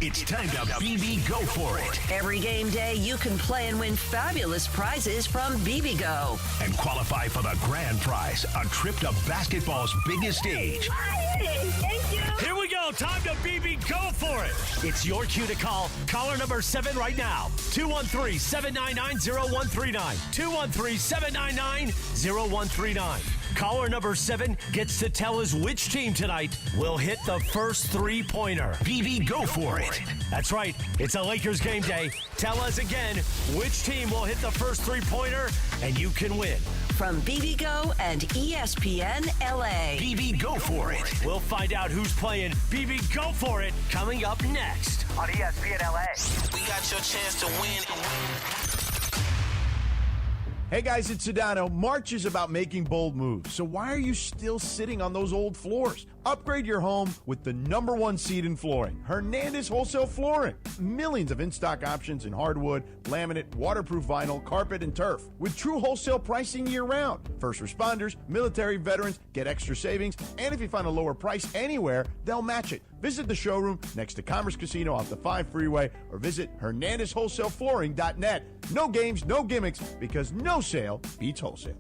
It's time to BB Go For It. Every game day, you can play and win fabulous prizes from BB Go. And qualify for the grand prize, a trip to basketball's biggest stage. Thank you. Here we go. Time to BB Go For It. It's your cue to call. Caller number 7 right now. 213-799-0139. 213-799-0139. Caller number 7 gets to tell us which team tonight will hit the first 3-pointer. BB Go For It. That's right. It's a Lakers game day. Tell us again which team will hit the first 3-pointer, and you can win. From BB Go and ESPN LA. BB Go For It. We'll find out who's playing BB Go For It coming up next on ESPN LA. We got your chance to win. Hey guys, it's Sedano. March is about making bold moves. So why are you still sitting on those old floors? Upgrade your home with the #1 seed in flooring, Hernandez Wholesale Flooring. Millions of in-stock options in hardwood, laminate, waterproof vinyl, carpet, and turf. With true wholesale pricing year-round. First responders, military veterans get extra savings, and if you find a lower price anywhere, they'll match it. Visit the showroom next to Commerce Casino off the 5 freeway or visit HernandezWholesaleFlooring.net. No games, no gimmicks, because no sale beats wholesale.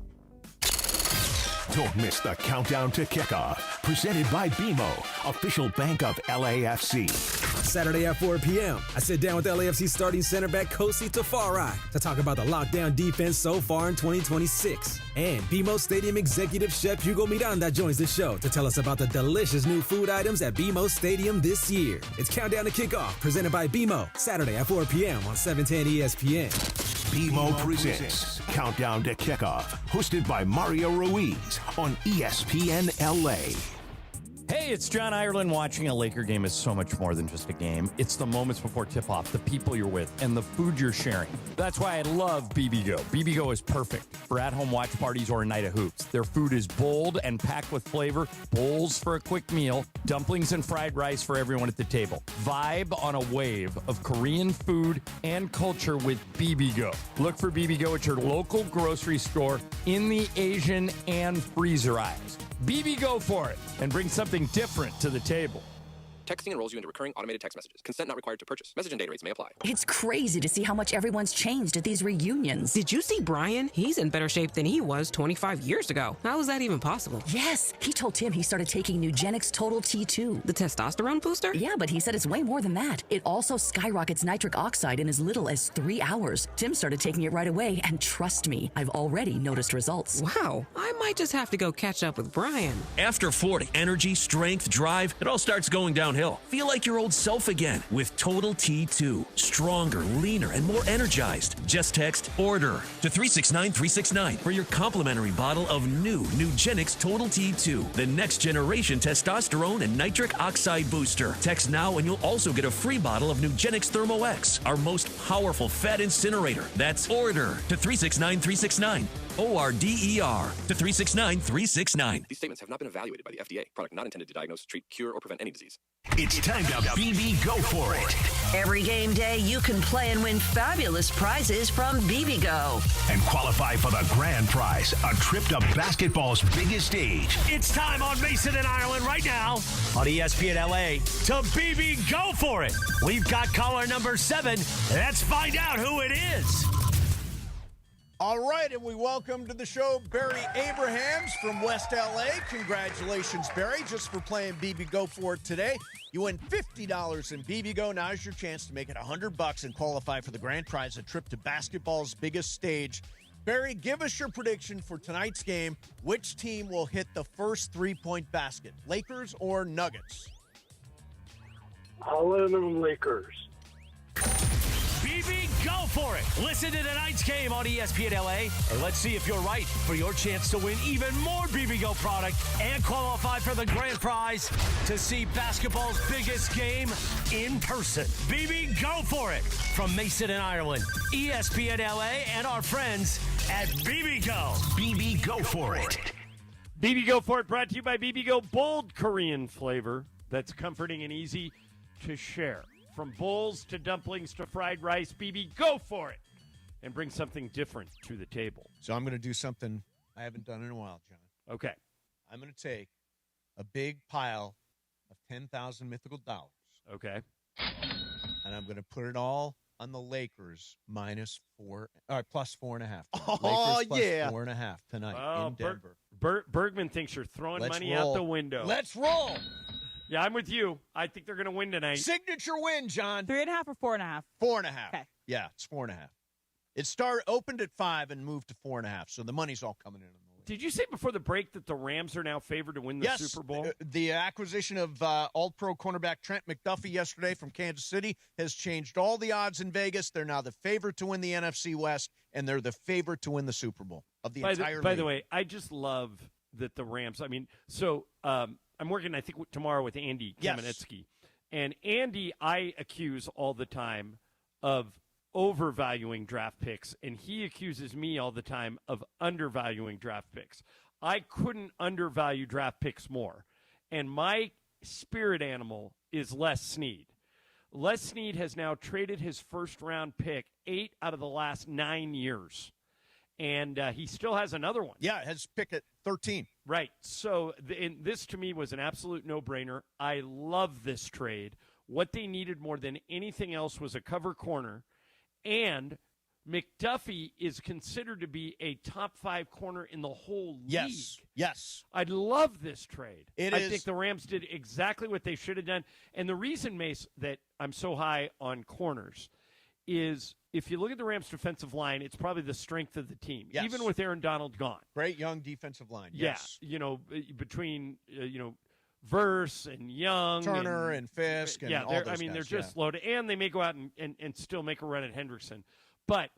Don't miss the countdown to kickoff. Presented by BMO, official bank of LAFC. Saturday at 4 p.m., I sit down with LAFC starting center back Kosi Tafari to talk about the lockdown defense so far in 2026. And BMO Stadium executive chef Hugo Miranda joins the show to tell us about the delicious new food items at BMO Stadium this year. It's Countdown to Kickoff, presented by BMO, Saturday at 4 p.m. on 710 ESPN. BMO presents Countdown to Kickoff, hosted by Mario Ruiz on ESPN LA. Hey, it's John Ireland. Watching a Laker game is so much more than just a game. It's the moments before tip-off, the people you're with, and the food you're sharing. That's why I love BBGO. BBGO is perfect for at-home watch parties or a night of hoops. Their food is bold and packed with flavor, bowls for a quick meal, dumplings and fried rice for everyone at the table. Vibe on a wave of Korean food and culture with BBGO. Look for BBGO at your local grocery store in the Asian and freezer aisles. BB, go for it and bring something different to the table. Texting enrolls you into recurring automated text messages. Consent not required to purchase. Message and data rates may apply. It's crazy to see how much everyone's changed at these reunions. Did you see Brian? He's in better shape than he was 25 years ago. How is that even possible? Yes, he told Tim he started taking Nugenix Total T2. The testosterone booster? Yeah, but he said it's way more than that. It also skyrockets nitric oxide in as little as 3 hours. Tim started taking it right away, and trust me, I've already noticed results. Wow, I might just have to go catch up with Brian. After 40, energy, strength, drive, it all starts going downhill. Feel like your old self again with Total T2. Stronger, leaner, and more energized. Just text ORDER to 369-369 for your complimentary bottle of new Nugenix Total T2, the next generation testosterone and nitric oxide booster. Text now and you'll also get a free bottle of Nugenix Thermo X, our most powerful fat incinerator. That's ORDER to 369-369. ORDER to 369-369. These statements have not been evaluated by the FDA. Product not intended to diagnose, treat, cure, or prevent any disease. It's time to BB Go For It. Every game day, you can play and win fabulous prizes from BB Go. And qualify for the grand prize, a trip to basketball's biggest stage. It's time on Mason and Ireland right now on ESPN LA to BB Go For It. We've got caller number 7. Let's find out who it is. All right, and we welcome to the show Barry Abrahams from West LA. Congratulations, Barry, just for playing BB Go For It today. You win $50 in BB Go. Now's your chance to make it $100 and qualify for the grand prize, a trip to basketball's biggest stage. Barry, give us your prediction for tonight's game. Which team will hit the first three-point basket, Lakers or Nuggets? I'll let them Lakers. BB, go for it. Listen to tonight's game on ESPN LA, and let's see if you're right for your chance to win even more BB Go product and qualify for the grand prize to see basketball's biggest game in person. BB, go for it. From Mason and Ireland, ESPN LA, and our friends at BB Go. BB Go For It. BB Go For It brought to you by BB Go Bold Korean flavor that's comforting and easy to share. From bowls to dumplings to fried rice, BB, go for it and bring something different to the table. So I'm going to do something I haven't done in a while, John. Okay. I'm going to take a big pile of 10,000 mythical dollars. Okay. And I'm going to put it all on the Lakers plus 4.5. Oh, Lakers plus yeah. 4.5 tonight in Denver. Bergman thinks you're throwing money roll. out the window. Let's roll. Yeah, I'm with you. I think they're going to win tonight. Signature win, John. 3.5 or 4.5? 4.5. Okay. Yeah, it's 4.5. It opened at 5 and moved to 4.5, so the money's all coming in. Did you say before the break that the Rams are now favored to win the Super Bowl? The acquisition of All-Pro cornerback Trent McDuffie yesterday from Kansas City has changed all the odds in Vegas. They're now the favorite to win the NFC West, and they're the favorite to win the Super Bowl of the entire league. By the way, I just love that the Rams, I'm working, I think, tomorrow with Andy Kamenetsky. And Andy, I accuse all the time of overvaluing draft picks, and he accuses me all the time of undervaluing draft picks. I couldn't undervalue draft picks more. And my spirit animal is Les Snead. Les Snead has now traded his first-round pick 8 out of the last 9 years. And he still has another one. Yeah, his pick at 13. Right. So this, to me, was an absolute no-brainer. I love this trade. What they needed more than anything else was a cover corner. And McDuffie is considered to be a top 5 corner in the whole league. Yes. I love this trade. I think the Rams did exactly what they should have done. And the reason, Mace, that I'm so high on corners is if you look at the Rams' defensive line, it's probably the strength of the team, even with Aaron Donald gone. Great young defensive line. Yes. Yeah, between Verse and Young, Turner and Fisk, and all those guys. they're just loaded, and they may go out and still make a run at Hendrickson. But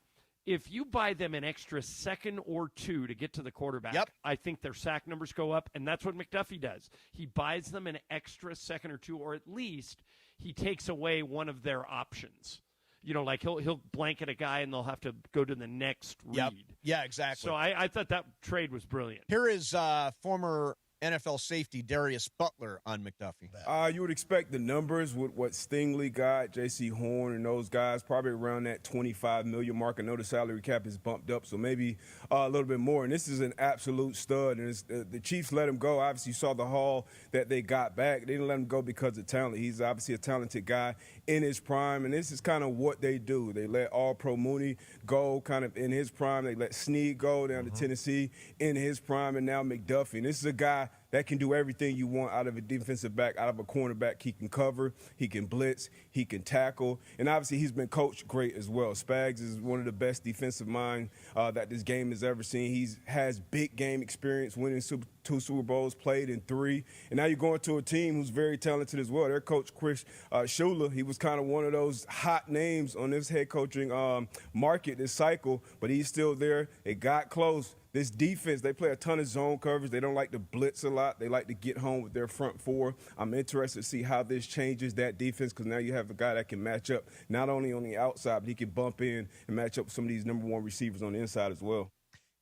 if you buy them an extra second or two to get to the quarterback, I think their sack numbers go up, and that's what McDuffie does. He buys them an extra second or two, or at least he takes away one of their options. Like he'll blanket a guy, and they'll have to go to the next read. Yeah, exactly. So I thought that trade was brilliant. Here is former NFL safety Darius Butler on McDuffie. You would expect the numbers with what Stingley got, J.C. Horn, and those guys, probably around that $25 million mark. I know the salary cap is bumped up, so maybe a little bit more. And this is an absolute stud. And the Chiefs let him go. Obviously, you saw the haul that they got back. They didn't let him go because of talent. He's obviously a talented guy in his prime, and this is kind of what they do. They let All-Pro Mooney go kind of in his prime. They let Snead go down to Tennessee in his prime, and now McDuffie. And this is a guy that can do everything you want out of a defensive back, out of a cornerback. He can cover, he can blitz, he can tackle, and obviously he's been coached great as well. Spags is one of the best defensive minds that this game has ever seen. He has big game experience, winning 2 Super Bowls, played in 3, and now you're going to a team who's very talented as well. Their coach, Chris Shula, he was kind of one of those hot names on this head coaching market this cycle, but he's still there. It got close. This defense, they play a ton of zone coverage. They don't like to blitz a lot. They like to get home with their front 4. I'm interested to see how this changes that defense because now you have a guy that can match up not only on the outside, but he can bump in and match up with some of these number 1 receivers on the inside as well.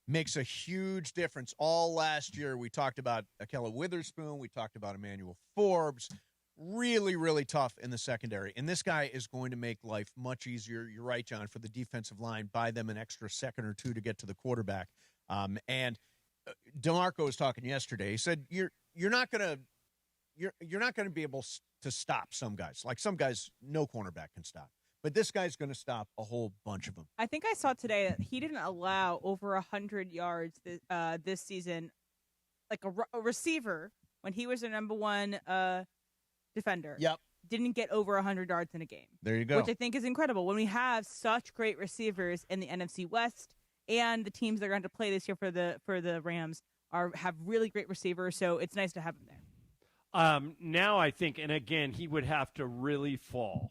Makes a huge difference. All last year we talked about Akella Witherspoon. We talked about Emmanuel Forbes. Really, really tough in the secondary. And this guy is going to make life much easier. You're right, John, for the defensive line. Buy them an extra second or two to get to the quarterback. And DeMarco was talking yesterday. He said you're not gonna be able to stop some guys. Like some guys, no cornerback can stop, but this guy's going to stop a whole bunch of them. I think I saw today that he didn't allow over 100 yards this season, like a receiver when he was their number 1 defender. Yep. Didn't get over 100 yards in a game. There you go. Which I think is incredible when we have such great receivers in the NFC West. And the teams that are going to play this year for the Rams have really great receivers, so it's nice to have him there. Now I think, and again, he would have to really fall.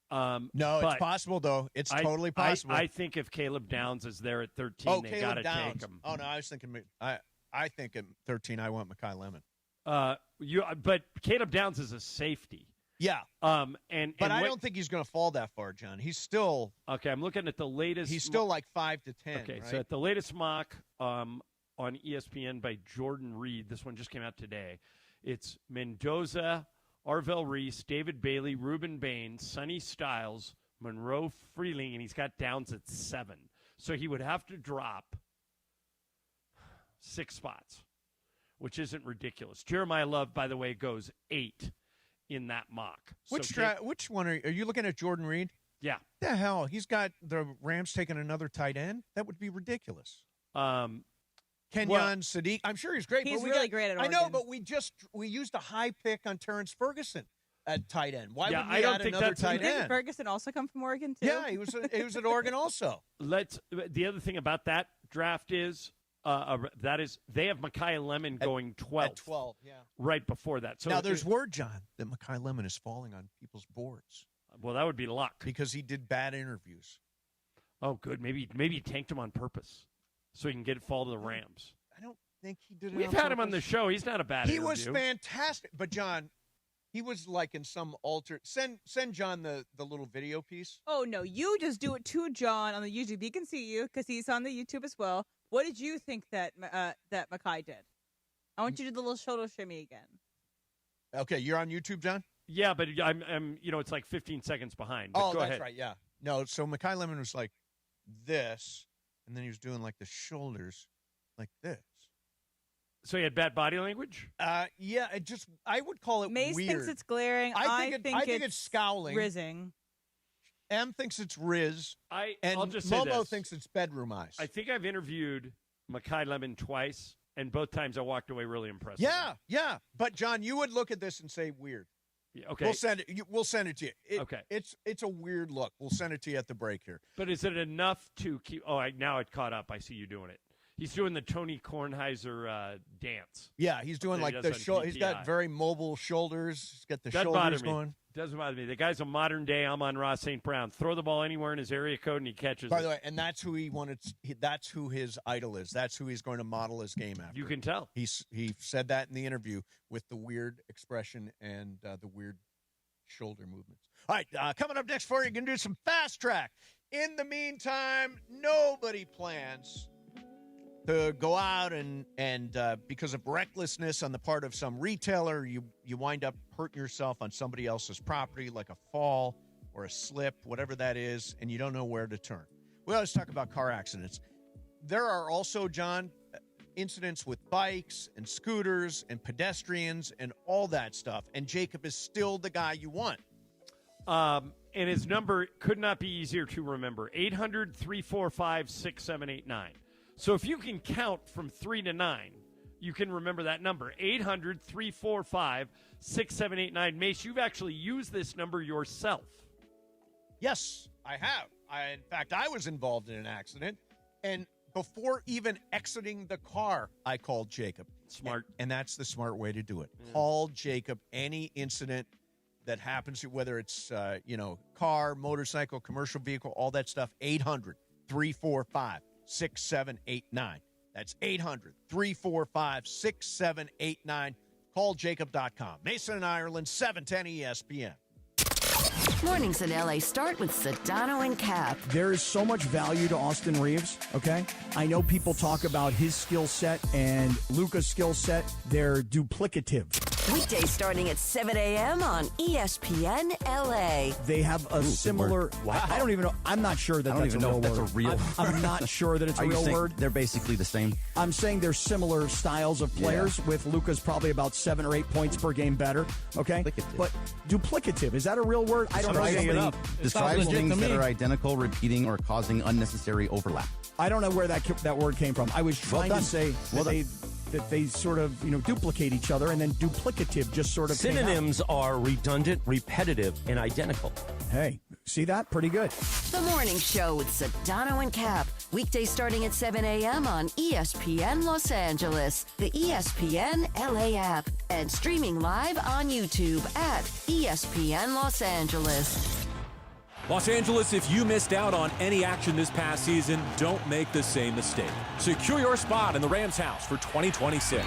No, it's possible, though. It's totally possible. I think if Caleb Downs is there at 13, they got to take him. Oh, no, I was thinking I think at 13 I want Mekhi Lemon. But Caleb Downs is a safety. Yeah. But I don't think he's going to fall that far, John. He's still okay. I'm looking at the latest. He's still like 5 to 10. Okay, right? So at the latest mock on ESPN by Jordan Reed, this one just came out today. It's Mendoza, Arvell Reese, David Bailey, Reuben Baines, Sonny Styles, Monroe Freeling, and he's got Downs at 7. So he would have to drop 6 spots, which isn't ridiculous. Jeremiah Love, by the way, goes 8. In that mock. Which one are you looking at? Jordan Reed? Yeah. The hell? He's got the Rams taking another tight end? That would be ridiculous. Kenyon Sadiq. I'm sure he's great. He's really great at Oregon. I know, but we used a high pick on Terrence Ferguson at tight end. Why would we add another tight end? Didn't Ferguson also come from Oregon too? Yeah, he was at Oregon also. The other thing about that draft is they have Mekhi Lemon going 12th. At 12, yeah. Right before that. So now there's word, John, that Mekhi Lemon is falling on people's boards. Well, that would be luck. Because he did bad interviews. Oh, good. Maybe he tanked him on purpose so he can get it fall to the Rams. I don't think he did it We've had him on the show. He's not a bad interview. He was fantastic. But, John, he was like in some alter. Send John the little video piece. Oh, no. You just do it to John on the YouTube. He can see you because he's on the YouTube as well. What did you think that Mekhi did? I want you to do the little shoulder shimmy again. Okay, you're on YouTube, John? Yeah, but I'm it's like 15 seconds behind. But That's ahead. right, yeah. No, so Mekhi Lemon was like this, and then he was doing like the shoulders like this. So he had bad body language? Yeah, I would call it Mace weird. thinks it's glaring. I think it's scowling. Rizzing. M thinks it's Riz. I'll just say Momo this. thinks it's bedroom eyes. I think I've interviewed Mekhi Lemon twice, and both times I walked away really impressed. Yeah. But John, you would look at this and say weird. Yeah, okay. We'll send it to you. Okay. It's a weird look. We'll send it to you at the break here. But is it enough to keep? Oh, now it caught up. I see you doing it. He's doing the Tony Kornheiser dance. Yeah, he's doing like the shoulder. He's got very mobile shoulders. He's got the shoulders going. Doesn't bother me. The guy's a modern day Amon-Ra St. Brown. Throw the ball anywhere in his area code and he catches By it. the way, and that's who he wanted. That's who his idol is. That's who he's going to model his game after. You can tell. He said that in the interview with the weird expression and the weird shoulder movements. All right, coming up next for you, going to do some fast track. In the meantime, nobody plans to go out and because of recklessness on the part of some retailer, you wind up hurting yourself on somebody else's property, like a fall or a slip, whatever that is, and you don't know where to turn. We always talk about car accidents. There are also, John, incidents with bikes and scooters and pedestrians and all that stuff, and Jacob is still the guy you want. And his number could not be easier to remember, 800-345-6789. So if you can count from 3 to 9, you can remember that number, 800-345-6789. Mace, you've actually used this number yourself. Yes, I have. In fact, I was involved in an accident, and before even exiting the car, I called Jacob. Smart. And that's the smart way to do it. Yeah. Call Jacob any incident that happens, whether it's, car, motorcycle, commercial vehicle, all that stuff, 800-345-6789. That's 800-345-6789. Call Jacob.com. Mason and Ireland, 710 ESPN. Mornings in LA start with Sedano and Cap. There is so much value to Austin Reeves, okay? I know people talk about his skill set and Luka's skill set. They're duplicative. Weekdays starting at 7 a.m. on ESPN LA. They have a similar... Wow. I don't even know. I'm not sure that that's a real word. That's a real I'm not sure that it's a real word. They're basically the same? I'm saying they're similar styles of players, with Luka's probably about 7 or 8 points per game better, okay? But duplicative, is that a real word? I don't know. Describes things that are identical, repeating, or causing unnecessary overlap. I don't know where that word came from. I was trying to say that they sort of, duplicate each other, and then duplicative just sort of synonyms are redundant, repetitive, and identical. Hey, see that? Pretty good. The Morning Show with Sedano and Cap. Weekdays starting at 7 a.m. on ESPN Los Angeles, the ESPN LA app, and streaming live on YouTube at ESPN Los Angeles. Los Angeles, if you missed out on any action this past season, don't make the same mistake. Secure your spot in the Rams house for 2026.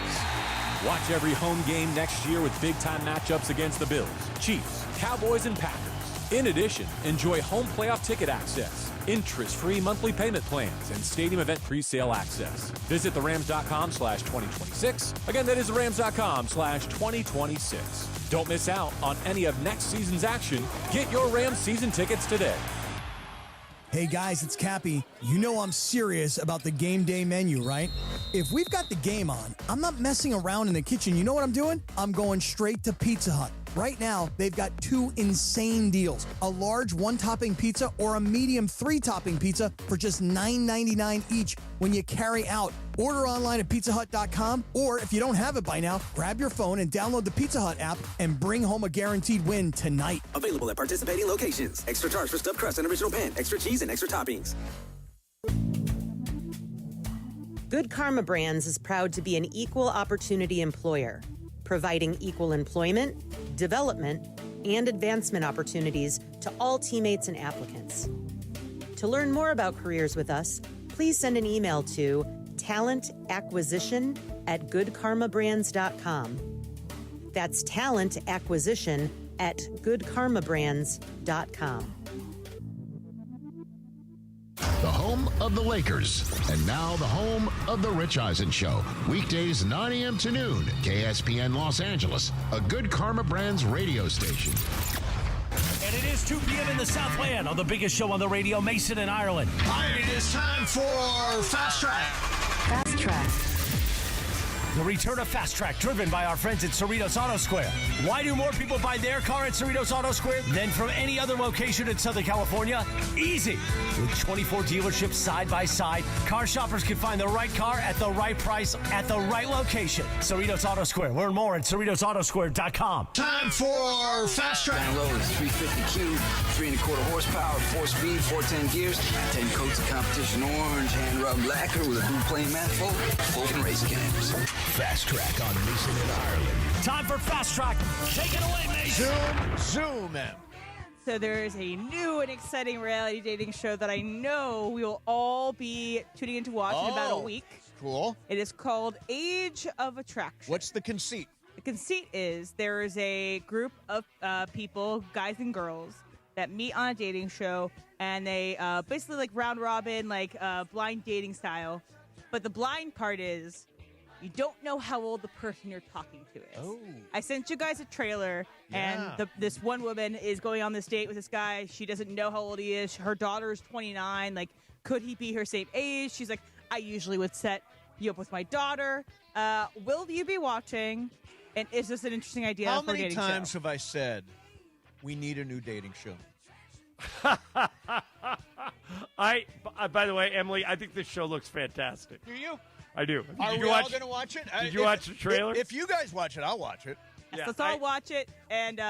Watch every home game next year with big-time matchups against the Bills, Chiefs, Cowboys, and Packers. In addition, enjoy home playoff ticket access, interest-free monthly payment plans, and stadium event pre-sale access. Visit therams.com/2026. Again, that is therams.com/2026. Don't miss out on any of next season's action. Get your Rams season tickets today. Hey guys, it's Cappy. You know I'm serious about the game day menu, right? If we've got the game on, I'm not messing around in the kitchen. You know what I'm doing? I'm going straight to Pizza Hut. Right now, they've got 2 insane deals. A large 1-topping pizza or a medium 3-topping pizza for just $9.99 each when you carry out. Order online at pizzahut.com, or if you don't have it by now, grab your phone and download the Pizza Hut app and bring home a guaranteed win tonight. Available at participating locations. Extra charge for stuffed crust and original pan, extra cheese, and extra toppings. Good Karma Brands is proud to be an equal opportunity employer, providing equal employment, development, and advancement opportunities to all teammates and applicants. To learn more about careers with us, please send an email to talentacquisition@goodkarmabrands.com. That's talentacquisition@goodkarmabrands.com. The home of the Lakers, and now the home of the Rich Eisen Show. Weekdays 9 a.m. to noon, KSPN Los Angeles, a Good Karma Brands radio station. And it is 2 p.m. in the Southland on the biggest show on the radio, Mason in Ireland. All right, it is time for Fast Track. Fast Track. The return of Fast Track, driven by our friends at Cerritos Auto Square. Why do more people buy their car at Cerritos Auto Square than from any other location in Southern California? Easy. With 24 dealerships side by side, car shoppers can find the right car at the right price at the right location. Cerritos Auto Square. Learn more at CerritosAutoSquare.com. Time for Fast Track. Down low is 350 cube, 3 1/4 horsepower, 4-speed, 410 gears, 10 coats of competition orange, hand rubbed lacquer with a blue plane manifold, open race cams. Fast Track on Mason in Ireland. Time for Fast Track. Take it away, Mason. Zoom in. So there is a new and exciting reality dating show that I know we will all be tuning in to watch in about a week. Cool. It is called Age of Attraction. What's the conceit? The conceit is there is a group of people, guys and girls, that meet on a dating show, and they basically like round robin, like blind dating style. But the blind part is you don't know how old the person you're talking to is. Oh. I sent you guys a trailer, and this one woman is going on this date with this guy. She doesn't know how old he is. Her daughter is 29. Like, could he be her same age? She's like, I usually would set you up with my daughter. Will you be watching? And is this an interesting idea How for a many dating times show? have I said we need a new dating show? By the way, Emily, I think this show looks fantastic. Do you? I do. Are we all going to watch it? Did you watch the trailer? If you guys watch it, I'll watch it. Yes, let's all watch it, and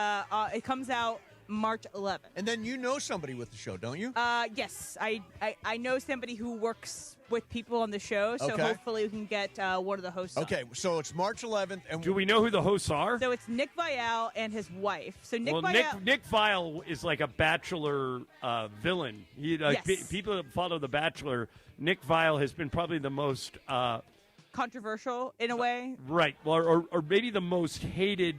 it comes out March 11th. And then you know somebody with the show, don't you? Yes, I know somebody who works with people on the show, so Okay. hopefully we can get one of the hosts on. Okay, so it's March 11th. And Do we know who the hosts are? So it's Nick Viall and his wife. So Nick well, Viall... Nick Viall is like a Bachelor villain. Yes. People that follow The Bachelor, Nick Viall has been probably the most... controversial in a way. Right. Well, or maybe the most hated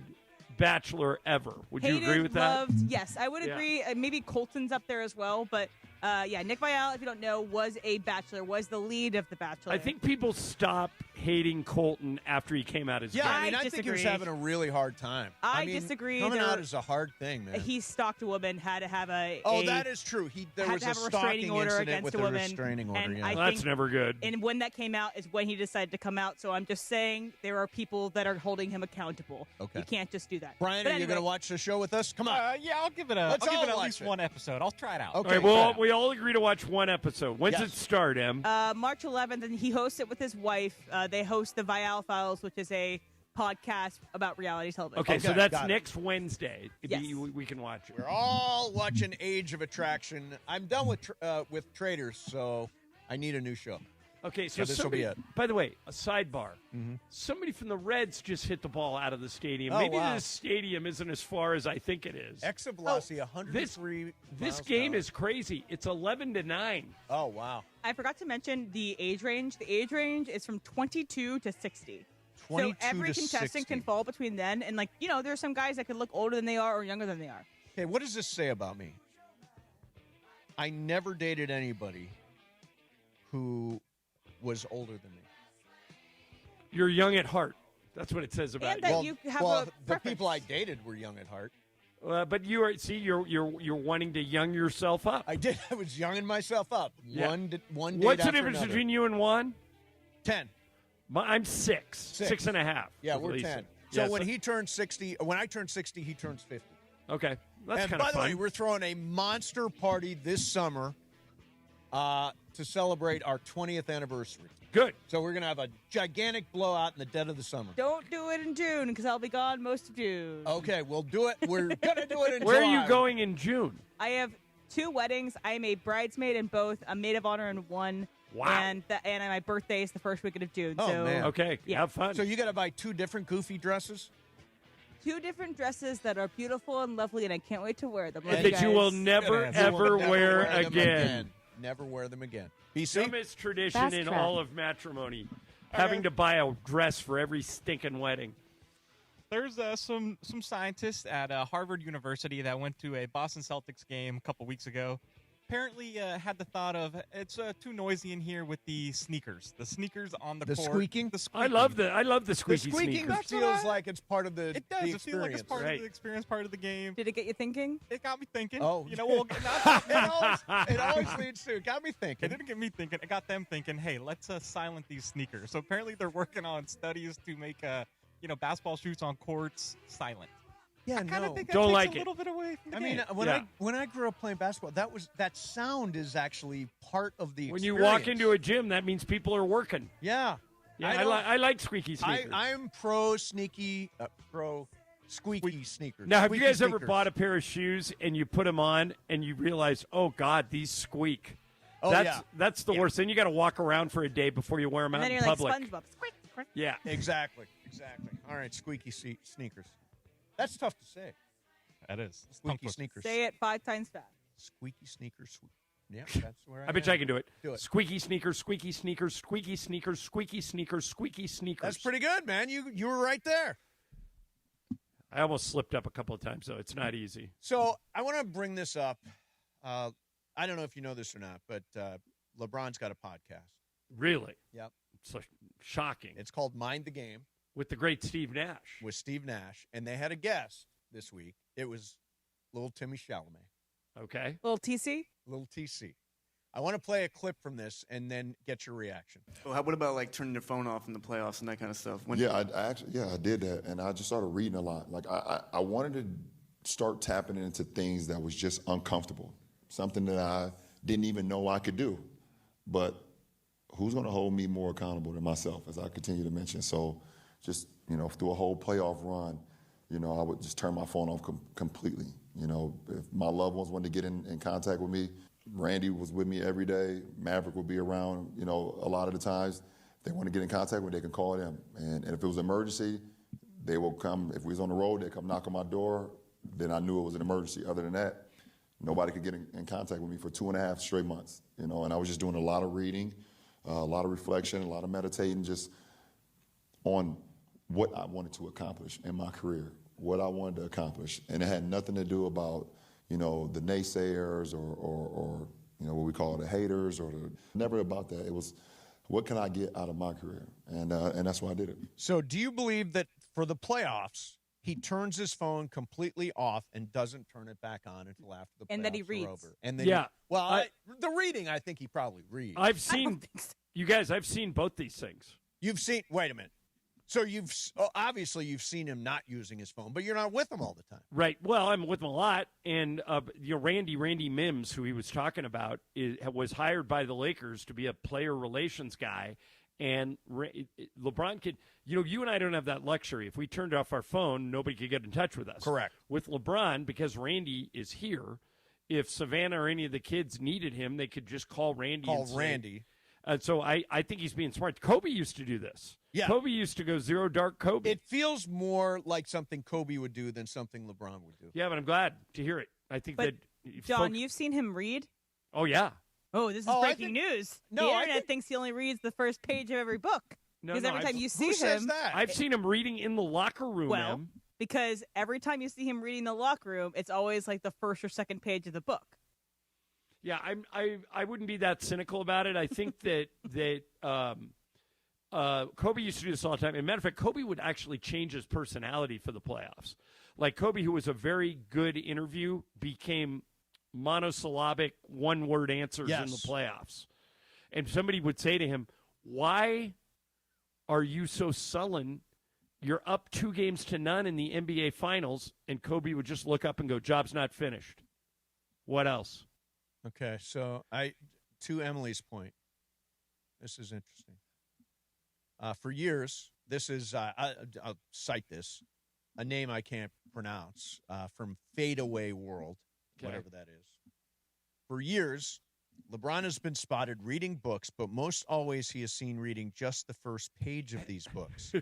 Bachelor ever. Would you agree with that? Loved, yes, I would Yeah. agree. Maybe Colton's up there as well, but Nick Viall, if you don't know, was a Bachelor, was the lead of The Bachelor. I think people stop hating Colton after he came out as Yeah, gay. I mean, I think he was having a really hard time. I mean, disagree. Coming There- out is a hard thing, man. He stalked a woman, had to have a... Oh, a- that is true. There had was to have a a restraining stalking order incident against with a a woman. restraining order. And Yeah. I That's think- never good. And when that came out is when he decided to come out. So I'm just saying there are people that are holding him accountable. Okay. You can't just do that. Brian, But are you anyway, going to watch the show with us? Come on. Yeah, I'll give it Let's all at watch least it. one episode. I'll try it out. Okay. All right, we all agree to watch one episode. When's Yes. it start, Em? March 11th, and he hosts it with his wife. They host the Viall Files, which is a podcast about reality television. Okay, so that's got it. next Wednesday. Yes. We can watch it. We're all watching Age of Attraction. I'm done with Traders, so I need a new show. Okay, so this will be it. By the way, a sidebar. Somebody from the Reds just hit the ball out of the stadium. Oh, Maybe wow. this stadium isn't as far as I think it is. Exit velocity 103 This miles game per hour. is crazy. It's 11-9. Oh, wow. I forgot to mention the age range. The age range is from 22 to 60. 22 so every to contestant 60. can fall between then. And, like, there's some guys that could look older than they are or younger than they are. Okay, what does this say about me? I never dated anybody who was older than me. You're young at heart. That's what it says about And that you have a the preference. people I dated were young at heart. But you are you're wanting to young yourself up. I did. I was younging myself up. Yeah. One date What's the after difference another. between you and Juan? 10. I'm 6. 6.5. Yeah, with we're Lisa. 10. So Yeah, when he turns 60, when I turn 60, he turns 50. Okay, that's And kind by of the fun. way, we're throwing a monster party this summer to celebrate our 20th anniversary. Good. So we're going to have a gigantic blowout in the dead of the summer. Don't do it in June because I'll be gone most of June. Okay, we'll do it. We're going to do it in Where July. are you going in June? I have 2 weddings. I am a bridesmaid in both, a maid of honor in one. Wow. And my birthday is the first weekend of June. Oh, so, man. Okay, Yeah. have fun. So you got to buy 2 different goofy dresses? 2 different dresses that are beautiful and lovely, and I can't wait to wear them. And that you will never, ever wear them again. Never wear them again. BC? Dumbest tradition Fast in track. all of matrimony. Having to buy a dress for every stinking wedding. There's some scientists at Harvard University that went to a Boston Celtics game a couple weeks ago, apparently had the thought of it's too noisy in here with the sneakers. The sneakers on the court. Squeaking? The squeaking. I love the squeaky The squeaking sneakers. feels like it's part of the It does. the It feels like it's part Right. of the experience, part of the game. Did it get you thinking? It got me thinking. Oh. You know, well, it always leads to. It got me It thinking. didn't get me thinking. It got them thinking. Hey, let's silent these sneakers. So apparently they're working on studies to make basketball shoots on courts silent. Yeah, I kind of no. think that Don't takes like a it. little bit away from the I game. mean, when I grew up playing basketball, that sound is actually part of the When experience. you walk into a gym, that means people are working. Yeah. Yeah, I like squeaky sneakers. I'm pro squeaky sneakers. Now, have Squeaky you guys ever sneakers. bought a pair of shoes and you put them on and you realize, oh God, these squeak? Oh, That's the worst. Then you got to walk around for a day before you wear them And out then in you're public. like SpongeBob. Squeak, squeak. Yeah, Exactly. All right, squeaky sneakers. That's tough to say. That is. Squeaky sneakers. Say it 5 times fast. Squeaky sneakers. Yeah, that's where I bet you I can do it. Do it. Squeaky sneakers, squeaky sneakers, squeaky sneakers, squeaky sneakers, squeaky sneakers. That's pretty good, man. You were right there. I almost slipped up a couple of times, though. It's not easy. So I want to bring this up. I don't know if you know this or not, but LeBron's got a podcast. Really? Yep. It's so shocking. It's called Mind the Game With the great Steve Nash. with Steve Nash, and they had a guest this week. It was little Timmy Chalamet, Okay. Little TC? little TC. I want to play a clip from this and then get your reaction. Well, what about like turning your phone off in the playoffs and that kind of stuff? I did that, and I just started reading a lot. Like I wanted to start tapping into things that was just uncomfortable, something that I didn't even know I could do. But who's going to hold me more accountable than myself, as I continue to mention? So, just through a whole playoff run, I would just turn my phone off completely. If my loved ones wanted to get in contact with me, Randy was with me every day. Maverick would be around, a lot of the times. If they want to get in contact with me, they can call them. And if it was an emergency, they will come. If we was on the road, they'd come knock on my door. Then I knew it was an emergency. Other than that, nobody could get in contact with me for 2.5 straight months. And I was just doing a lot of reading, a lot of reflection, a lot of meditating just on what I wanted to accomplish in my career, what I wanted to accomplish. And it had nothing to do about the naysayers or what we call the haters never about that. It was, what can I get out of my career? And that's why I did it. So do you believe that for the playoffs, he turns his phone completely off and doesn't turn it back on until after the playoffs And that he are reads. over? And then Yeah. the reading, I think he probably reads. I've seen, you guys, I've seen both these things. You've seen, wait a minute. So obviously you've seen him not using his phone, but you're not with him all the time. Right. Well, I'm with him a lot. And Randy Mims, who he was talking about, was hired by the Lakers to be a player relations guy. And LeBron could, you and I don't have that luxury. If we turned off our phone, nobody could get in touch with us. Correct. With LeBron, because Randy is here, if Savannah or any of the kids needed him, they could just call Randy. So I think he's being smart. Kobe used to do this. Yeah. Kobe used to go zero dark Kobe. It feels more like something Kobe would do than something LeBron would do. Yeah, but I'm glad to hear it. I think But, that. John, you've seen him read? Oh, yeah. Oh, this is breaking news. The internet thinks he only reads the first page of every book. Because every time you see him. I've seen him reading in the locker room, ma'am. Because every time you see him reading in the locker room, it's always like the first or second page of the book. Yeah, I wouldn't be that cynical about it. I think that Kobe used to do this all the time. As a matter of fact, Kobe would actually change his personality for the playoffs. Like Kobe, who was a very good interview, became monosyllabic, one-word answers in the playoffs. And somebody would say to him, why are you so sullen? You're up 2-0 in the NBA Finals. And Kobe would just look up and go, job's not finished. What else? Okay, so to Emily's point, this is interesting. For years, this is, I'll cite this, a name I can't pronounce, from Fadeaway World, whatever that is. For years, LeBron has been spotted reading books, but most always he is seen reading just the first page of these books.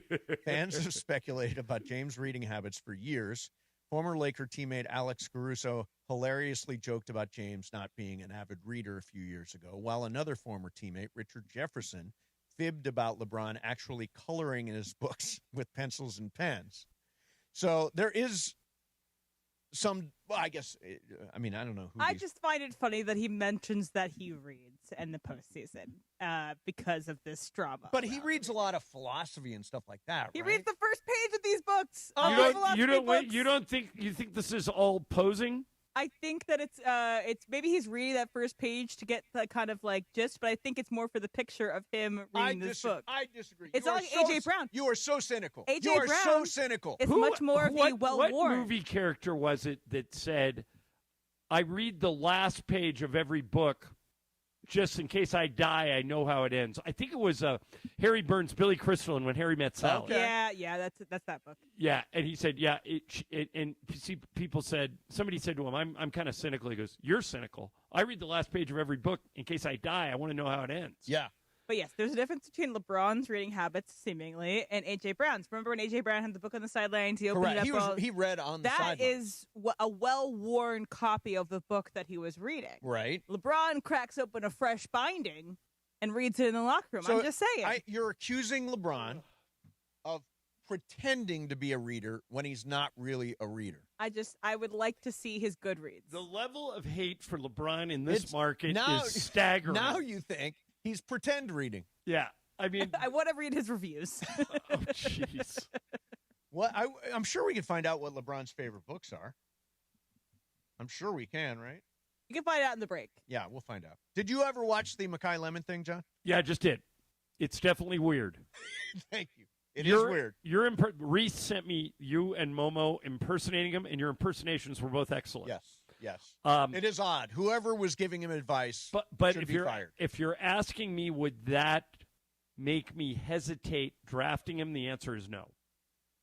Fans have speculated about James' reading habits for years. Former Laker teammate Alex Caruso hilariously joked about James not being an avid reader a few years ago, while another former teammate, Richard Jefferson, fibbed about LeBron actually coloring in his books with pencils and pens. So there is well, I guess, I mean, I don't know who I these- just find it funny that he mentions that he reads in the postseason because of this drama. But he reads a lot of philosophy and stuff like that, He right? reads the first page of these books. You think this is all posing? I think that it's maybe he's reading that first page to get the kind of like gist, but I think it's more for the picture of him reading this book. I disagree. It's You all are like so- AJ Brown. You are so cynical. AJ You are Brown so cynical. It's much more of the What well-worn. movie character was it that said, I read the last page of every book just in case I die, I know how it ends. I think it was Harry Burns' Billy Crystal and When Harry Met Sally. Yeah, that's that book. Yeah, and he said, and see, people said, somebody said to him, I'm kind of cynical. He goes, you're cynical. I read the last page of every book in case I die. I want to know how it ends. Yeah. But yes, there's a difference between LeBron's reading habits, seemingly, and AJ Brown's. Remember when AJ Brown had the book on the sidelines? He opened Correct. it up. He read on the That sidelines. is a well-worn copy of the book that he was reading. Right. LeBron cracks open a fresh binding and reads it in the locker room. So I'm just saying. You're accusing LeBron of pretending to be a reader when he's not really a reader. I would like to see his good reads. The level of hate for LeBron in this market now, is staggering. Now you think he's pretend reading. Yeah. I mean, I want to read his reviews. Oh, jeez. Well, I'm sure we can find out what LeBron's favorite books are. I'm sure we can, right? You can find out in the break. Yeah, we'll find out. Did you ever watch the Mackay Lemon thing, John? Yeah, I just did. It's definitely weird. Thank you. It is weird. Reese sent me you and Momo impersonating him, and your impersonations were both excellent. Yes. It is odd. Whoever was giving him advice but should if be you're fired. if you're asking me, would that make me hesitate drafting him? The answer is no.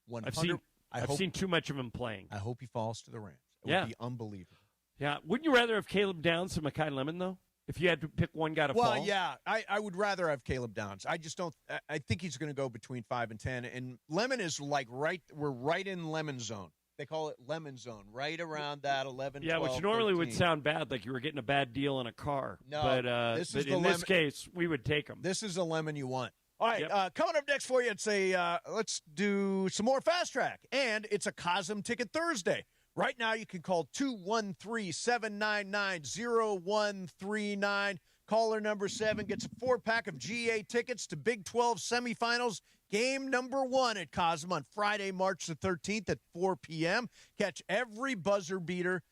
100. I've seen too much of him playing. I hope he falls to the Rams. It Yeah. would be unbelievable. Yeah. Wouldn't you rather have Caleb Downs than Mackay Lemon, though? If you had to pick one guy to Well, fall? yeah, I would rather have Caleb Downs. I just don't. I think he's going to go between 5 and 10. And Lemon is like we're right in Lemon zone. They call it Lemon zone, right around that 11. Yeah, 12, which normally 13. would sound bad, like you were getting a bad deal in a car. No, but, this but is the in this lemon- case, we would take him. This is the lemon you want. All right, Yep. coming up next for you, it's let's do some more Fast Track. And it's a Cosm Ticket Thursday. Right now, you can call 213-799-0139. Caller number 7 gets a 4-pack of GA tickets to Big 12 semifinals. Game number 1 at Cosm on Friday, March the 13th at 4 p.m. Catch every buzzer beater,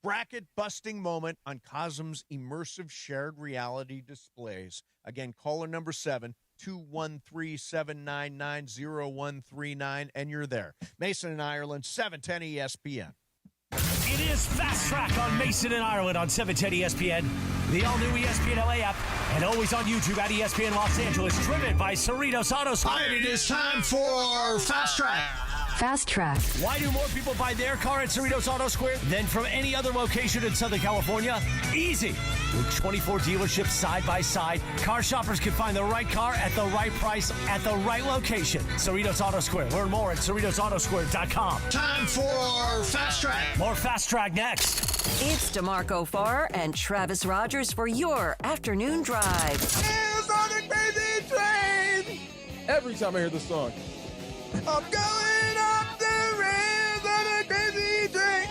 bracket-busting moment on Cosm's immersive shared reality displays. Again, caller number 7, 213-799-0139, and you're there. Mason and Ireland, 710 ESPN. It is Fast Track on Mason and Ireland on 710 ESPN, the all-new ESPN LA app, and always on YouTube at ESPN Los Angeles, driven by Cerritos Auto Square. It is time for Fast Track. Fast Track. Why do more people buy their car at Cerritos Auto Square than from any other location in Southern California? Easy. With 24 dealerships side by side, car shoppers can find the right car at the right price at the right location. Cerritos Auto Square. Learn more at CerritosAutoSquare.com. Time for Fast Track. More Fast Track next. It's DeMarco Farr and Travis Rogers for your afternoon drive. It's on a crazy train. Every time I hear this song, I'm going up the rails on a crazy train.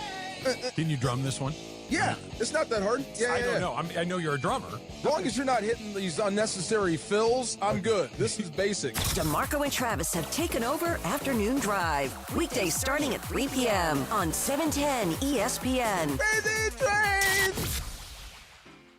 Can you drum this one? Yeah, it's not that hard. Yeah, I don't know. I know you're a drummer. As long as you're not hitting these unnecessary fills, I'm good. This is basic. DeMarco and Travis have taken over Afternoon Drive. Weekdays starting at 3 p.m. on 710 ESPN. Crazy train!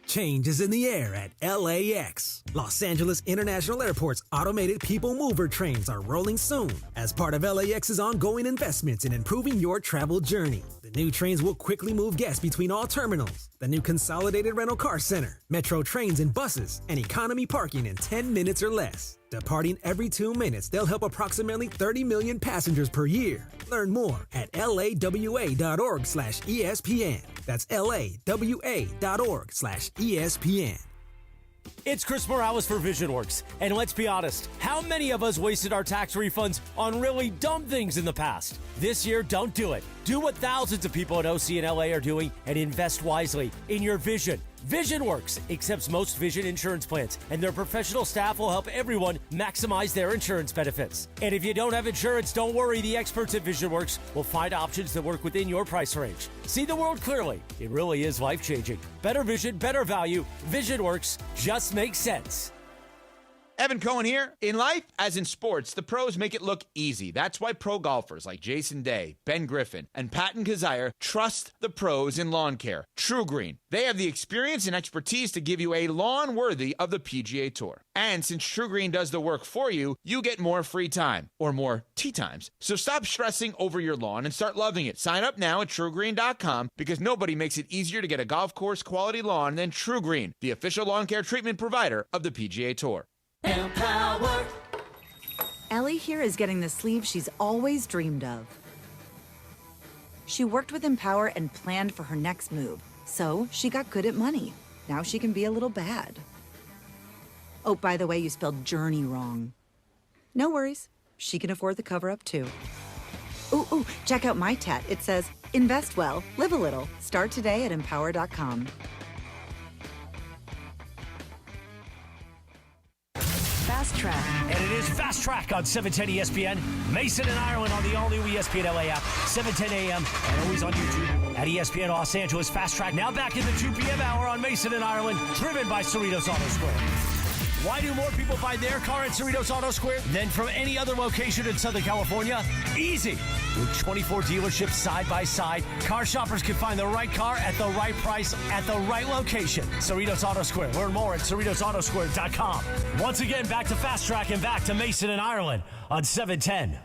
Change is in the air at LAX. Los Angeles International Airport's automated people mover trains are rolling soon as part of LAX's ongoing investments in improving your travel journey. The new trains will quickly move guests between all terminals, the new consolidated rental car center, metro trains and buses, and economy parking in 10 minutes or less. Departing every 2 minutes, they'll help approximately 30 million passengers per year. Learn more at lawa.org/ESPN. That's lawa.org/ESPN. It's Chris Morales for VisionWorks. And let's be honest, how many of us wasted our tax refunds on really dumb things in the past? This year, don't do it. Do what thousands of people at OC and LA are doing and invest wisely in your vision. VisionWorks accepts most vision insurance plans, and their professional staff will help everyone maximize their insurance benefits. And if you don't have insurance, don't worry. The experts at VisionWorks will find options that work within your price range. See the world clearly. It really is life-changing. Better vision, better value. VisionWorks just makes sense. Evan Cohen here. In life, as in sports, the pros make it look easy. That's why pro golfers like Jason Day, Ben Griffin, and Patton Kazire trust the pros in lawn care. True Green. They have the experience and expertise to give you a lawn worthy of the PGA Tour. And since True Green does the work for you, you get more free time, or more tee times. So stop stressing over your lawn and start loving it. Sign up now at TrueGreen.com because nobody makes it easier to get a golf course quality lawn than True Green, the official lawn care treatment provider of the PGA Tour. Empower. Ellie here is getting the sleeve she's always dreamed of. She worked with Empower and planned for her next move, so she got good at money. Now she can be a little bad. Oh, by the way, you spelled journey wrong. No worries. She can afford the cover-up, too. Ooh, check out my tat. It says, invest well, live a little. Start today at empower.com. Fast Track. And it is Fast Track on 710 ESPN. Mason and Ireland on the all-new ESPN LA app, 7:10 a.m. and always on YouTube at ESPN Los Angeles. Fast Track now back in the 2 p.m. hour on Mason and Ireland, driven by Cerritos Auto Square. Why do more people buy their car at Cerritos Auto Square than from any other location in Southern California? Easy. With 24 dealerships side by side, car shoppers can find the right car at the right price at the right location. Cerritos Auto Square. Learn more at CerritosAutoSquare.com. Once again, back to Fast Track and back to Mason and Ireland on 710.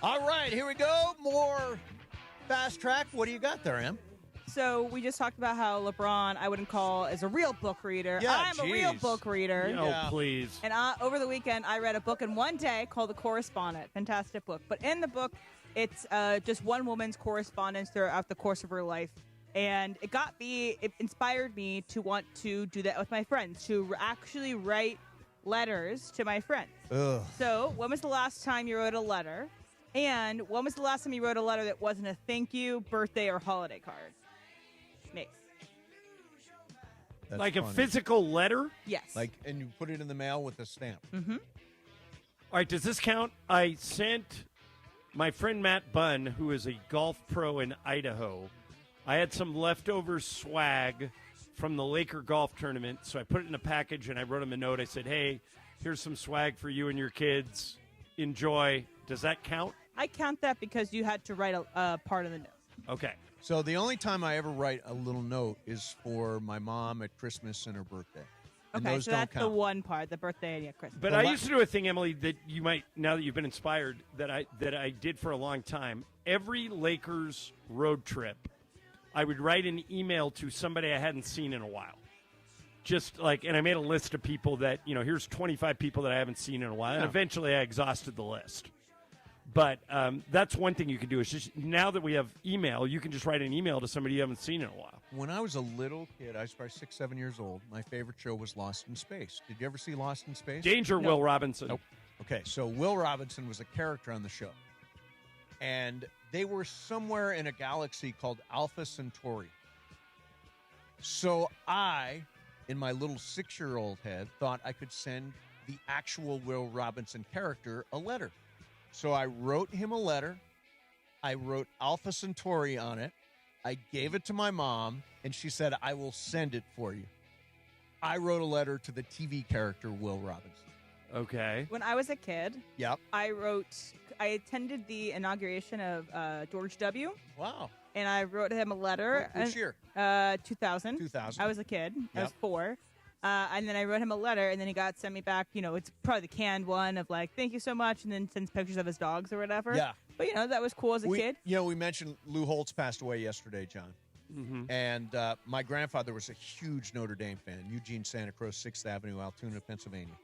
All right, here we go. More Fast Track. What do you got there, Em? So we just talked about how LeBron I wouldn't call as a real book reader. Yeah, I'm a real book reader. Oh, please. And over the weekend, I read a book in one day called The Correspondent. Fantastic book. But in the book, it's just one woman's correspondence throughout the course of her life. And it inspired me to want to do that with my friends, to actually write letters to my friends. Ugh. So when was the last time you wrote a letter? And when was the last time you wrote a letter that wasn't a thank you, birthday, or holiday card? Mace. That's like funny. a physical letter? Yes. And you put it in the mail with a stamp. Mm-hmm. All right, does this count? I sent my friend Matt Bunn, who is a golf pro in Idaho. I had some leftover swag from the Laker golf tournament, so I put it in a package and I wrote him a note. I said, hey, here's some swag for you and your kids. Enjoy. Does that count? I count that because you had to write a part of the note. Okay. So the only time I ever write a little note is for my mom at Christmas and her birthday. And Okay, those so don't that's count. the one part, the birthday and Christmas. But I used to do a thing, Emily, that you might, now that you've been inspired, that I did for a long time. Every Lakers road trip, I would write an email to somebody I hadn't seen in a while. Just like, and I made a list of people that, here's 25 people that I haven't seen in a while. And eventually I exhausted the list. But that's one thing you can do is just, now that we have email, you can just write an email to somebody you haven't seen in a while. When I was a little kid, I was probably 6, 7 years old, my favorite show was Lost in Space. Did you ever see Lost in Space? Danger, No. Will Robinson. Nope. Okay, so Will Robinson was a character on the show. And they were somewhere in a galaxy called Alpha Centauri. So I, in my little 6-year-old head, thought I could send the actual Will Robinson character a letter. So I wrote him a letter. I wrote Alpha Centauri on it. I gave it to my mom, and she said, I will send it for you. I wrote a letter to the TV character Will Robinson. Okay. When I was a kid, Yep. I attended the inauguration of George W. Wow. And I wrote him a letter. Which year? 2000. 2000. I was a kid. I was Yep. 4. And then I wrote him a letter, and then he sent me back, it's probably the canned one of thank you so much, and then sends pictures of his dogs or whatever. Yeah. But, that was cool as a kid. We mentioned Lou Holtz passed away yesterday, John. Mm-hmm. And my grandfather was a huge Notre Dame fan, Eugene Santa Cruz, 6th Avenue, Altoona, Pennsylvania.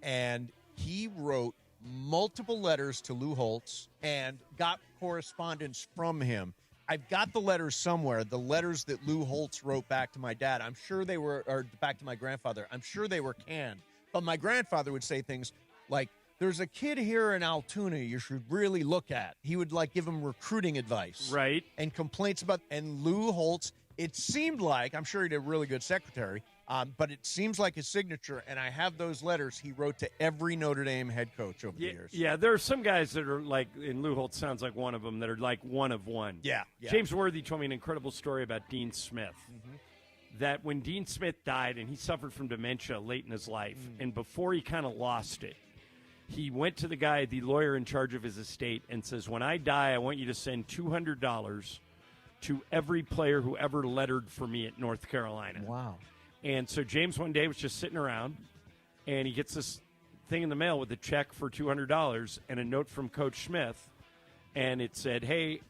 And he wrote multiple letters to Lou Holtz and got correspondence from him. I've got the letters somewhere, the letters that Lou Holtz wrote back to my dad. I'm sure they were, or back to my grandfather. I'm sure they were canned. But my grandfather would say things like, there's a kid here in Altoona you should really look at. He would give him recruiting advice. Right. And complaints about, and Lou Holtz, it seemed like, I'm sure he did a really good secretary, but it seems like his signature, and I have those letters he wrote to every Notre Dame head coach over the years. Yeah, there are some guys that are and Lou Holtz sounds like one of them, that are one of one. Yeah. James Worthy told me an incredible story about Dean Smith. Mm-hmm. That when Dean Smith died, and he suffered from dementia late in his life, and before he kind of lost it, he went to the lawyer in charge of his estate, and says, when I die, I want you to send $200 to every player who ever lettered for me at North Carolina. Wow. And so James one day was just sitting around, and he gets this thing in the mail with a check for $200 and a note from Coach Smith, and it said, hey,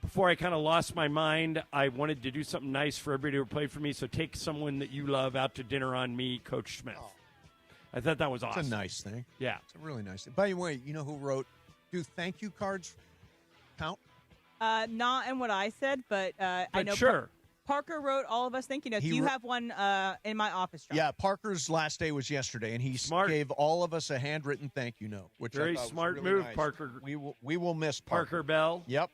before I kind of lost my mind, I wanted to do something nice for everybody who played for me, so take someone that you love out to dinner on me, Coach Smith. Oh. I thought that was awesome. It's a nice thing. Yeah. It's a really nice thing. By the way, you know who do thank you cards count? Not in what I said, but I know sure. Parker wrote all of us thank you notes. You have one in my office, John. Yeah, Parker's last day was yesterday, and he gave all of us a handwritten thank you note. Which Very I thought smart was really move, nice. Parker. We will miss Parker Bell. Yep.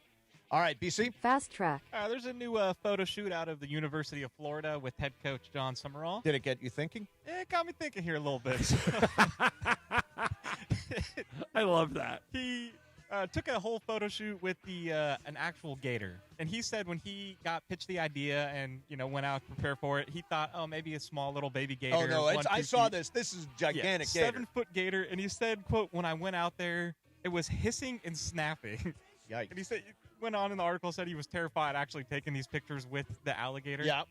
All right, BC. Fast track. There's a new photo shoot out of the University of Florida with head coach John Summerall. Did it get you thinking? It got me thinking here a little bit. I love that. He took a whole photo shoot with an actual gator, and he said when he got pitched the idea and went out to prepare for it, he thought, oh, maybe a small little baby gator. Oh no, 1-2 I saw feet. this. This is gigantic gator. 7-foot gator, and he said, "quote When I went out there, it was hissing and snapping." Yikes. And he said, went on in the article, said he was terrified actually taking these pictures with the alligator. Yeah.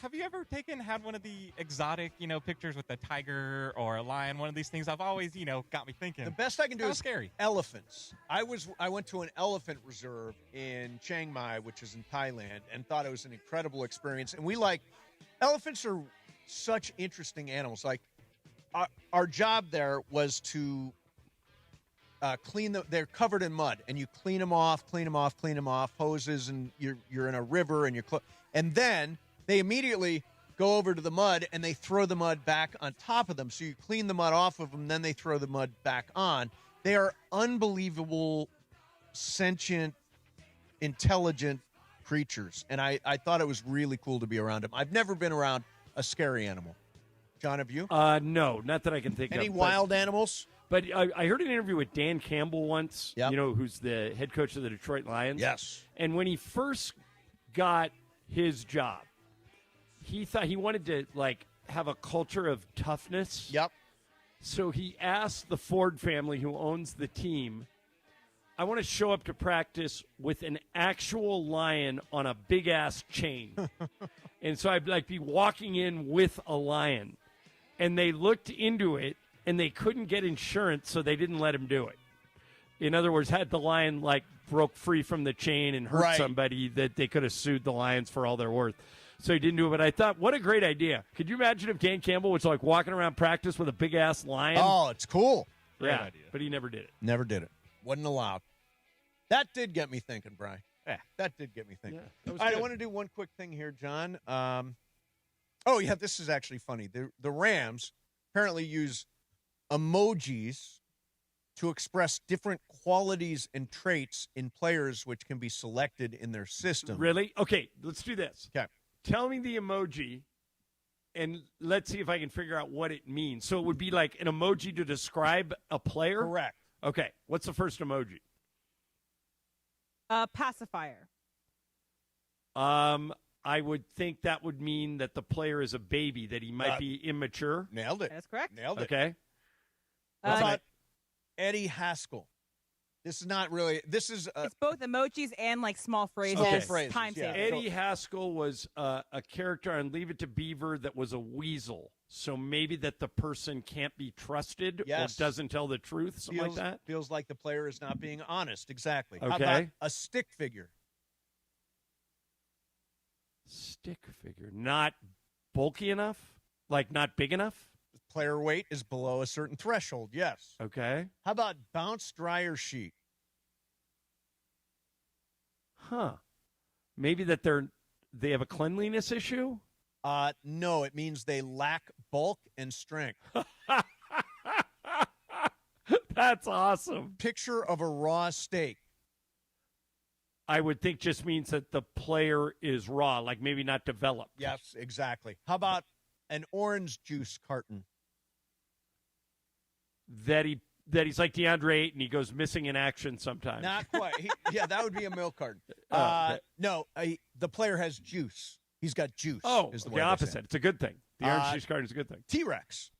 Have you ever had one of the exotic, pictures with a tiger or a lion, one of these things? I've always, got me thinking. The best I can do is scary. Elephants. I went to an elephant reserve in Chiang Mai, which is in Thailand, and thought it was an incredible experience. And elephants are such interesting animals. Like our job there was to clean them. They're covered in mud, and you clean them off, hoses, and you're in a river, and then they immediately go over to the mud and they throw the mud back on top of them. So you clean the mud off of them, then they throw the mud back on. They are unbelievable, sentient, intelligent creatures, and I thought it was really cool to be around them. I've never been around a scary animal. John, have you? No, not that I can think of. Any wild animals? But I heard an interview with Dan Campbell once, who's the head coach of the Detroit Lions. Yes. And when he first got his job, he thought he wanted to, have a culture of toughness. Yep. So he asked the Ford family, who owns the team, I want to show up to practice with an actual lion on a big-ass chain. And so I'd, be walking in with a lion. And they looked into it, and they couldn't get insurance, so they didn't let him do it. In other words, had the lion, broke free from the chain and hurt somebody, that they could have sued the Lions for all they're worth. So he didn't do it. But I thought, what a great idea. Could you imagine if Dan Campbell was, walking around practice with a big-ass lion? Oh, it's cool. Great idea. But he never did it. Never did it. Wasn't allowed. That did get me thinking, Brian. Yeah. That did get me thinking. Yeah, All right, I want to do one quick thing here, John. This is actually funny. The Rams apparently use emojis to express different qualities and traits in players which can be selected in their system. Really? Okay, let's do this. Okay. Tell me the emoji, and let's see if I can figure out what it means. So it would be like an emoji to describe a player? Correct. Okay, what's the first emoji? Pacifier. I would think that would mean that the player is a baby, that he might be immature. Nailed it. That's correct. Nailed it. Okay. How about Eddie Haskell? This is not really. This is. It's both emojis and small phrases. Small phrases, Time yeah. saving. Eddie Haskell was a character on Leave It to Beaver that was a weasel. So maybe that the person can't be trusted or doesn't tell the truth, something like that. Feels like the player is not being honest. Exactly. Okay. How about a stick figure? Stick figure. Not bulky enough? Not big enough? Player weight is below a certain threshold, yes. Okay. How about bounce dryer sheet? Huh. Maybe that they have a cleanliness issue? No, it means they lack bulk and strength. That's awesome. Picture of a raw steak. I would think just means that the player is raw, like maybe not developed. Yes, exactly. How about an orange juice carton? That he's like DeAndre Ayton, he goes missing in action sometimes. Not quite. That would be a milk carton. Okay. No, the player has juice. He's got juice. Oh, is the the way they say opposite. it. It's a good thing. The orange juice carton is a good thing. T-Rex.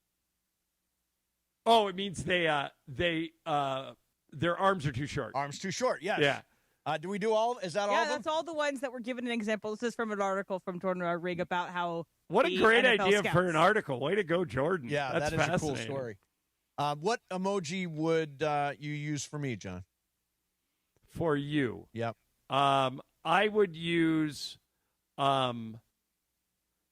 Oh, it means their arms are too short. Arms too short, yes. Yeah. Do we do all? Is that all of them? Yeah, that's all the ones that were given an example. This is from an article from Jordan Rig about how. What a the great NFL idea scouts. for an article. Way to go, Jordan. Yeah, That's that is a cool fascinating. story. What emoji would you use for me, John? For you. Yep. I would use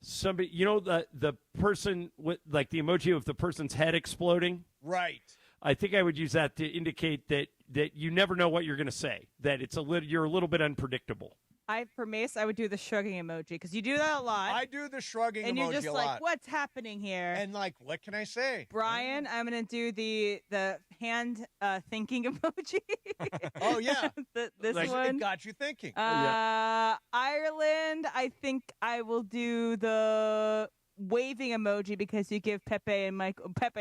somebody, the person with like the emoji of the person's head exploding. Right. I think I would use that to indicate that you never know what you're going to say, that you're a little bit unpredictable. For Mace, I would do the shrugging emoji because you do that a lot. I do the shrugging and emoji you're just a like, lot. what's happening here? And like, what can I say? Brian, I'm gonna do the hand thinking emoji. Oh yeah, this one it got you thinking. Ireland, I think I will do the waving emoji because you give Pepe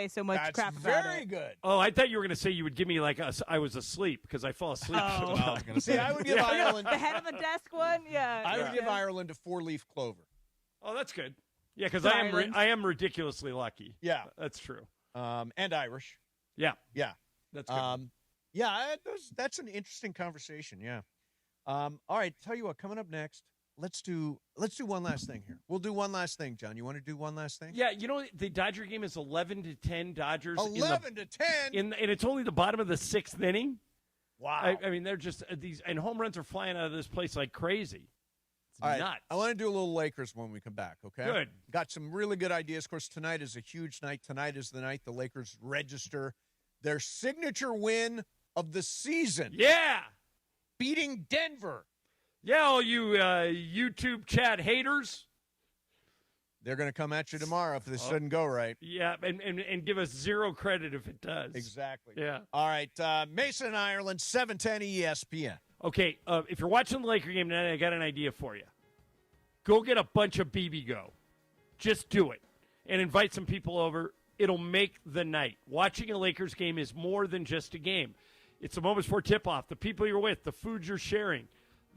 so much That's crap about very it. good. Oh, I thought you were going to say you would give me like I was asleep because I fall asleep. Oh, I was going to say I would give Ireland the head of the desk one. Yeah, I would give Ireland a 4-leaf clover. Oh, that's good. Yeah, because I am ridiculously lucky. Yeah, that's true. And Irish. Yeah, that's good. That's an interesting conversation. Yeah. All right. Tell you what, coming up next, let's do one last thing here. We'll do one last thing, John. You want to do one last thing? Yeah, the Dodger game is 11-10 Dodgers. 11-10, and it's only the bottom of the 6th inning. Wow. I mean, they're just and home runs are flying out of this place like crazy. It's All right, nuts. I want to do a little Lakers when we come back, okay? Good. Got some really good ideas. Of course, tonight is a huge night. Tonight is the night the Lakers register their signature win of the season. Yeah. Beating Denver. Yeah, all you YouTube chat haters. They're going to come at you tomorrow if this doesn't go right. Yeah, and give us zero credit if it does. Exactly. Yeah. All right, Mason, Ireland, 710 ESPN. Okay, if you're watching the Laker game tonight, I got an idea for you. Go get a bunch of BB-Go. Just do it. And invite some people over. It'll make the night. Watching a Lakers game is more than just a game. It's the moments before tip-off, the people you're with, the food you're sharing.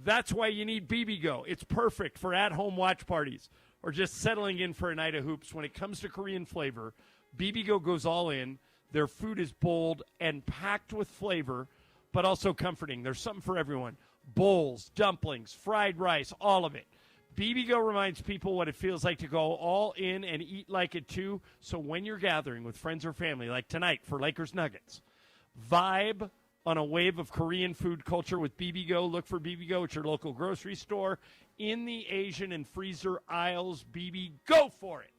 That's why you need BB-Go. It's perfect for at-home watch parties or just settling in for a night of hoops. When it comes to Korean flavor, BB-Go goes all in. Their food is bold and packed with flavor, but also comforting. There's something for everyone. Bowls, dumplings, fried rice, all of it. BB-Go reminds people what it feels like to go all in and eat like it too. So when you're gathering with friends or family, like tonight for Lakers Nuggets, vibe on a wave of Korean food culture with BB-Go. Look for BB-Go at your local grocery store. In the Asian and freezer aisles, BB, for it.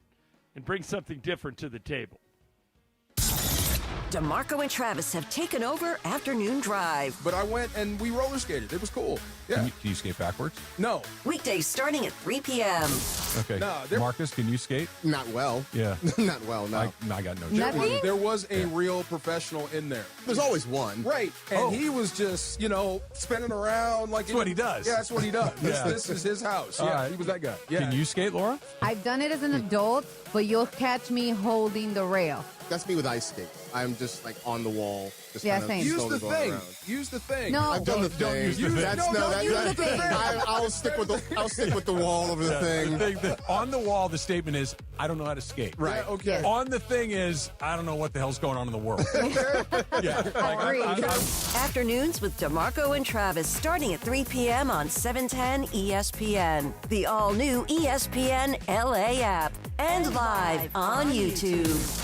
And bring something different to the table. DeMarco and Travis have taken over Afternoon Drive. But I went and we roller skated. It was cool. Yeah. Can you skate backwards? No. Weekdays starting at 3 p.m. Okay. No, Marcus, can you skate? Not well. Yeah. Not well, no. I got no Nothing? There was a real professional in there. There's always one. Right. And he was just, spinning around like... That's what he does. Yeah, that's what he does. Yeah. This is his house. All Yeah, right. he was that guy. Yeah. Can you skate, Laura? I've done it as an adult, but you'll catch me holding the rail. That's me with ice skate. I'm just like on the wall. Just Yeah, kind of same. Use slowly the going thing. around. Use the thing. No. I've done the thing. Don't use the thing. That's the thing. I'll stick with the wall over the thing. On the wall, the statement is, I don't know how to skate. Right. Yeah, okay. On the thing is, I don't know what the hell's going on in the world. Yeah. Agreed. Afternoons with DeMarco and Travis starting at 3 p.m. on 710 ESPN. The all-new ESPN LA app. And live on YouTube.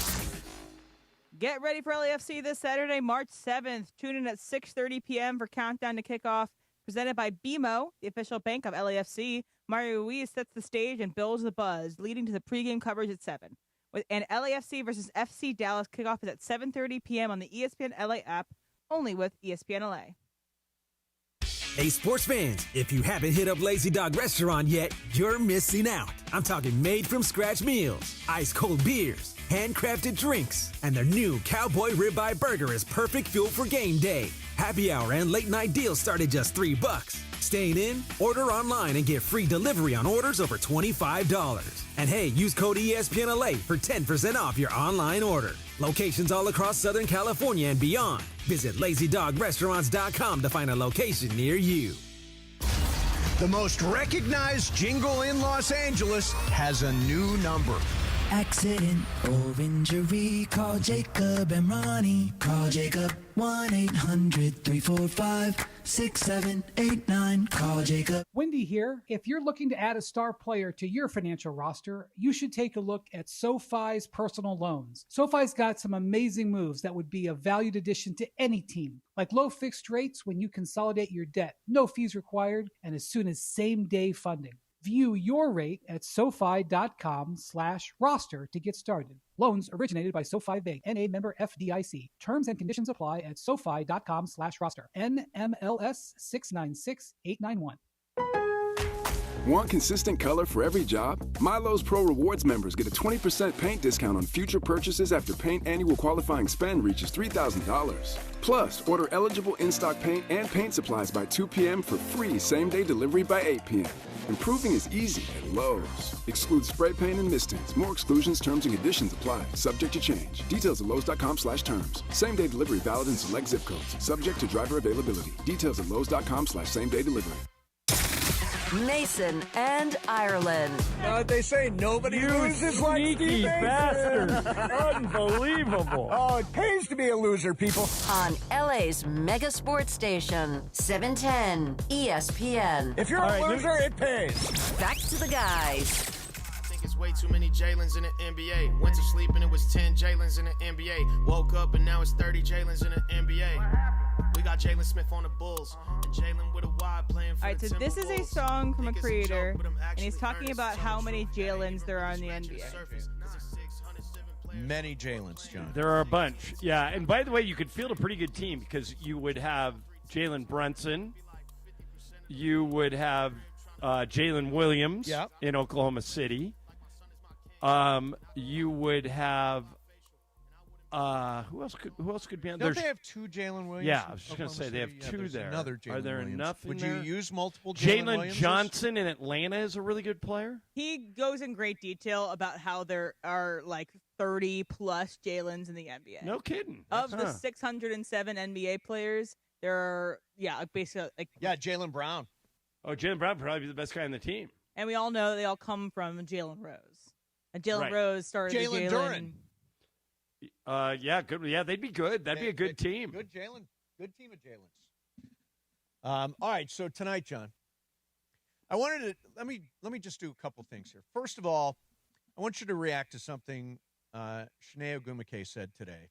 Get ready for LAFC this Saturday, March 7th. Tune in at 6:30 p.m. for Countdown to Kickoff, presented by BMO, the official bank of LAFC. Mario Ruiz sets the stage and builds the buzz, leading to the pregame coverage at 7. And LAFC versus FC Dallas kickoff is at 7:30 p.m. on the ESPN LA app, only with ESPN LA. Hey, sports fans, if you haven't hit up Lazy Dog Restaurant yet, you're missing out. I'm talking made-from-scratch meals, ice-cold beers, handcrafted drinks, and their new Cowboy Ribeye Burger is perfect fuel for game day. Happy hour and late night deals start at just $3. Staying in? Order online and get free delivery on orders over $25. And hey, use code ESPNLA for 10% off your online order. Locations all across Southern California and beyond. Visit LazyDogRestaurants.com to find a location near you. The most recognized jingle in Los Angeles has a new number. Accident or injury, call Jacob and Ronnie. Call Jacob 1-800-345-6789. Call Jacob. Wendy here. If you're looking to add a star player to your financial roster, you should take a look at SoFi's personal loans. SoFi's got some amazing moves that would be a valued addition to any team, like low fixed rates when you consolidate your debt, no fees required, and as soon as same-day funding. View your rate at SoFi.com/roster to get started. Loans originated by SoFi Bank, N.A. member FDIC. Terms and conditions apply at SoFi.com/roster. NMLS 696891. Want consistent color for every job? Milo's Pro Rewards members get a 20% paint discount on future purchases after paint annual qualifying spend reaches $3,000. Plus, order eligible in-stock paint and paint supplies by 2 p.m. for free same-day delivery by 8 p.m. Improving is easy at Lowe's. Excludes spray paint and mistings. More exclusions, terms, and conditions apply. Subject to change. Details at Lowes.com/terms. Same-day delivery valid in select zip codes. Subject to driver availability. Details at Lowes.com/same-day delivery. Mason and Ireland. They say nobody loses like sneaky bastard. Unbelievable. Oh, it pays to be a loser, people. On LA's mega sports station, 710 ESPN. If you're a loser, it pays. Back to the guys. It's way too many Jalen's in the NBA. Went to sleep and it was 10 Jalen's in the NBA. Woke up and now it's 30 Jalen's in the NBA. We got Jalen Smith on the Bulls and Jalen with a wide playing for All right, so this is a song from a creator, and he's talking about how many Jalen's there are in the NBA. Many Jalen's, John. There are a bunch. Yeah, and by the way, you could field a pretty good team because you would have Jalen Brunson. You would have Jalen Williams in Oklahoma City. You would have who else could be on there? Don't they have two Jalen Williams? Yeah, I was just going to say they have two there. Another Jalen Are there Williams. enough in Would there? you use multiple Jalen Williams? Johnson in Atlanta is a really good player. He goes in great detail about how there are like 30 plus Jalen's in the NBA. No kidding. Of the 607 NBA players, there are basically Jaylen Brown. Oh, Jaylen Brown probably the best guy on the team. And we all know they all come from Jalen Rose. And Jalen Rose started Jalen Duren. Good. Yeah, they'd be good. That'd be a good team. Good Jalen. Good team of Jalen's. All right, so tonight, John, I wanted to let me just do a couple things here. First of all, I want you to react to something Shanae Ogumake said today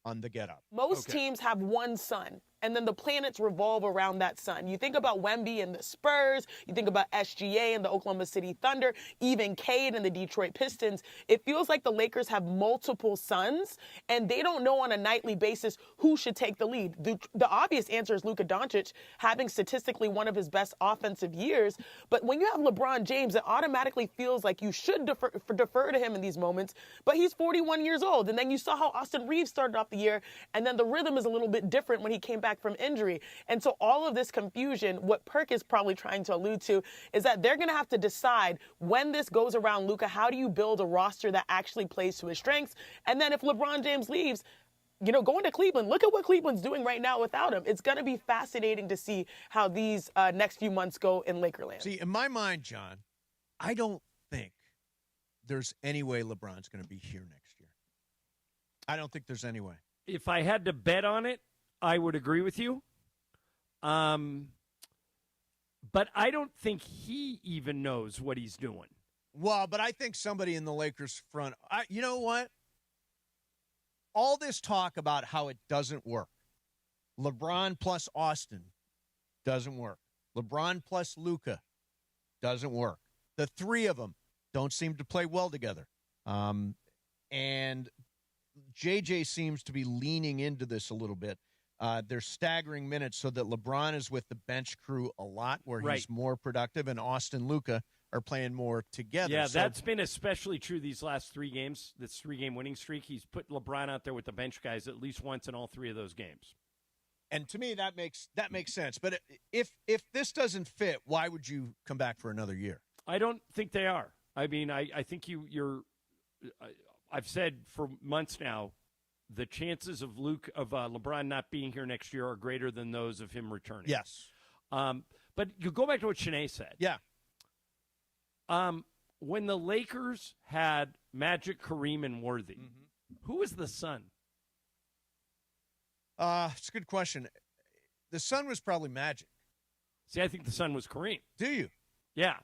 on the Get Up. Most teams have one sun, and then the planets revolve around that sun. You think about Wemby and the Spurs, you think about SGA and the Oklahoma City Thunder, even Cade and the Detroit Pistons. It feels like the Lakers have multiple suns, and they don't know on a nightly basis who should take the lead. The obvious answer is Luka Doncic, having statistically one of his best offensive years. But when you have LeBron James, it automatically feels like you should defer to him in these moments. But he's 41 years old, and then you saw how Austin Reeves started off the year, and then the rhythm is a little bit different when he came back from injury. And so all of this confusion, what Perk is probably trying to allude to, is that they're going to have to decide when this goes around Luka, how do you build a roster that actually plays to his strengths? And then if LeBron James leaves, going to Cleveland, look at what Cleveland's doing right now without him. It's going to be fascinating to see how these next few months go in Lakerland. See, in my mind, John, I don't think there's any way LeBron's going to be here next year. I don't think there's any way. If I had to bet on it, I would agree with you. But I don't think he even knows what he's doing. Well, but I think somebody in the Lakers front, you know what? All this talk about how it doesn't work. LeBron plus Austin doesn't work. LeBron plus Luka doesn't work. The three of them don't seem to play well together. And JJ seems to be leaning into this a little bit. They're staggering minutes so that LeBron is with the bench crew a lot where he's more productive, and Austin Luka are playing more together. Yeah, So- that's been especially true these last 3 games, this 3-game winning streak. He's put LeBron out there with the bench guys at least once in all 3 of those games. And to me, that makes sense. But if this doesn't fit, why would you come back for another year? I don't think they are. I mean, I think I've said for months now, the chances of LeBron not being here next year are greater than those of him returning. Yes. But you go back to what Shanae said. Yeah. When the Lakers had Magic, Kareem, and Worthy, who was the son? It's a good question. The son was probably Magic. See, I think the son was Kareem. Do you? Yeah.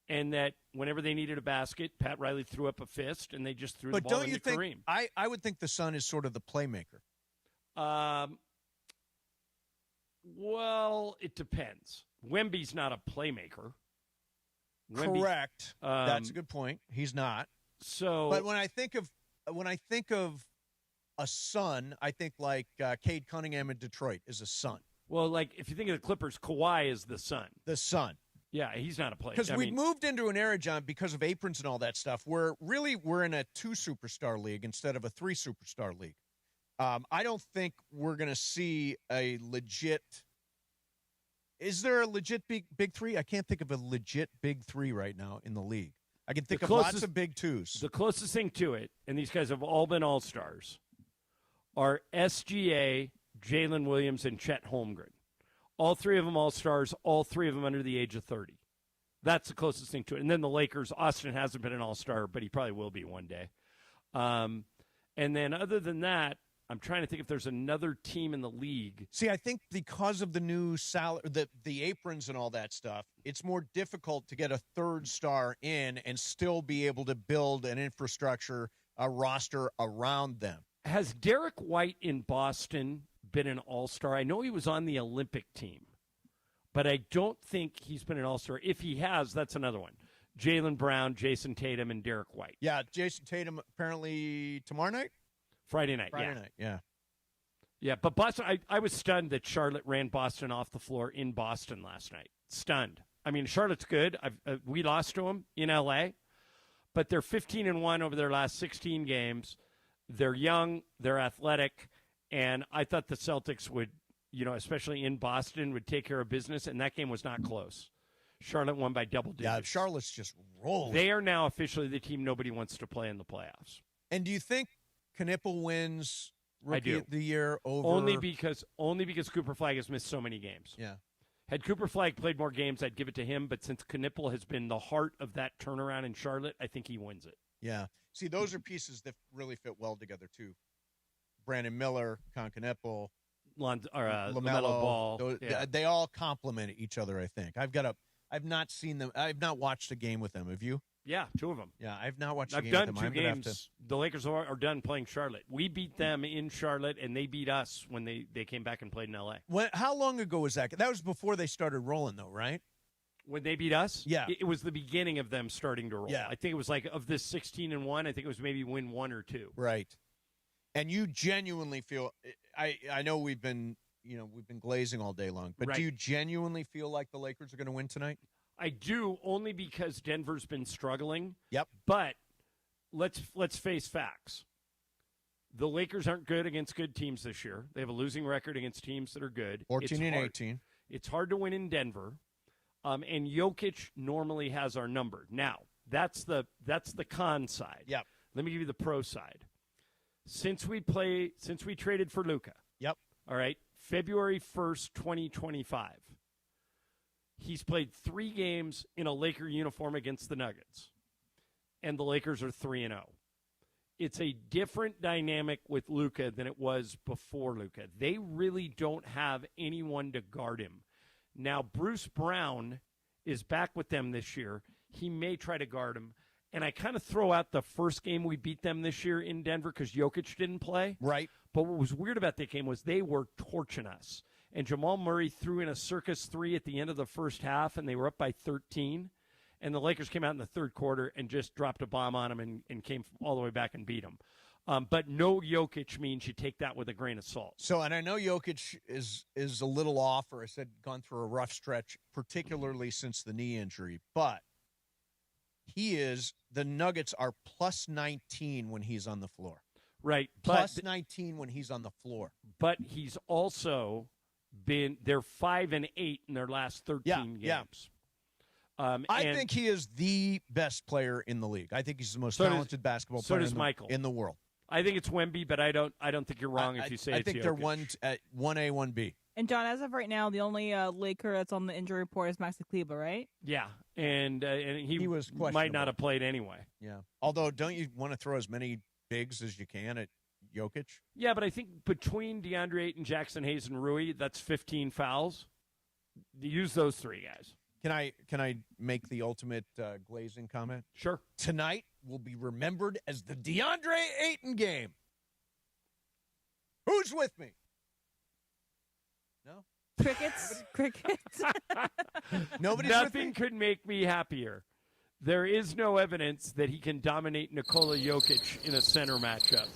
And that whenever they needed a basket, Pat Riley threw up a fist, and they just threw the But ball don't you into think? Kareem. I would think the son is sort of the playmaker. Well, it depends. Wemby's not a playmaker. Correct. That's a good point. He's not. So, but when I think of a son, I think like Cade Cunningham in Detroit is a son. Well, like if you think of the Clippers, Kawhi is the son. The son. Yeah, he's not a player. Because we moved into an era, John, because of aprons and all that stuff, where really we're in a 2-superstar league instead of a 3-superstar league. I don't think we're going to see a legit. Is there a legit big three? I can't think of a legit big three right now in the league. I can think of lots of big twos. The closest thing to it, and these guys have all been all-stars, are SGA, Jalen Williams, and Chet Holmgren. All 3 of them all-stars, all 3 of them under the age of 30. That's the closest thing to it. And then the Lakers, Austin hasn't been an all-star, but he probably will be one day. And then other than that, I'm trying to think if there's another team in the league. See, I think because of the new salary, the aprons and all that stuff, it's more difficult to get a 3rd star in and still be able to build an infrastructure, a roster around them. Has Derek White in Boston been an all-star? I know he was on the Olympic team, but I don't think he's been an all-star. If he has, that's another one. Jaylen Brown, Jason Tatum, and Derek White. Yeah, Jason Tatum apparently tomorrow night? Friday night, yeah. Yeah, but Boston, I was stunned that Charlotte ran Boston off the floor in Boston last night. Stunned. I mean, Charlotte's good. We lost to them in L.A., but they're 15-1 over their last 16 games. They're young, they're athletic, and I thought the Celtics would, especially in Boston, would take care of business, and that game was not close. Charlotte won by double digits. Yeah, Charlotte's just rolling. They are now officially the team nobody wants to play in the playoffs. And do you think Knippel wins Rookie of the Year over? Only because Cooper Flagg has missed so many games. Yeah. Had Cooper Flagg played more games, I'd give it to him. But since Knippel has been the heart of that turnaround in Charlotte, I think he wins it. Yeah. See, those are pieces that really fit well together, too. Brandon Miller, Knippel, LaMelo Ball. They all complement each other, I think. I've not seen them. I've not watched a game with them. Have you? Yeah, 2 of them. Yeah, I've not watched a I've game done with them. 2 games. The Lakers are done playing Charlotte. We beat them in Charlotte, and they beat us when they came back and played in L.A. How long ago was that? That was before they started rolling, though, right? When they beat us? Yeah. It was the beginning of them starting to roll. Yeah. I think it was like of this 16-1, I think it was maybe win 1 or 2. Right. And you genuinely feel I know we've been glazing all day long, but Right. do you genuinely feel like the Lakers are going to win tonight? I do, only because Denver's been struggling. Yep. But let's face facts. The Lakers aren't good against good teams this year. They have a losing record against teams that are good. 14-18. It's hard to win in Denver. And Jokic normally has our number. Now, that's the con side. Yep. Let me give you the pro side. Since we traded for Luka. Yep. All right. February 1st, 2025. He's played 3 games in a Laker uniform against the Nuggets. And the Lakers are 3-0. It's a different dynamic with Luka than it was before Luka. They really don't have anyone to guard him. Now, Bruce Brown is back with them this year. He may try to guard him. And I kind of throw out the first game we beat them this year in Denver because Jokic didn't play. Right. But what was weird about that game was they were torching us. And Jamal Murray threw in a circus 3 at the end of the first half, and they were up by 13. And the Lakers came out in the third quarter and just dropped a bomb on them and came all the way back and beat them. But no Jokic means you take that with a grain of salt. So, and I know Jokic is a little off, or I said gone through a rough stretch, particularly since the knee injury. But the Nuggets are plus 19 when he's on the floor. Right. Plus 19 when he's on the floor. But he's also they're 5-8 in their last 13 games. I think he is the best player in the league. I think he's the most talented basketball player in the world. I think it's Wemby, but I don't think you're wrong if you say it's I think they're 1A, 1B. And John, as of right now, the only Laker that's on the injury report is Maxi Kleber, right? Yeah, and he was might not have played anyway. Yeah. Although, don't you want to throw as many bigs as you can at Jokic? Yeah, but I think between DeAndre Ayton, Jackson Hayes, and Rui, that's 15 fouls. Use those three guys. Can I make the ultimate glazing comment? Sure. Tonight will be remembered as the DeAndre Ayton game. Who's with me? No? Crickets. Nobody's Nothing could make me happier. There is no evidence that he can dominate Nikola Jokic in a center matchup.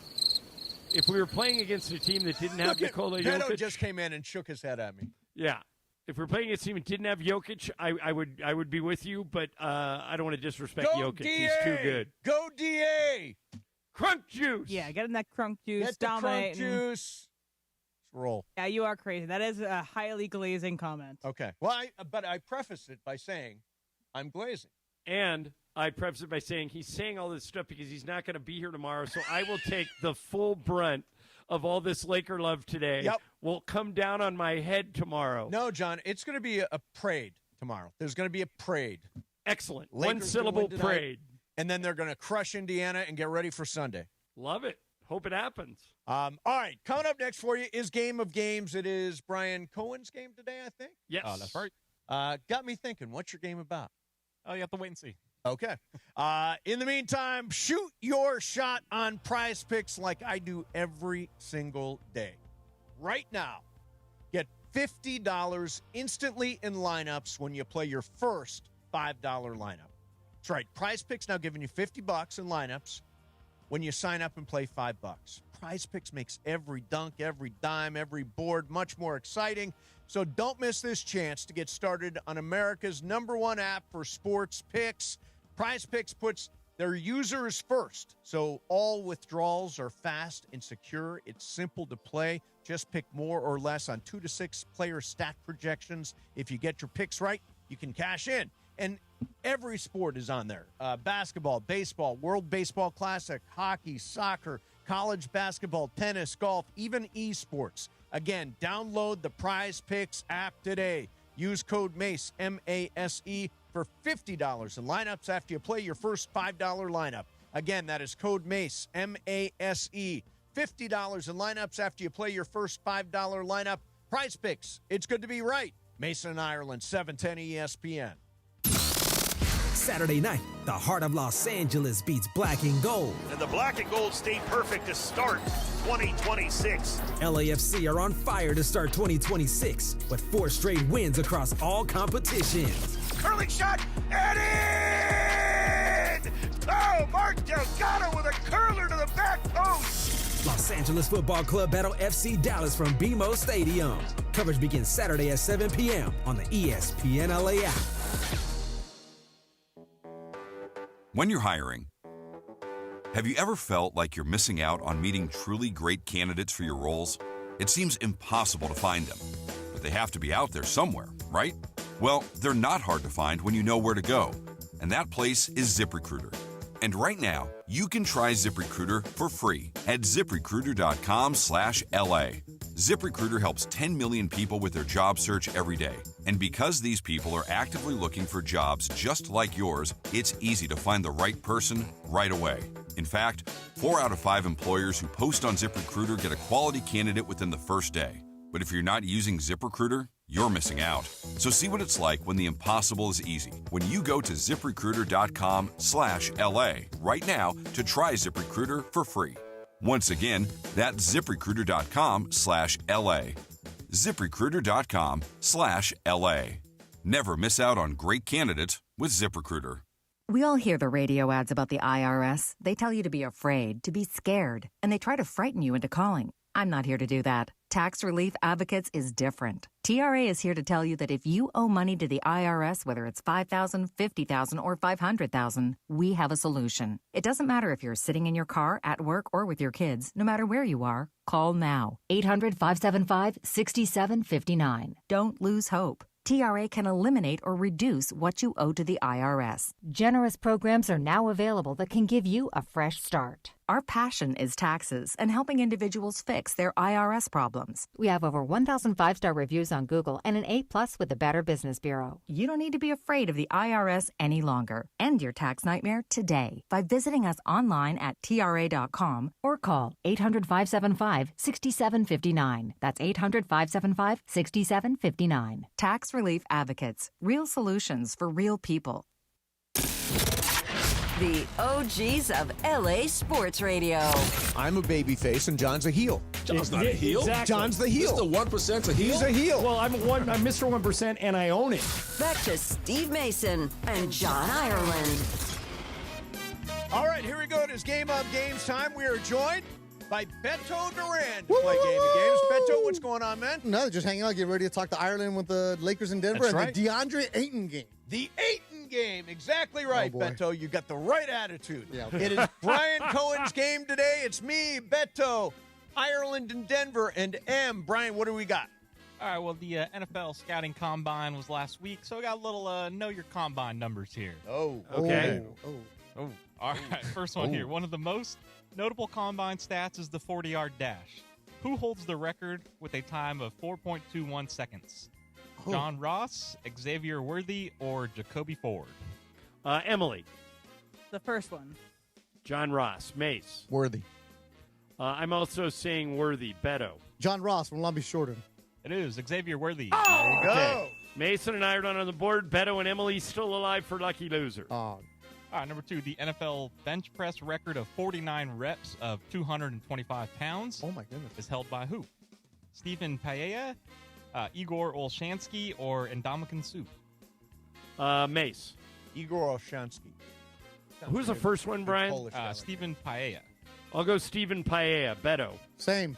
If we were playing against a team that didn't have Nikola Beto Jokic, just came in and shook his head at me. Yeah. If we're playing against a team that didn't have Jokic, I would be with you, but I don't want to disrespect Jokic. DA! He's too good. Go DA! Crunk juice! Yeah, get in that crunk juice. Get the crunk juice. Let's roll. Yeah, you are crazy. That is a highly glazing comment. Okay. Well, but I prefaced it by saying I'm glazing. And I preface it by saying he's saying all this stuff because he's not going to be here tomorrow, so I will take the full brunt of all this Laker love today. Yep. Will come down on my head tomorrow. No, John, it's going to be a parade tomorrow. There's going to be a parade. Excellent. Lakers One-syllable gonna win tonight, parade. And then they're going to crush Indiana and get ready for Sunday. Love it. Hope it happens. All right, coming up next for you is Game of Games. It is Brian Cohen's game today, I think. Yes. That's right. Got me thinking, what's your game about? Oh, you have to wait and see. Okay. In the meantime, shoot your shot on Prize Picks like I do every single day. Right now, get $50 instantly in lineups when you play your first $5 lineup. That's right. Prize Picks now giving you $50 in lineups when you sign up and play $5. Prize Picks makes every dunk, every dime, every board much more exciting. So don't miss this chance to get started on America's #1 app for sports picks. Prize Picks puts their users first, so all withdrawals are fast and secure. It's simple to play. Just pick more or less on 2 to 6 player stack projections. If you get your picks right, you can cash in. And every sport is on there. Basketball, baseball, World Baseball Classic, hockey, soccer, college basketball, tennis, golf, even esports. Again, download the Prize Picks app today. Use code MACE, M-A-S-E, for $50 in lineups after you play your first $5 lineup. Again, that is code MACE, M-A-S-E. $50 in lineups after you play your first $5 lineup. Prize Picks, it's good to be right. Mason, Ireland, 710 ESPN. Saturday night, the heart of Los Angeles beats black and gold. And the black and gold stay perfect to start 2026. LAFC are on fire to start 2026 with 4 straight wins across all competitions. Curling shot, and in! Oh, Mark Delgado with a curler to the back post. Los Angeles Football Club battle FC Dallas from BMO Stadium. Coverage begins Saturday at 7 p.m. on the ESPN LA app. When you're hiring, have you ever felt like you're missing out on meeting truly great candidates for your roles? It seems impossible to find them, but they have to be out there somewhere, right? Well, they're not hard to find when you know where to go, and that place is ZipRecruiter. And right now, you can try ZipRecruiter for free at ZipRecruiter.com/LA. ZipRecruiter helps 10 million people with their job search every day. And because these people are actively looking for jobs just like yours, it's easy to find the right person right away. In fact, 4 out of 5 employers who post on ZipRecruiter get a quality candidate within the first day. But if you're not using ZipRecruiter, you're missing out. So see what it's like when the impossible is easy. When you go to ZipRecruiter.com/LA right now to try ZipRecruiter for free. Once again, that's ZipRecruiter.com/LA. ZipRecruiter.com/LA. Never miss out on great candidates with ZipRecruiter. We all hear the radio ads about the IRS. They tell you to be afraid, to be scared, and they try to frighten you into calling. I'm not here to do that. Tax Relief Advocates is different. TRA is here to tell you that if you owe money to the IRS, whether it's $5,000, $50,000, or $500,000, we have a solution. It doesn't matter if you're sitting in your car, at work, or with your kids. No matter where you are, call now. 800-575-6759. Don't lose hope. TRA can eliminate or reduce what you owe to the IRS. Generous programs are now available that can give you a fresh start. Our passion is taxes and helping individuals fix their IRS problems. We have over 1,000 5-star reviews on Google and an A+ with the Better Business Bureau. You don't need to be afraid of the IRS any longer. End your tax nightmare today by visiting us online at TRA.com or call 800-575-6759. That's 800-575-6759. Tax Relief Advocates. Real solutions for real people. The OGs of LA Sports Radio. I'm a babyface and John's a heel. John's not a heel. Exactly. John's the heel. Mr. 1%'s a heel? He's a heel. Well, I'm Mr. 1% and I own it. Back to Steve Mason and John Ireland. All right, here we go. It is Game of Games time. We are joined by Beto Duran to play Game of Games. Beto, what's going on, man? No, just hanging out, getting ready to talk to Ireland with the Lakers in Denver. That's right. The DeAndre Ayton game. The Ayton game. Exactly right, boy. Beto. You got the right attitude. Yeah. It is Brian Cohen's game today. It's me, Beto, Ireland and Denver, and M. Brian, what do we got? All right, well, the NFL Scouting Combine was last week, so we got a little know your combine numbers here. Oh. Okay. Oh. All right, first one here. One of the most notable combine stats is the 40-yard dash. Who holds the record with a time of 4.21 seconds? John Ross, Xavier Worthy, or Jacoby Ford? Emily. The first one. John Ross. Mace. Worthy. I'm also saying Worthy. Beto. John Ross from Long Beach Shorten. It is Xavier Worthy. Oh, there you go. Mason and Ireland on the board. Beto and Emily still alive for Lucky Loser. All right, number 2, the NFL bench press record of 49 reps of 225 pounds. Oh, my goodness. Is held by who? Stephen Paella, Igor Olshansky, or Ndamukong Suh? Mace. Igor Olshansky. Who's the first one, Brian? Stephen Paella. I'll go Stephen Paella. Beto. Same.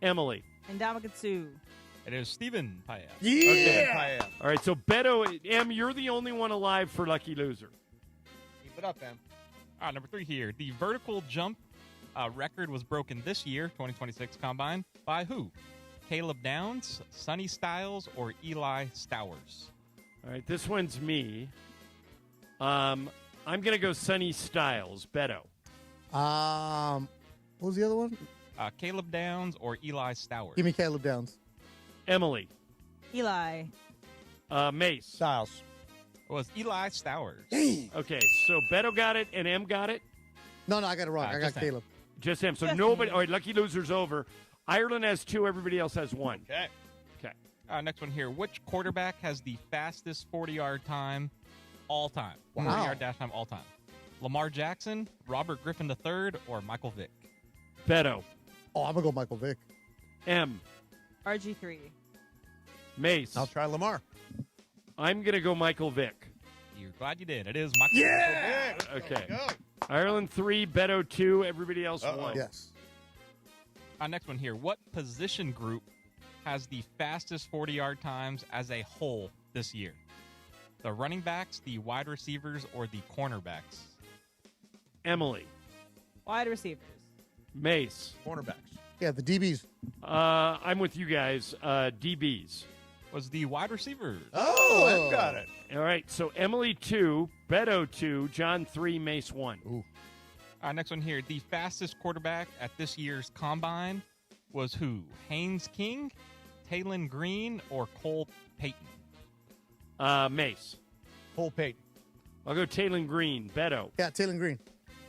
Emily. Ndamukong Suh. It is Stephen Paella. Yeah. Okay. All right, so Beto, Em, you're the only one alive for Lucky Loser. Keep it up, Em. All right, number 3 here. The vertical jump record was broken this year, 2026 Combine, by who? Caleb Downs, Sonny Styles, or Eli Stowers? All right, this one's me. I'm going to go Sonny Styles. Beto. What was the other one? Caleb Downs or Eli Stowers? Give me Caleb Downs. Emily. Eli. Mace. Styles. It was Eli Stowers. Okay, so Beto got it and Em got it? No, I got it wrong. I got Caleb. Just Em. So Just nobody. me. All right, Lucky Loser's over. Ireland has 2. Everybody else has 1. Okay. Next one here. Which quarterback has the fastest 40-yard time all time? Wow. 40-yard dash time all time. Lamar Jackson, Robert Griffin III, or Michael Vick? Beto. Oh, I'm going to go Michael Vick. M. RG3. Mace. I'll try Lamar. I'm going to go Michael Vick. You're glad you did. It is Michael Vick. Okay. Ireland 3, Beto 2, everybody else 1. Yes. Next one here. What position group has the fastest 40-yard times as a whole this year? The running backs, the wide receivers, or the cornerbacks? Emily. Wide receivers. Mace. Cornerbacks. Yeah, the DBs. I'm with you guys. DBs. Was the wide receivers. Oh, I've got it. All right, so Emily 2, Beto 2, John 3, Mace 1. Ooh. Next one here. The fastest quarterback at this year's Combine was who? Haynes King, Taylon Green, or Cole Payton? Mace. Cole Payton. I'll go Taylon Green. Beto. Yeah, Taylor Green.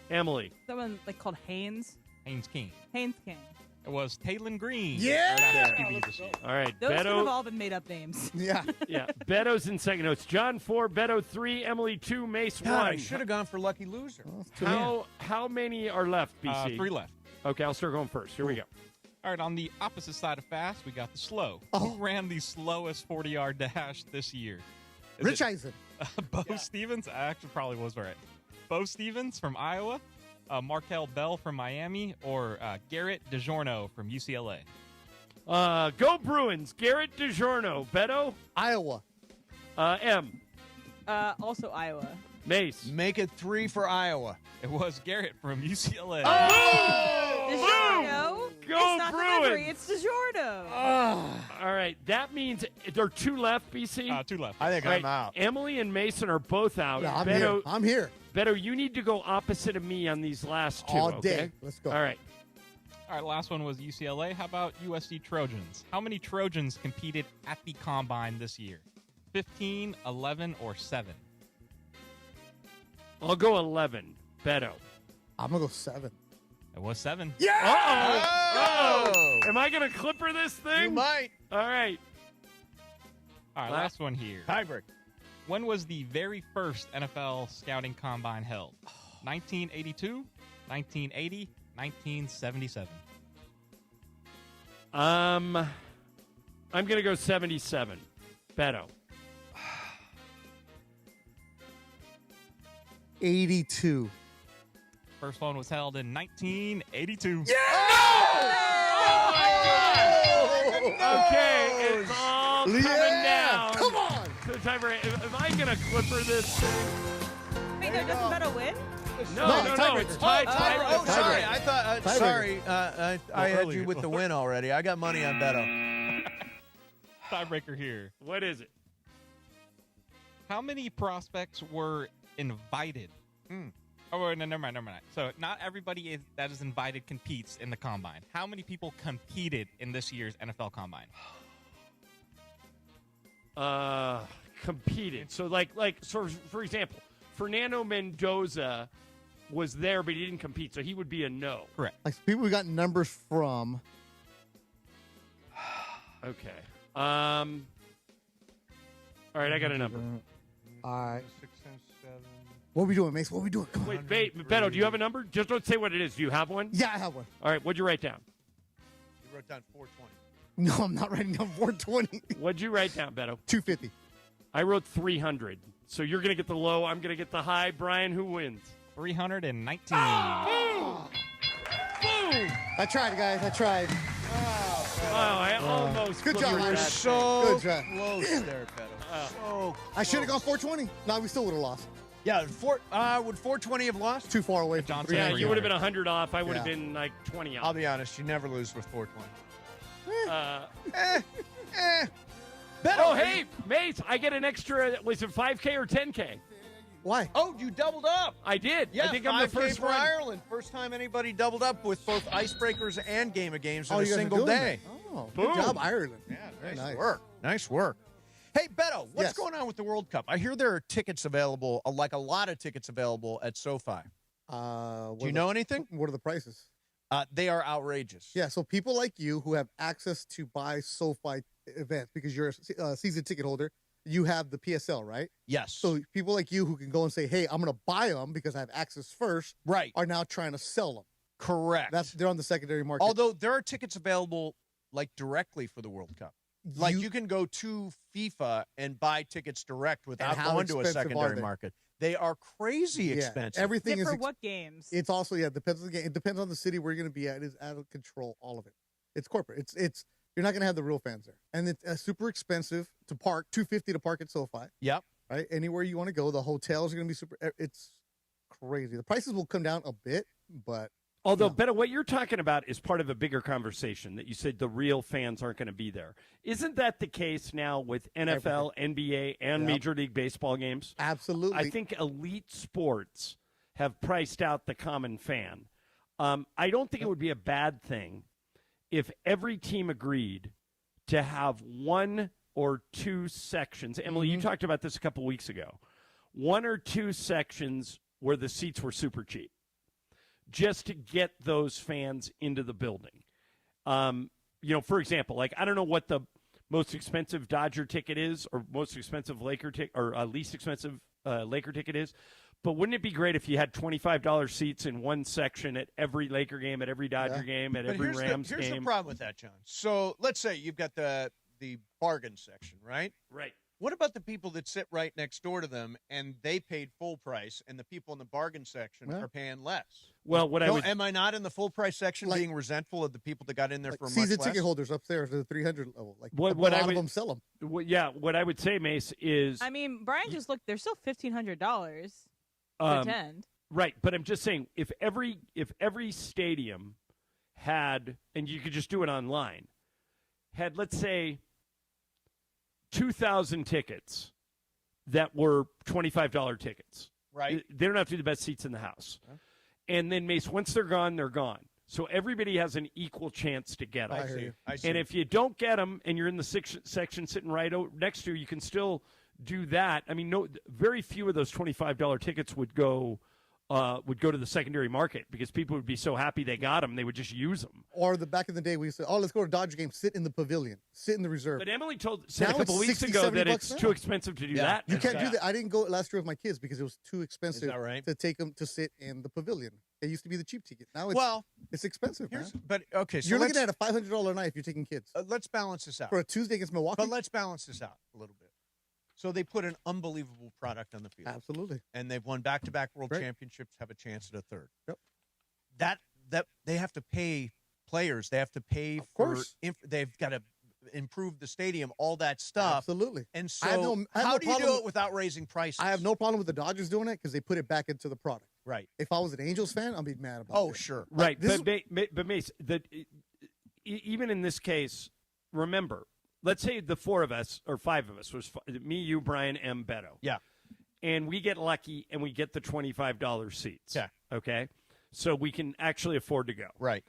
Emily. Someone called Haynes. Haynes King. Haynes King. It was Taylon Green. Yeah! QB this year. All right, Those could have Beto. all been made up names. Yeah. Yeah, Beto's in second notes. John 4, Beto 3, Emily 2, Mace God, 1. I should have gone for Lucky Loser. How many are left, BC? 3 left. Okay, I'll start going first. Here we go. All right, on the opposite side of fast, we got the slow. Who ran the slowest 40-yard dash this year? Is Rich it Eisen. Bo Stevens? I actually probably was right. Bo Stevens from Iowa, Markel Bell from Miami or Garrett DiGiorno from UCLA? Go Bruins. Garrett DiGiorno. Beto? Iowa. M. Also Iowa. Mace. Make it 3 for Iowa. It was Garrett from UCLA. DiGiorno. Go it's not Bruins. delivery, it's DiGiorno. All right. That means there are 2 left, BC? 2 left. I think All I'm right, out. Emily and Mason are both out. Yeah, Beto, I'm here. Beto, you need to go opposite of me on these last 2. All okay? day. Let's go. All right. All right, last one was UCLA. How about USC Trojans? How many Trojans competed at the Combine this year? 15, 11, or 7? I'll go 11. Beto. I'm going to go 7. It was 7. Yeah! Uh-oh. Oh! Am I going to clipper this thing? You might. All right. All right, last one here. Tiebreak. When was the very first NFL Scouting Combine held? 1982, 1980, 1977. I'm going to go 77. Beto. 82. First one was held in 1982. Yeah! Oh, my God! Okay, it's all coming down. Come on! So, tiebreak. Am I going to clipper this thing? Wait, no, doesn't Beto win? No, it's tied. Oh, sorry. I thought. Tiebreaker. Sorry, I had you with the win already. I got money on Beto. Tiebreaker here. What is it? How many prospects were invited? Oh, no, never mind. So not everybody that is invited competes in the Combine. How many people competed in this year's NFL Combine? Competed. So, so for example, Fernando Mendoza was there, but he didn't compete, so he would be a no. Correct. Like people we got numbers from. Okay. All right, I got a number. All right. 6, 7. What are we doing, Mace? What are we doing? Come on. Wait, Beto, do you have a number? Just don't say what it is. Do you have one? Yeah, I have one. All right, what'd you write down? You wrote down 420. No, I'm not writing down 420. What'd you write down, Beto? 250. I wrote 300. So you're going to get the low, I'm going to get the high. Brian, who wins? 319. Oh! Boom! I tried, guys. I tried. I almost. Good job, You're Irish. so Good job. close there, Beto. So I should have gone 420. No, we still would have lost. Yeah, would 420 have lost? Too far away. John Yeah, said you would have 300. been 100 off. I would have Yeah. been like 20 I'll off. be honest, you never lose with 420. Beto, Oh, hey, Mace, I get an extra, was it 5K or 10K? Why? Oh, you doubled up. I did. Yeah, I think I'm the 5K first for one. Ireland. First time anybody doubled up with both icebreakers and game of games in a you guys are single doing day. that. Oh, Boom. good job, Ireland. Yeah, Very nice nice. work. Nice work. Hey, Beto, what's Yes. going on with the World Cup? I hear there are tickets available, like a lot of tickets available at SoFi. Do you know anything? What are the prices? They are outrageous. Yeah, so people like you who have access to buy SoFi events because you're a season ticket holder, you have the PSL, right? Yes. So people like you who can go and say, hey, I'm going to buy them because I have access first, right, are now trying to sell them. Correct. They're on the secondary market. Although there are tickets available like directly for the World Cup. Like you can go to FIFA and buy tickets direct without how going to a expensive are secondary they? market. They are crazy Yeah, expensive. everything is For ex- what games? It's also depends on the game. It depends on the city where you're going to be at. It is out of control. All of it. It's corporate. It's you're not going to have the real fans there, and it's super expensive to park. $250 to park at SoFi. Yep. Right. Anywhere you want to go, the hotels are going to be super. It's crazy. The prices will come down a bit, but Although, Beto, what you're talking about is part of a bigger conversation that you said the real fans aren't going to be there. Isn't that the case now with NFL, NBA, and Major League Baseball games? Absolutely. I think elite sports have priced out the common fan. I don't think it would be a bad thing if every team agreed to have 1 or 2 sections. Emily, you talked about this a couple weeks ago. 1 or 2 sections where the seats were super cheap, just to get those fans into the building. For example, like I don't know what the most expensive Dodger ticket is or most expensive Laker ticket or least expensive Laker ticket is, but wouldn't it be great if you had $25 seats in one section at every Laker game, at every Dodger game, at every Rams game? Here's the problem with that, John. So let's say you've got the bargain section, right? Right. What about the people that sit right next door to them and they paid full price, and the people in the bargain section are paying less? Well, am I not in the full price section being resentful of the people that got in there for much season less? ticket holders upstairs at the 300 level? Like What a lot I of would- them sell them. What I would say, Mace, is I mean, Brian just looked. They're still $1,500 to attend. Right, but I'm just saying, if every stadium had, and you could just do it online, had, let's say, 2,000 tickets that were $25 tickets. Right. They don't have to be the best seats in the house. And then, Mace, once they're gone, they're gone. So everybody has an equal chance to get them. I see. And if you don't get them and you're in the section sitting right next to you, you can still do that. I mean, very few of those $25 tickets would go to the secondary market because people would be so happy they got them, they would just use them. Or back in the day, we used to, let's go to Dodger game, sit in the pavilion, sit in the reserve. But Emily said a Now couple it's weeks 60, ago 70 that bucks it's now. too expensive to do that. You can't do that. I didn't go last year with my kids because it was too expensive that right? to take them to sit in the pavilion. It used to be the cheap ticket. Now it's expensive, man. But okay, so you're looking at a $500 night if you're taking kids. Let's balance this out. For a Tuesday against Milwaukee? But let's balance this out a little bit. So they put an unbelievable product on the field. Absolutely. And they've won back-to-back world championships, have a chance at a third. Yep. That they have to pay players. They have to pay for they've got to improve the stadium, all that stuff. Absolutely. And so I have how no do you do problem- it without raising prices? I have no problem with the Dodgers doing it because they put it back into the product. Right. If I was an Angels fan, I'd be mad about it. Oh, sure. Right, This but Mace, even in this case, remember, let's say the four of us or five of us was me, you, Brian, M, Beto. Yeah. And we get lucky and we get the $25 seats. Yeah. Okay. So we can actually afford to go. Right.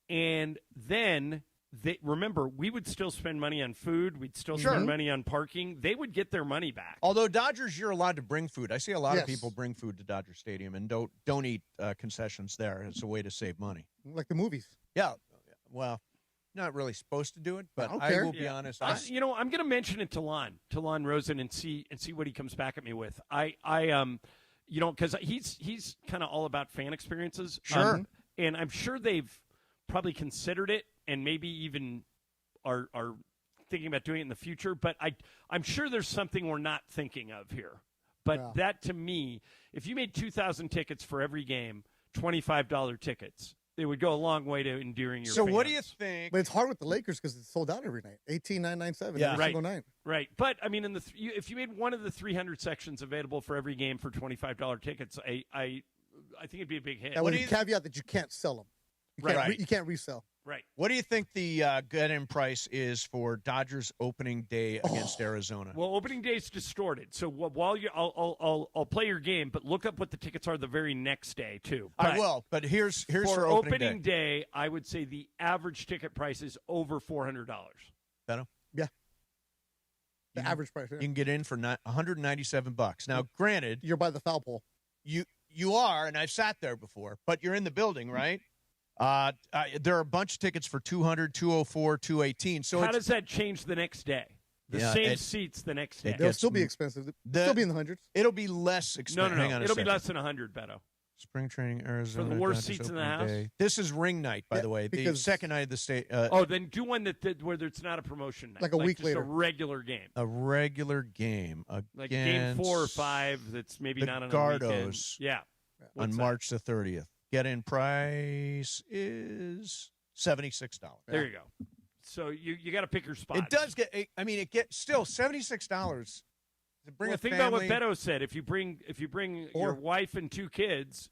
And then remember, we would still spend money on food. We'd still Sure. spend money on parking. They would get their money back. Although Dodgers, you're allowed to bring food. I see a lot Yes. of people bring food to Dodger Stadium and don't eat concessions there. It's a way to save money. Like the movies. Yeah. Well, not really supposed to do it, but don't I care. will be honest. I'm going to mention it to Lon Rosen, and see what he comes back at me with. Because he's kind of all about fan experiences. Sure. And I'm sure they've probably considered it, and maybe even are thinking about doing it in the future. But I'm sure there's something we're not thinking of here. But that, to me, if you made 2,000 tickets for every game, $25 tickets, it would go a long way to endearing your So fans. what do you think? But it's hard with the Lakers because it's sold out every night. 18,997 Yeah. every Right. single night. Right, but I mean, if you made one of the 300 sections available for every game for $25 tickets, I think it'd be a big hit. That would be a caveat that you can't sell them. You can't resell. Right. What do you think the get-in price is for Dodgers opening day against Arizona? Well, opening day is distorted. So while I'll play your game, but look up what the tickets are the very next day too. I will, but here's for opening day. I would say the average ticket price is over $400. Beto? Yeah. The average price. Yeah. You can get in for $197. Now, granted, you're by the foul pole. You are, and I've sat there before, but you're in the building, right? There are a bunch of tickets for $200, $204, $218. So how does that change the next day? Same seats the next day. They'll still be expensive. They'll still be in the hundreds. It'll be less expensive. No. Hang on a It'll be second. less than 100, Beto. Spring training, Arizona. For the worst Dodgers seats in the opening house? day. This is ring night, by the way. The because- second night of the state. Then do one where it's not a promotion night. Like a week just later. a regular game. A regular game against Like game 4 or 5 that's maybe the not on a weekend. Gardos Yeah. on What's that? March the 30th. Get-in price is $76. There you go. So you got to pick your spot. It does get. I mean, it gets still $76 to bring a think family. about what Beto said. If you bring your wife and 2 kids,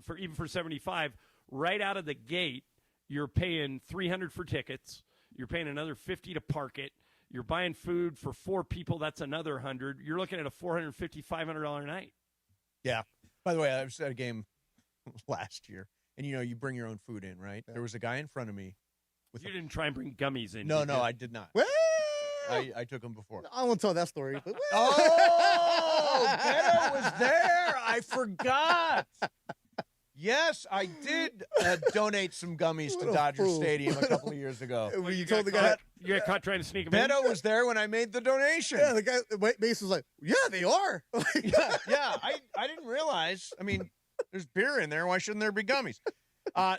for $75, right out of the gate, you're paying $300 for tickets. You're paying another $50 to park it. You're buying food for 4 people. That's another $100. You're looking at a $450, $500 night. Yeah. By the way, I was at a game last year, and you bring your own food in, right? There was a guy in front of me. You didn't try and bring gummies in. No, did you? I did not. Well, I took them before. I won't tell that story. But Oh, Beto was there. I forgot. Yes, I did donate some gummies to What a Dodger fool. Stadium a couple of years ago. When you told the guy, You got caught trying to sneak them in? Beto was there when I made the donation. yeah, the guy, Mace was like, yeah, they are. Yeah, I didn't realize. I mean, there's beer in there. Why shouldn't there be gummies?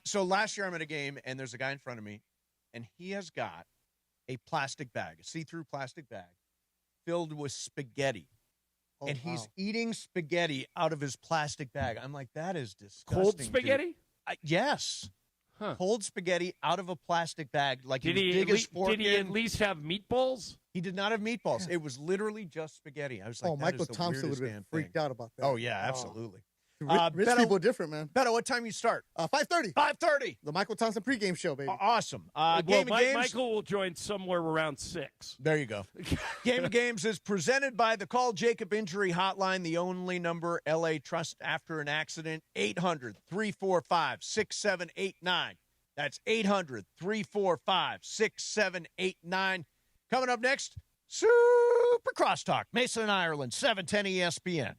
So last year I'm at a game, and there's a guy in front of me, and he has got a plastic bag, a see-through plastic bag, filled with spaghetti. Oh, and he's wow. eating spaghetti out of his plastic bag. I'm like, that is disgusting. Cold spaghetti? Yes. Huh. Cold spaghetti out of a plastic bag. Like Did he was digging his fork did he in. at least have meatballs? He did not have meatballs. It was literally just spaghetti. I was like, that Michael is the Thompson weirdest would have damn been freaked thing. out about that. Oh, yeah, absolutely. Rich Beto- people are different, man. Beto, what time you start? 5:30. 5:30. The Michael Thompson pregame show, baby. Awesome. Well, Game of Games. Michael will join somewhere around 6. There you go. Game of Games is presented by the Call Jacob Injury Hotline, the only number LA trusts after an accident, 800-345-6789. That's 800-345-6789. Coming up next, Super Crosstalk, Mason and Ireland, 710 ESPN.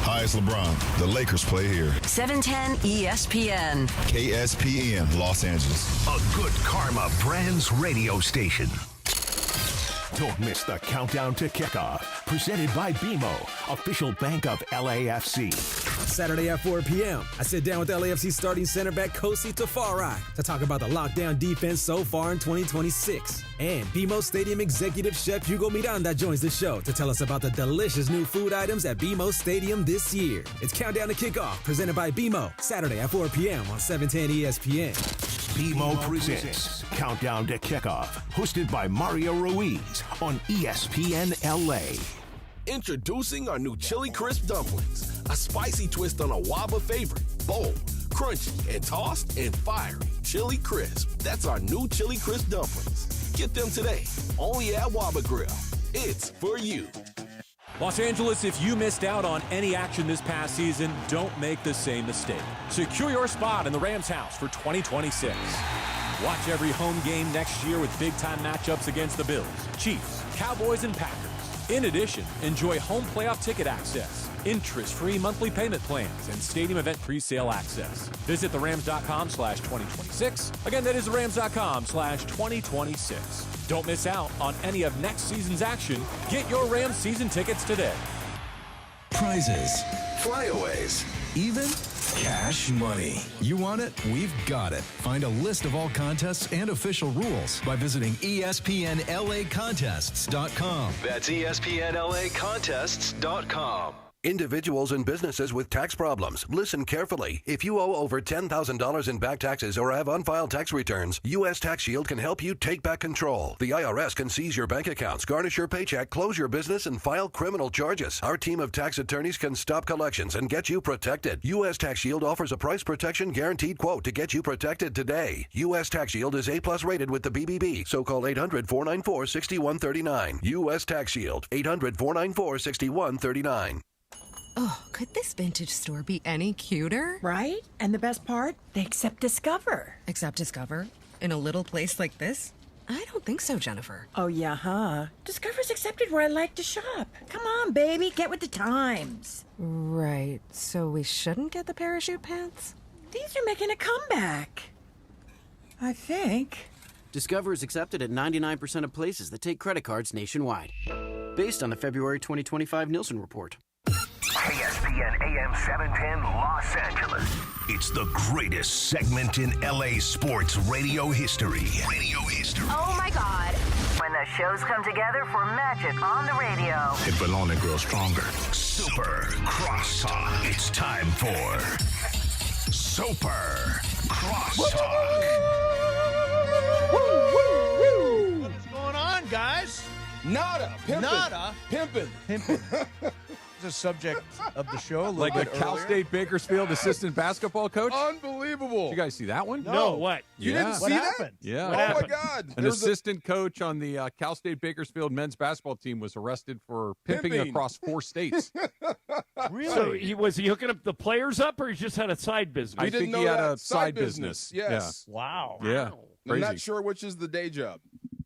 Hi, it's LeBron. The Lakers play here. 710 ESPN. KSPN, Los Angeles. A Good Karma Brands radio station. Don't miss the countdown to kickoff. Presented by BMO, official bank of LAFC. Saturday at 4 p.m., I sit down with LAFC starting center back Kosi Tafari to talk about the lockdown defense so far in 2026. And BMO Stadium executive chef Hugo Miranda joins the show to tell us about the delicious new food items at BMO Stadium this year. It's Countdown to Kickoff, presented by BMO, Saturday at 4 p.m. on 710 ESPN. BMO presents Countdown to Kickoff, hosted by Mario Ruiz on ESPN LA. Introducing our new Chili Crisp Dumplings, a spicy twist on a Waba favorite. Bold, crunchy, and tossed and fiery. Chili Crisp. That's our new Chili Crisp Dumplings. Get them today, only at Waba Grill. It's for you. Los Angeles, if you missed out on any action this past season, don't make the same mistake. Secure your spot in the Rams house for 2026. Watch every home game next year with big-time matchups against the Bills, Chiefs, Cowboys, and Packers. In addition, enjoy home playoff ticket access, interest-free monthly payment plans, and stadium event pre-sale access. Visit therams.com/2026. Again, that is therams.com/2026. Don't miss out on any of next season's action. Get your Rams season tickets today. Prizes, flyaways, even cash money. You want it? We've got it. Find a list of all contests and official rules by visiting ESPNLAcontests.com. That's ESPNLAcontests.com. Individuals and businesses with tax problems, listen carefully. If you owe over $10,000 in back taxes or have unfiled tax returns, U.S. Tax Shield can help you take back control. The IRS can seize your bank accounts, garnish your paycheck, close your business, and file criminal charges. Our team of tax attorneys can stop collections and get you protected. U.S. Tax Shield offers a price protection guaranteed quote to get you protected today. U.S. Tax Shield is A+ rated with the BBB, so call 800-494-6139. U.S. Tax Shield, 800-494-6139. Oh, could this vintage store be any cuter? Right? And the best part? They accept Discover. Accept Discover? In a little place like this? I don't think so, Jennifer. Oh, yeah, huh? Discover's accepted where I like to shop. Come on, baby, get with the times. Right, so we shouldn't get the parachute pants? These are making a comeback. I think. Discover is accepted at 99% of places that take credit cards nationwide. Based on the February 2025 Nielsen report. ESPN AM 710 Los Angeles. It's the greatest segment in LA sports radio history. Oh my God. When the shows come together for magic on the radio. It will only grow stronger. Super Crosstalk. It's time for Super Crosstalk. What's going on, guys? Nada. Pimpin'. Nada. Pimpin'. The subject of the show a little Like the bit Cal earlier. State Bakersfield assistant basketball coach? Unbelievable. Did you guys see that one? No, what? You Yeah. didn't What see happened? Yeah. What Oh, happened? my God. An There's assistant coach on the Cal State Bakersfield men's basketball team was arrested for pimping Pimping. across 4 states. Really? So was he hooking up the players up, or he just had a side business? I We didn't think he know had that. a side business. Yes. Wow. Yeah. I'm Crazy. not sure which is the day job.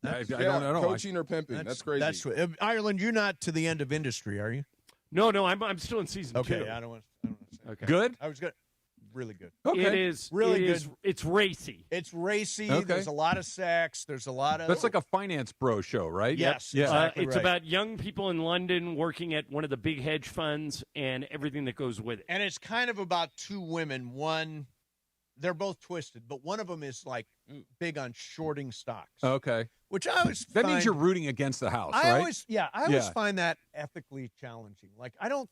I don't know. Coaching or pimping. That's crazy. That's Ireland. You're not to the end of industry, are you? No, I'm still in season 2. Okay, I don't want to say. Okay. Good? I was good. Really good. Okay. It is Really it good. is- It's racy. It's racy. Okay. There's a lot of sex. There's a lot of. That's like a finance bro show, right? Yes, Yeah. exactly. It's right. about young people in London working at one of the big hedge funds and everything that goes with it. And it's kind of about two women. One, they're both twisted, but one of them is like big on shorting stocks. Okay. which I always That find, means you're rooting against the house, I right? always find that ethically challenging. Like, I don't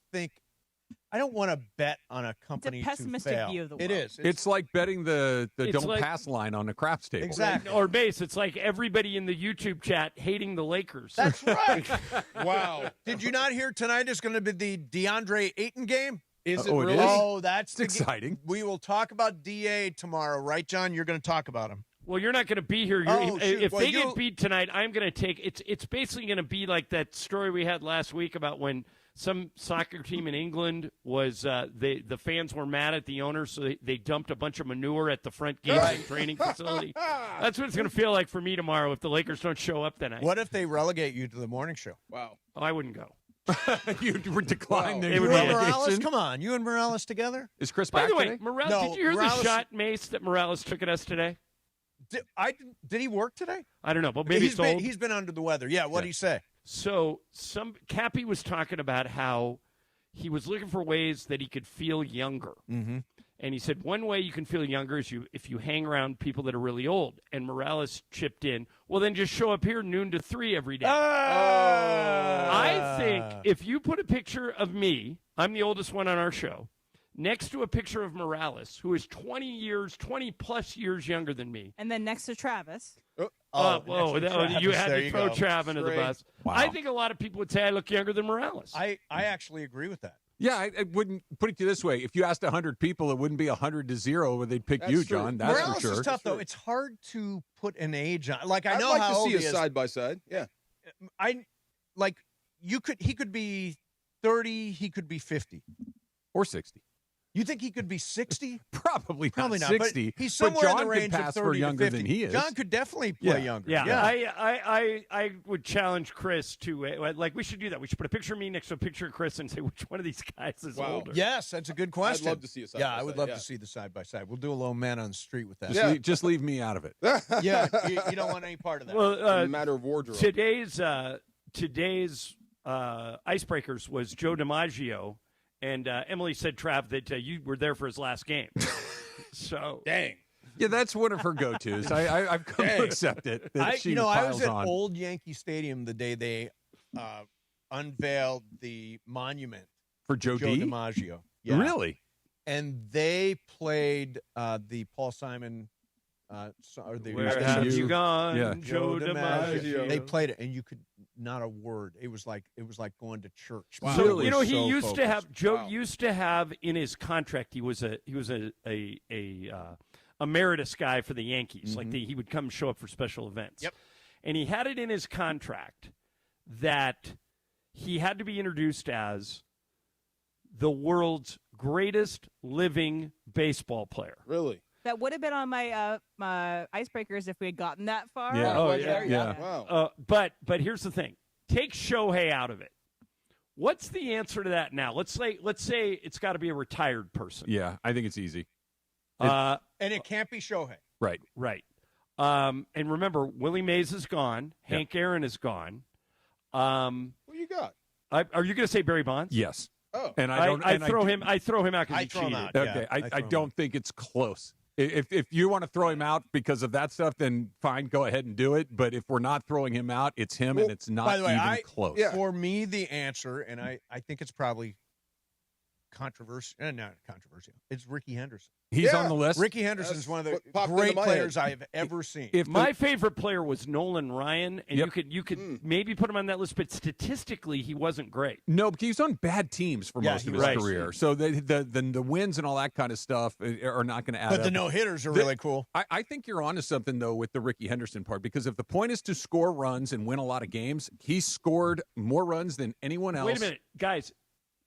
want to bet on a company It's a pessimistic to fail. view of the It world. is. It's like betting the It's don't like- pass line on the craps table. Exactly. Or base, it's like everybody in the YouTube chat hating the Lakers. That's right. Wow. Did you not hear tonight is going to be the DeAndre Ayton game? Is it Oh, it really? is? Oh, that's exciting. We will talk about DA tomorrow, right, John? You're going to talk about him. Well, you're not going to be here. Oh, shoot. If Well, they get beat tonight, I'm going to take it's basically going to be like that story we had last week about when some soccer team in England was the fans were mad at the owner, so they dumped a bunch of manure at the front gate of the training facility. That's what it's going to feel like for me tomorrow if the Lakers don't show up tonight. What if they relegate you to the morning show? Wow. Oh, I wouldn't go. You would decline the You and Morales? relegation? Come on. You and Morales together? Is Chris By back the way, today? Morales, No, did you hear Morales- the shot, Mace, that Morales took at us today? Did he work today? I don't know, but maybe it's old. He's been under the weather. Yeah, what did he say? So Cappy was talking about how he was looking for ways that he could feel younger. Mm-hmm. And he said one way you can feel younger is if you hang around people that are really old. And Morales chipped in, well, then just show up here noon to 3 every day. I think if you put a picture of me, I'm the oldest one on our show, next to a picture of Morales, who is 20-plus years younger than me. And then next to Travis. You Travis. had There to you throw go. Trav under the Straight. bus. Wow. I think a lot of people would say I look younger than Morales. I actually agree with that. Yeah, I wouldn't put it to you this way. If you asked 100 people, it wouldn't be 100-0 where they'd pick That's you, true. John. That's Morales for sure. is tough, though. It's hard to put an age on. Like, I I'd know like how to old see he a is. side by side. Yeah. He could be 30, he could be 50. Or 60. You think he could be 60? Probably not not. 60. But he's but somewhere John in the range could pass of 30 for to younger 50. than he is. John could definitely play younger. Yeah. I would challenge Chris to we should do that. We should put a picture of me next to a picture of Chris and say which one of these guys is older. Yes, that's a good question. I'd love to see a side by I would side, love yeah. to see the side by side. We'll do a little man on the street with that. Just leave me out of it. Yeah, you don't want any part of that. Well, a matter of wardrobe. Today's icebreakers was Joe DiMaggio, and Emily said, Trav, that you were there for his last game. So Dang. Yeah, that's one of her go-tos. I've come to accept it. That she I was piles at on. Old Yankee Stadium the day they unveiled the monument For Joe D? DiMaggio. Yeah. Really? And they played the Paul Simon. Where have you gone, Yeah. Joe DiMaggio? They played it, and you could not a word. It was like going to church. Wow. So Really? he So used to focused. have Joe Wow. used to have in his contract he was a emeritus guy for the Yankees. Like he would come show up for special events. Yep. And he had it in his contract that he had to be introduced as the world's greatest living baseball player. Really? That would have been on my my icebreakers if we had gotten that far. Yeah. Oh, Was yeah. there? Yeah. Wow. But here's the thing: take Shohei out of it. What's the answer to that now? Let's say it's got to be a retired person. Yeah, I think it's easy. And it can't be Shohei. Right. Right. And remember, Willie Mays is gone. Yeah. Hank Aaron is gone. Who you got? Are you going to say Barry Bonds? Yes. Oh. And I don't. I throw him out because I he throw him cheated. out. Yeah, Okay, I I throw him don't think it's close. If you want to throw him out because of that stuff, then fine, go ahead and do it. But if we're not throwing him out, it's him, and it's not By the way, even close. For me, the answer, and I think it's probably controversial. Not controversial. It's Ricky Henderson. He's on the list. Ricky Henderson is one of the what popped into great my players head. I have ever seen. If My favorite player was Nolan Ryan, and Yep. you could maybe put him on that list, but statistically, he wasn't great. No, because he's on bad teams for Yeah, most he of his was. career. So the wins and all that kind of stuff are not going to add But up. the no-hitters are really cool. I think you're onto something, though, with the Ricky Henderson part, because if the point is to score runs and win a lot of games, he scored more runs than anyone else. Wait a minute, guys.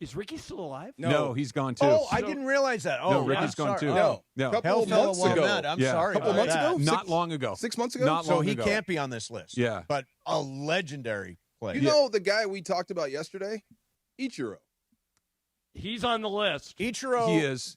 Is Ricky still alive? No, he's gone, too. Oh, I didn't realize that. Oh, No, Ricky's I'm gone, sorry. too. No. No. Couple Hell, of fellow months well ago. met. I'm Yeah. sorry Couple about months that. ago? Not long ago. 6 months ago? Not So long he ago. can't be on this list. Yeah. But a legendary player. You know the guy we talked about yesterday? Ichiro. He's on the list. Ichiro.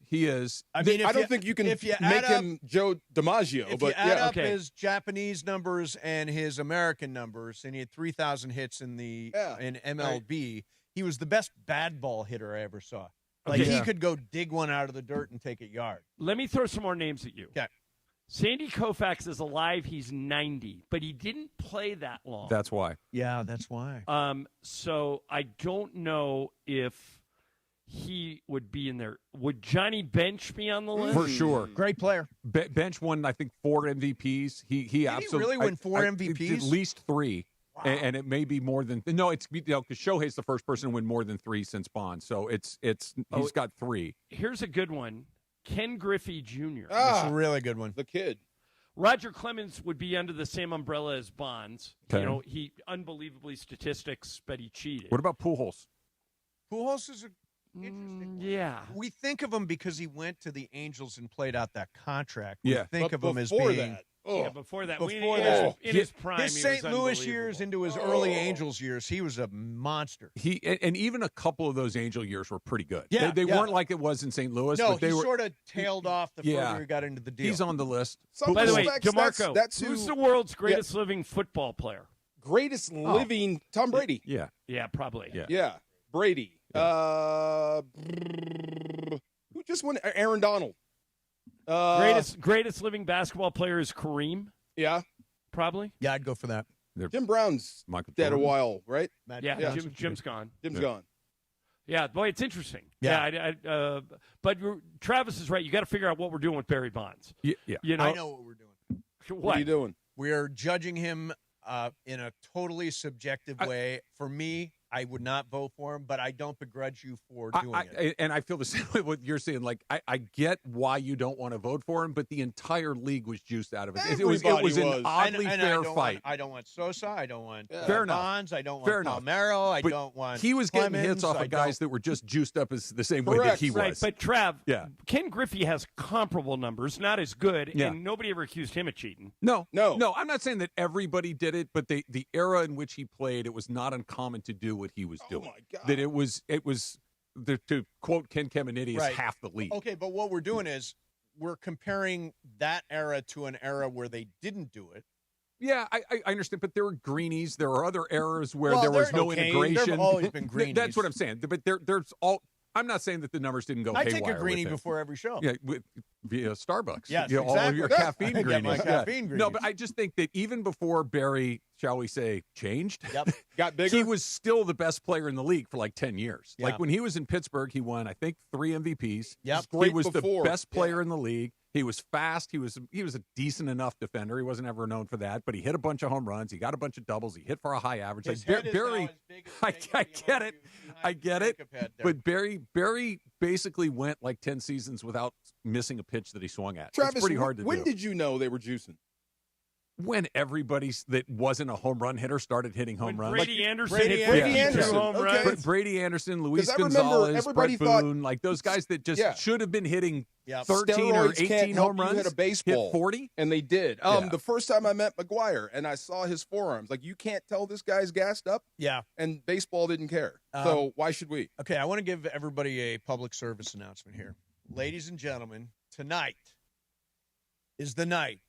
He is. I mean, I don't think you can if you make add up, him Joe DiMaggio, If but you add yeah. up his Japanese numbers and his American numbers, and he had 3,000 hits in in MLB, he was the best bad ball hitter I ever saw. Like Okay. he could go dig one out of the dirt and take a yard. Let me throw some more names at you. Okay. Sandy Koufax is alive. He's 90, but he didn't play that long. That's why. Yeah, that's why. So I don't know if he would be in there. Would Johnny Bench be on the list? For sure. Great player. Bench won, I think, 4 MVPs. He absolutely really win 4 MVPs? At least 3. Wow. And it may be more than because Shohei's the first person to win more than 3 since Bond. So he's got 3. Here's a good one. Ken Griffey Jr. That's a really good one. The kid. Roger Clemens would be under the same umbrella as Bonds. Okay. He unbelievably statistics, but he cheated. What about Pujols? Pujols is interesting. Yeah. We think of him because he went to the Angels and played out that contract. Yeah. We think But of him as before being that. Yeah, before that. In his prime, his he St. was Louis years unbelievable. into his early Angels years, he was a monster. And even a couple of those Angel years were pretty good. Yeah, they weren't like it was in St. Louis. No, but they he were, sort of tailed off the further he got into the deal. He's on the list. By the way, That's DeMarco, who's the world's greatest living football player? Greatest living Tom Brady. Yeah. Yeah, probably. Yeah. Brady. Who just won? Aaron Donald. Greatest living basketball player is Kareem. Yeah. Probably. Yeah, I'd go for that. Jim Brown's dead a while, right? Yeah. Jim's gone. Jim's gone. Yeah, boy, it's interesting. Yeah. But Travis is right. You got to figure out what we're doing with Barry Bonds. Yeah. You know, I know what we're doing. What are you doing? We are judging him in a totally subjective way. For me, I would not vote for him, but I don't begrudge you for doing it. And I feel the same way with what you're saying. Like, I get why you don't want to vote for him, but the entire league was juiced out of it. It was an oddly fair fight. I don't want Sosa. I don't want Fair enough. Bonds. I don't Fair want enough. Palmeiro. I But don't want he was getting Clemens. hits off I of guys that were just juiced up as the same way that he was. Right, but Trav, Yeah. Ken Griffey has comparable numbers, not as good, Yeah. and nobody ever accused him of cheating. No. I'm not saying that everybody did it, but the era in which he played, it was not uncommon to do what he was doing. My God. That it was to quote Ken Caminiti, is Right. half the league. Okay, but what we're doing is we're comparing that era to an era where they didn't do it. Yeah, I understand, but there were greenies. There are other eras where Well, there was there- no okay, integration. there have always been greenies. That's what I'm saying. But there's all. I'm not saying that the numbers didn't go I haywire. take a greenie with it. before every show. Yeah, via Starbucks. Yes, all of exactly. your Yeah, caffeine I get greenies. my Yeah. caffeine No, greenies. but I just think that even before Barry, shall we say, changed, Got bigger. he was still the best player in the league for like 10 years. Yeah. Like when he was in Pittsburgh, he won, I think, 3 MVPs. Yep. He Great was before. the best player in the league. He was fast. He was a decent enough defender. He wasn't ever known for that, but he hit a bunch of home runs. He got a bunch of doubles. He hit for a high average. His Like head is Barry, now as big as I get it. I get it. Jacob had there. But Barry basically went like 10 seasons without missing a pitch that he swung at. Travis, it's pretty hard to when do. did you know they were juicing? When everybody that wasn't a home run hitter started hitting home runs. Brady Anderson Brady hit Anderson. 52 Anderson, home okay. runs. Brady Anderson, Luis 'Cause I remember Gonzalez, everybody Brett thought- Boone, like those guys that just Yeah. should have been hitting Yep. 13 or Steroids 18 can't help home you runs. hit a baseball. Hit 40? And they did. Yeah. The first time I met McGuire and I saw his forearms, like you can't tell this guy's gassed up. Yeah. And baseball didn't care. So why should we? Okay, I want to give everybody a public service announcement here. Ladies and gentlemen, tonight is the night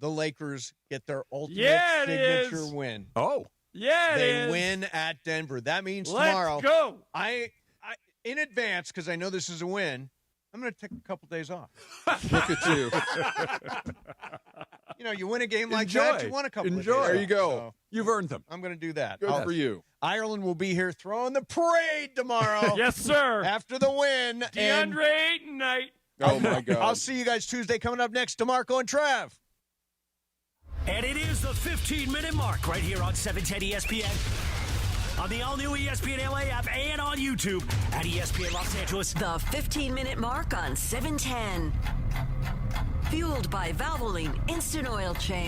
the Lakers get their ultimate Yeah, it signature is. win. Oh. Yeah, it They is. win at Denver. That means Let's tomorrow. go. I in advance, because I know this is a win, I'm going to take a couple days off. Look at you. You know, you win a game like Enjoy. that, you won a couple Enjoy. of days. There you go. So You've earned them. I'm going to do that. Good for you. Ireland will be here throwing the parade tomorrow. Yes, sir. After the win. And DeAndre Ayton night. Oh, my God. I'll see you guys Tuesday. Coming up next, DeMarco and Trav. And it is the 15-minute mark right here on 710 ESPN. On the all-new ESPN LA app and on YouTube at ESPN Los Angeles. The 15-minute mark on 710. Fueled by Valvoline Instant Oil Change.